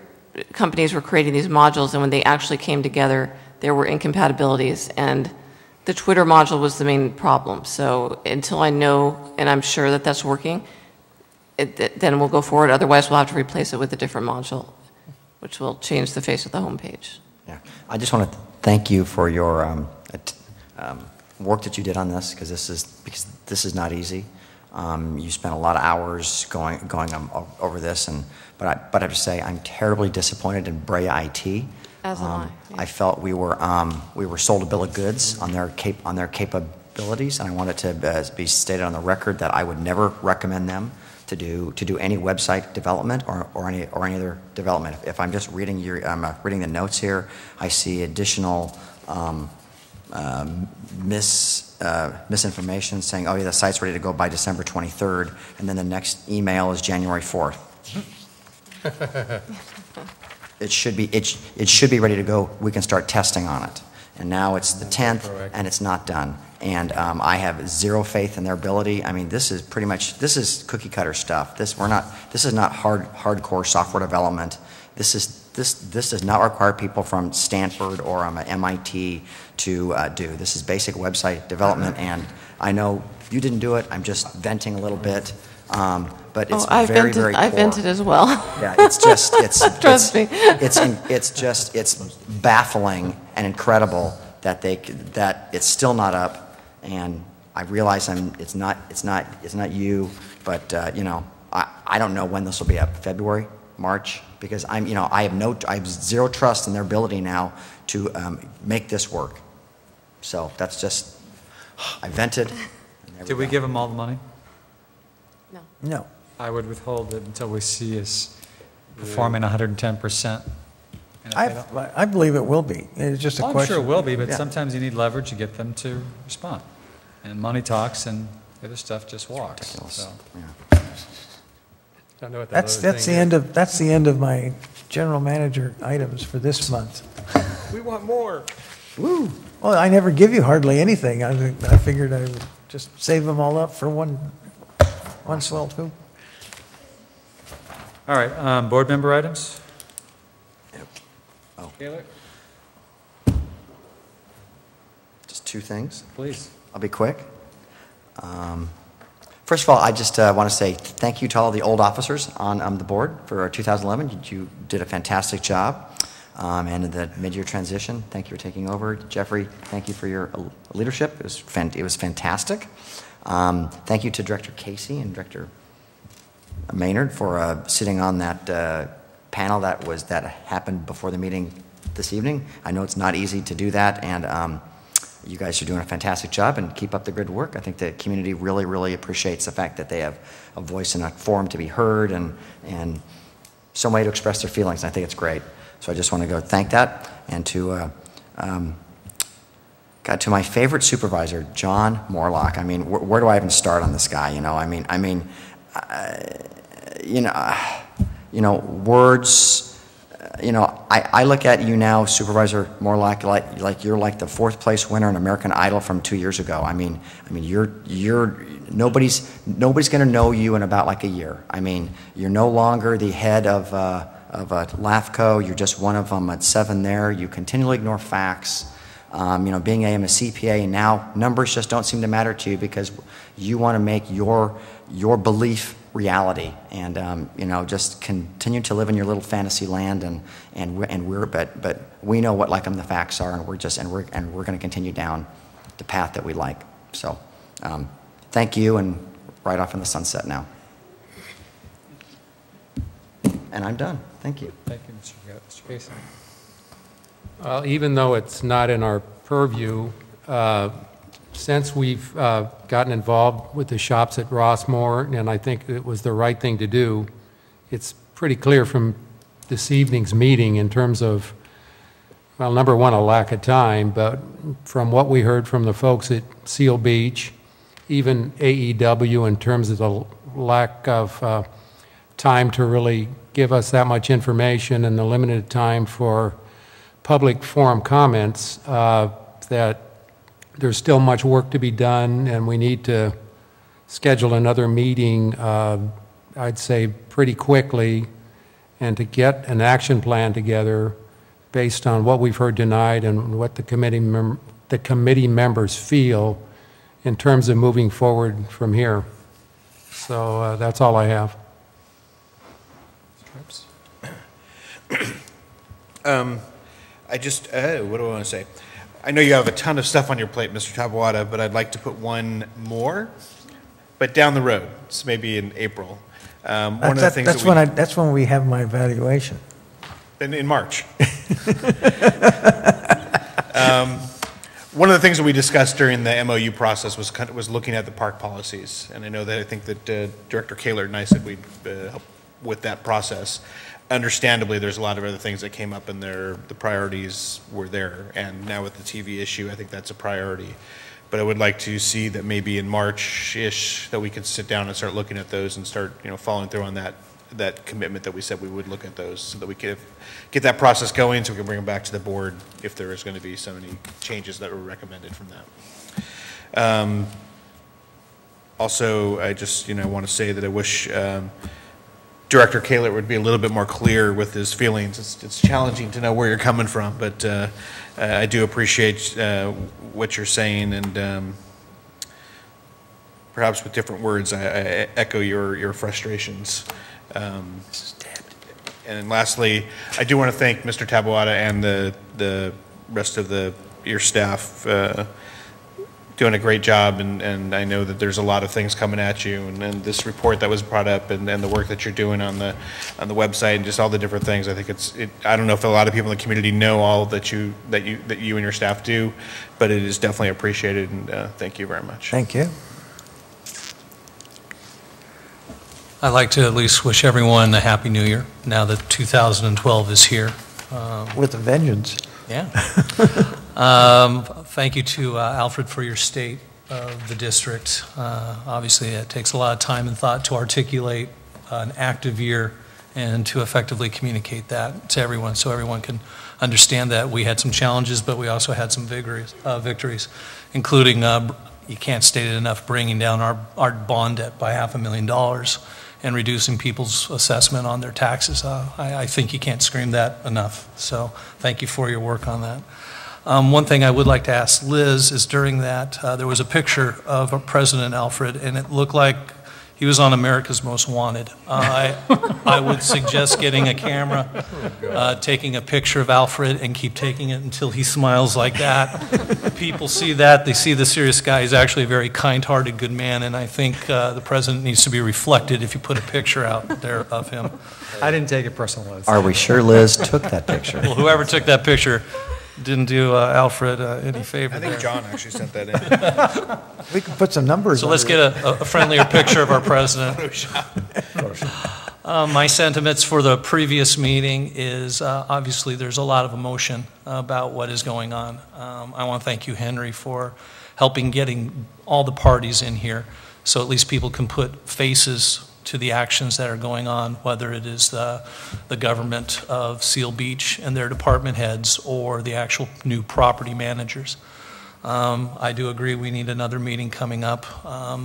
companies were creating these modules, and when they actually came together, there were incompatibilities, and the Twitter module was the main problem. So until I know, and I'm sure that that's working, then we'll go forward. Otherwise, we'll have to replace it with a different module, which will change the face of the homepage. Yeah, I just want to thank you for your work that you did on this, because this is not easy. You spent a lot of hours going over this, but I have to say I'm terribly disappointed in Brea IT. As am I. Yeah. I felt we were sold a bill of goods on their capabilities, and I want it to be stated on the record that I would never recommend them to do any website development or any other development. If I'm just reading reading the notes here, I see additional misinformation saying, "Oh yeah, the site's ready to go by December 23rd," and then the next email is January 4th. It should be ready to go. We can start testing on it. And now it's the 10th, and it's not done. And I have zero faith in their ability. I mean, this is cookie cutter stuff. This is not hardcore software development. This does not require people from Stanford or MIT to do. This is basic website development. And I know you didn't do it, I'm just venting a little bit. But it's I very, very poor. I vented as well. Yeah, it's just, Trust me. it's baffling and incredible that that it's still not up. And I realize it's not you, but you know, I don't know when this will be up. February, March, because I have zero trust in their ability now to make this work. So that's just, I vented. Did we give them all the money? No. No. I would withhold it until we see us performing 110%. And if they don't- I believe it will be. It's just a I'm question. sure it will be, but Yeah. sometimes you need leverage to get them to respond. And money talks and the other stuff just walks. So. Don't know what that That's other the thing end of my general manager items for this month. We want more. Woo! Well, I never give you hardly anything. I figured I would just save them all up for one swell swoop. All right, board member items? Oh. Taylor? Just two things. Please. I'll be quick. First of all, I just want to say thank you to all the old officers on the board for 2011. You did a fantastic job. And in the mid-year transition, thank you for taking over. Jeffrey, thank you for your leadership. It was fantastic. Thank you to Director Casey and Director Maynard for sitting on that panel that happened before the meeting this evening. I know it's not easy to do that, and you guys are doing a fantastic job, and keep up the good work. I think the community really, really appreciates the fact that they have a voice and a forum to be heard and some way to express their feelings. I think it's great. So I just want to go thank that, and to to my favorite supervisor, John Morlock. I mean, where do I even start on this guy? You know, words. You know, I look at you now, Supervisor Morlock, like you're like the 4th place winner in American Idol from 2 years ago. I mean, nobody's going to know you in about like a year. I mean, you're no longer the head of LAFCO. You're just one of them at 7 there. You continually ignore facts. You know, being a CPA, and now numbers just don't seem to matter to you because you want to make your belief reality, and you know, just continue to live in your little fantasy land, but we know what the facts are, and we're going to continue down the path that we like. So, thank you, and right off in the sunset now. And I'm done. Thank you. Thank you, Mr. Casey. Well, even though it's not in our purview, since we've gotten involved with the shops at Rossmore, and I think it was the right thing to do, it's pretty clear from this evening's meeting in terms of, well, number one, a lack of time, but from what we heard from the folks at Seal Beach, even AEW, in terms of the lack of time to really give us that much information and the limited time for public forum comments, that there's still much work to be done, and we need to schedule another meeting, I'd say pretty quickly, and to get an action plan together based on what we've heard tonight and what the committee members feel in terms of moving forward from here. So that's all I have. I just, what do I want to say? I know you have a ton of stuff on your plate, Mr. Tabawada, but I'd like to put one more, but down the road, so maybe in April. One of the things that's when we have my evaluation. In March. One of the things that we discussed during the MOU process was looking at the park policies, and I think that Director Kaler and I said we'd help with that process. Understandably, there's a lot of other things that came up, and the priorities were there. And now with the TV issue, I think that's a priority. But I would like to see that maybe in March-ish that we could sit down and start looking at those and start, following through on that commitment that we said we would look at those, so that we could get that process going, so we can bring them back to the board if there is going to be so many changes that were recommended from that. Also, I just want to say that I wish Director Kaler would be a little bit more clear with his feelings. It's challenging to know where you're coming from, but I do appreciate what you're saying, and perhaps with different words, I echo your frustrations. And lastly, I do want to thank Mr. Taboada and the rest of your staff doing a great job, and I know that there's a lot of things coming at you, and this report that was brought up, and the work that you're doing on the website, and just all the different things. I think I don't know if a lot of people in the community know all that you and your staff do, but it is definitely appreciated, and thank you very much. Thank you. I'd like to at least wish everyone a Happy New Year, now that 2012 is here. With a vengeance. Yeah. Thank you to Alfred for your state of the district. Obviously, it takes a lot of time and thought to articulate an active year and to effectively communicate that to everyone so everyone can understand that we had some challenges, but we also had some victories, including, you can't state it enough, bringing down our bond debt by $500,000 and reducing people's assessment on their taxes. I think you can't scream that enough. So thank you for your work on that. One thing I would like to ask Liz is during that, there was a picture of President Alfred, and it looked like he was on America's Most Wanted. I would suggest getting a camera, taking a picture of Alfred, and keep taking it until he smiles like that. People see that, they see the serious guy. He's actually a very kind-hearted, good man, and I think the president needs to be reflected if you put a picture out there of him. I didn't take it personal, Liz. Are we sure Liz took that picture? Well, whoever took that picture didn't do Alfred any favor. I think there. John actually sent that in. We can put some numbers. So let's get a friendlier picture of our president. My sentiments for the previous meeting is obviously there's a lot of emotion about what is going on. I want to thank you, Henry, for helping getting all the parties in here so at least people can put faces to the actions that are going on, whether it is the government of Seal Beach and their department heads or the actual new property managers. I do agree we need another meeting coming up.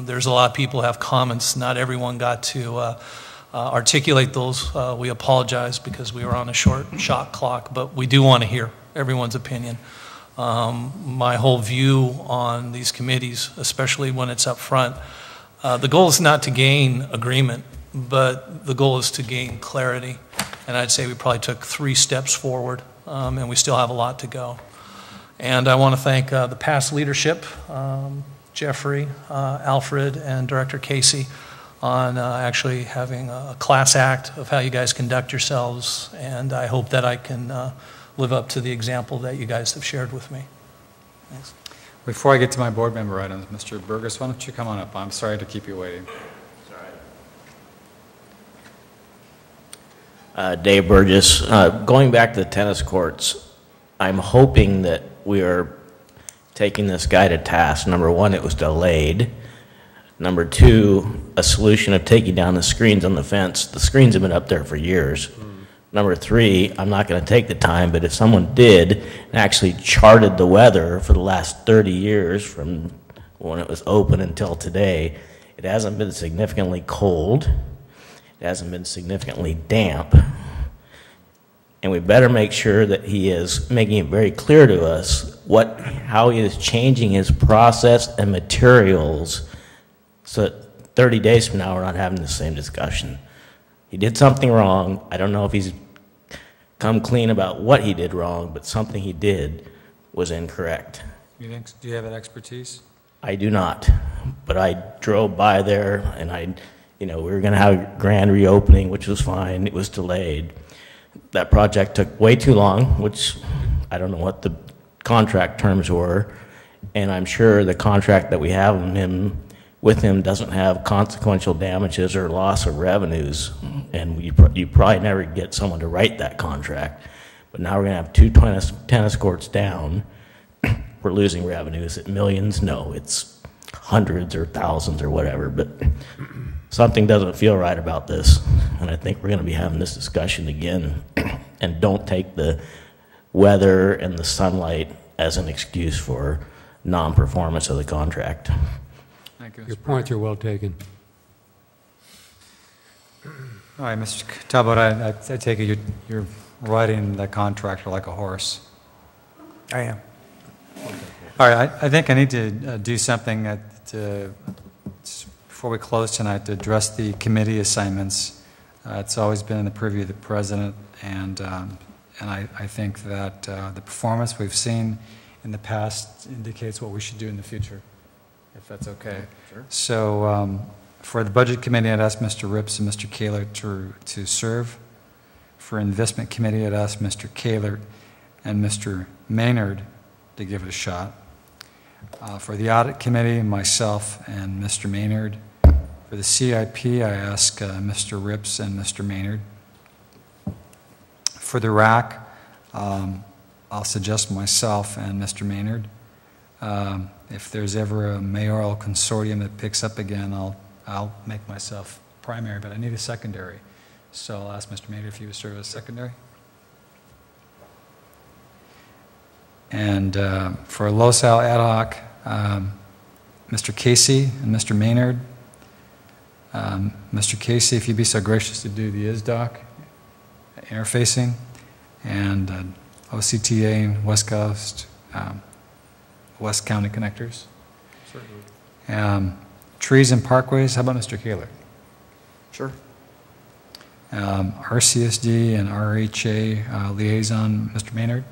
There's a lot of people who have comments. Not everyone got to articulate those. We apologize because we were on a shot clock, but we do want to hear everyone's opinion. My whole view on these committees, especially when it's up front, the goal is not to gain agreement, but the goal is to gain clarity. And I'd say we probably took 3 steps forward, and we still have a lot to go. And I want to thank the past leadership, Jeffrey, Alfred, and Director Casey, on actually having a class act of how you guys conduct yourselves. And I hope that I can live up to the example that you guys have shared with me. Thanks. Before I get to my board member items, Mr. Burgess, why don't you come on up? I'm sorry to keep you waiting. Dave Burgess, going back to the tennis courts, I'm hoping that we are taking this guy to task. Number one, it was delayed. Number two, a solution of taking down the screens on the fence. The screens have been up there for years. Number three, I'm not going to take the time, but if someone did and actually charted the weather for the last 30 years from when it was open until today, it hasn't been significantly cold. It hasn't been significantly damp. And we better make sure that he is making it very clear to us how he is changing his process and materials so that 30 days from now we're not having the same discussion. He did something wrong. I don't know if he's come clean about what he did wrong, but something he did was incorrect. Do you have that expertise? I do not, but I drove by there and we were going to have a grand reopening, which was fine. It was delayed. That project took way too long, which I don't know what the contract terms were, and I'm sure the contract that we have with him doesn't have consequential damages or loss of revenues, and you probably never get someone to write that contract. But now we're going to have 2 tennis courts down. We're losing revenues at millions. No, it's hundreds or thousands or whatever, but something doesn't feel right about this, and I think we're going to be having this discussion again. And don't take the weather and the sunlight as an excuse for non-performance of the contract. Thank you. Your points are well taken. All right, Mr. Talbot, I take it you're riding the contractor like a horse. I am. All right, I think I need to do something to before we close tonight, to address the committee assignments. It's always been in the purview of the president, and I think that the performance we've seen in the past indicates what we should do in the future, if that's okay. Sure. So for the Budget Committee, I'd ask Mr. Rips and Mr. Kaler to serve. For Investment Committee, I'd ask Mr. Kaler and Mr. Maynard to give it a shot. For the Audit Committee, myself and Mr. Maynard. For the CIP, I ask Mr. Rips and Mr. Maynard. For the RAC, I'll suggest myself and Mr. Maynard. If there's ever a mayoral consortium that picks up again, I'll make myself primary, but I need a secondary. So I'll ask Mr. Maynard if he would serve as secondary. And for LoSal ad hoc, Mr. Casey and Mr. Maynard. Mr. Casey, if you'd be so gracious to do the ISDOC interfacing, and OCTA and West Coast, West County connectors. Certainly. Trees and parkways, how about Mr. Kaler? Sure. RCSD and RHA liaison, Mr. Maynard.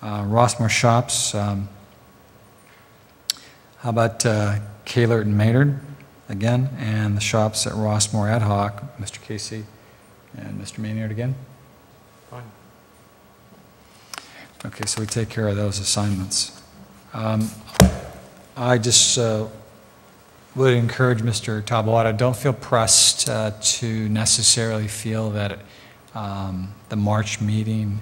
Rossmore Shops, how about Kaler and Maynard again, and the shops at Rossmore ad hoc, Mr. Casey and Mr. Maynard again? Fine. Okay, so we take care of those assignments. I just would encourage Mr. Taboada, don't feel pressed to necessarily feel that the March meeting,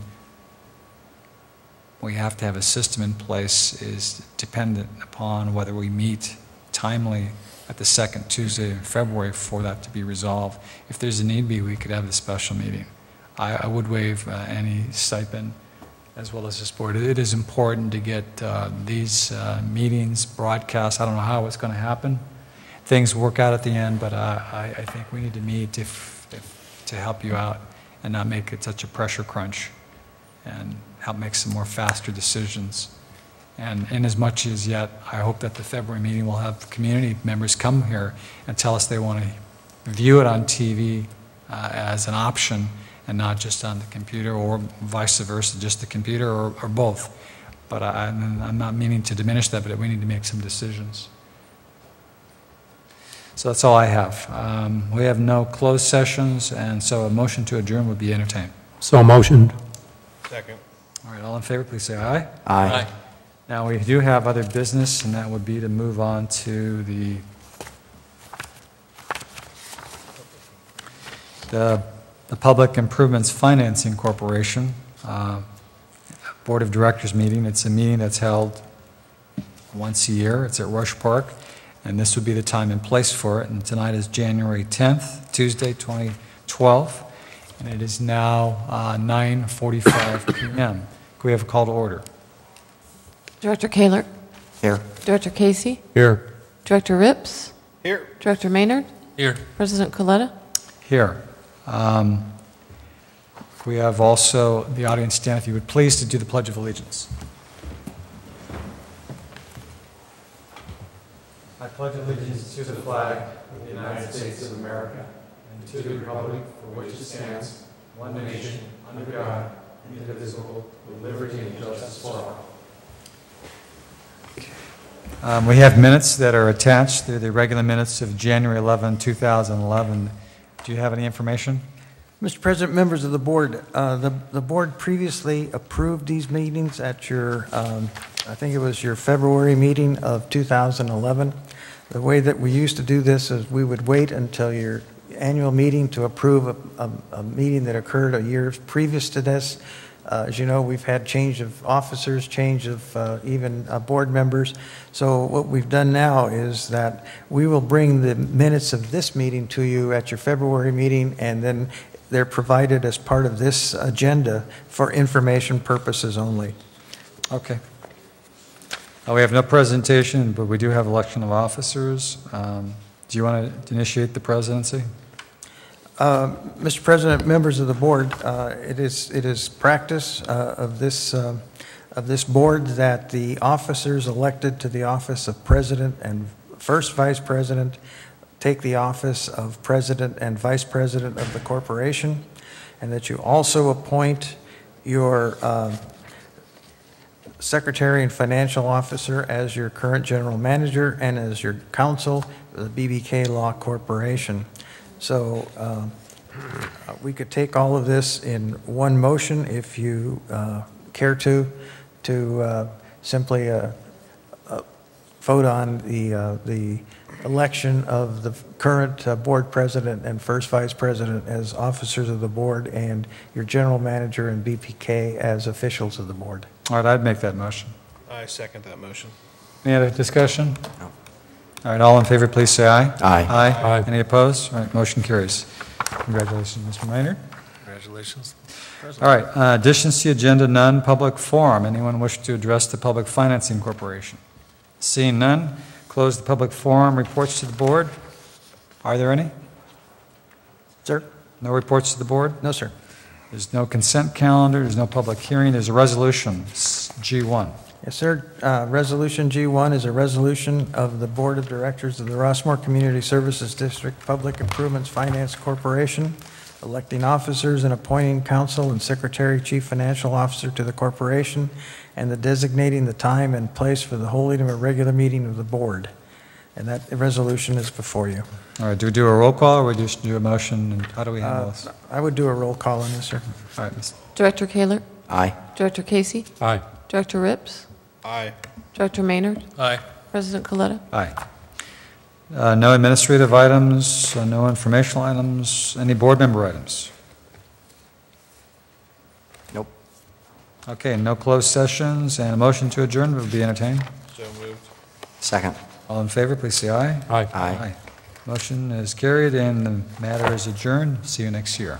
we have to have a system in place, is dependent upon whether we meet timely at the second Tuesday in February for that to be resolved. If there's a need be, we could have a special meeting. I would waive any stipend as well as this board. It is important to get these meetings broadcast. I don't know how it's going to happen. Things work out at the end, but I think we need to meet to help you out and not make it such a pressure crunch and help make some more faster decisions. And in as much as yet, I hope that the February meeting will have community members come here and tell us they want to view it on TV as an option and not just on the computer, or vice versa, just the computer or both. But I'm not meaning to diminish that, but we need to make some decisions. So that's all I have. We have no closed sessions, and so a motion to adjourn would be entertained. So motioned. Second. All right, all in favor, please say aye. Aye. Aye. Now, we do have other business, and that would be to move on to the Public Improvements Financing Corporation Board of Directors meeting. It's a meeting that's held once a year. It's at Rush Park, and this would be the time and place for it. And tonight is January 10th, Tuesday, 2012, and it is now 9:45 p.m. Can we have a call to order? Director Kaler? Here. Director Casey? Here. Director Rips? Here. Director Maynard? Here. President Coletta? Here. We have also the audience stand, if you would please, to do the Pledge of Allegiance. I pledge allegiance to the flag of the United States of America and to the republic for which it stands, one nation, under God, indivisible, with liberty and justice for all. We have minutes that are attached. They're the regular minutes of January 11, 2011. Do you have any information? Mr. President, members of the board, the board previously approved these meetings at your, I think it was your February meeting of 2011. The way that we used to do this is we would wait until your annual meeting to approve a meeting that occurred a year previous to this. As you know, we've had change of officers, change of even board members. So what we've done now is that we will bring the minutes of this meeting to you at your February meeting, and then they're provided as part of this agenda for information purposes only. Okay. We have no presentation, but we do have election of officers. Do you want to initiate the presidency? Mr. President, members of the board, it is practice of this board that the officers elected to the office of president and first vice president take the office of president and vice president of the corporation, and that you also appoint your secretary and financial officer as your current general manager and as your counsel, the BBK Law Corporation. So we could take all of this in one motion if you care to simply vote on the election of the current board president and first vice president as officers of the board and your general manager and BPK as officials of the board. All right, I'd make that motion. I second that motion. Any other discussion? No. All right, all in favor, please say aye. Aye. Aye. Any opposed? All right, motion carries. Congratulations, Mr. Maynard. Congratulations. All right, additions to the agenda, none. Public forum. Anyone wish to address the Public Financing Corporation? Seeing none, close the public forum. Reports to the board. Are there any? Sir? No reports to the board? No, sir. There's no consent calendar. There's no public hearing. There's a resolution, G1. Yes, sir. Resolution G1 is a resolution of the Board of Directors of the Rossmore Community Services District Public Improvements Finance Corporation, electing officers and appointing counsel and secretary, chief financial officer to the corporation, and the designating the time and place for the holding of a regular meeting of the board. And that resolution is before you. All right, do we do a roll call, or we just do a motion, and how do we handle this? I would do a roll call on this, sir. All right, Ms. Director Kaler? Aye. Director Casey? Aye. Director Rips? Aye. Director Maynard? Aye. President Coletta? Aye. No administrative items, no informational items, any board member items? Nope. Okay, no closed sessions, and a motion to adjourn will be entertained. So moved. Second. All in favor, please say aye. Aye. Aye. Motion is carried, and the matter is adjourned. See you next year.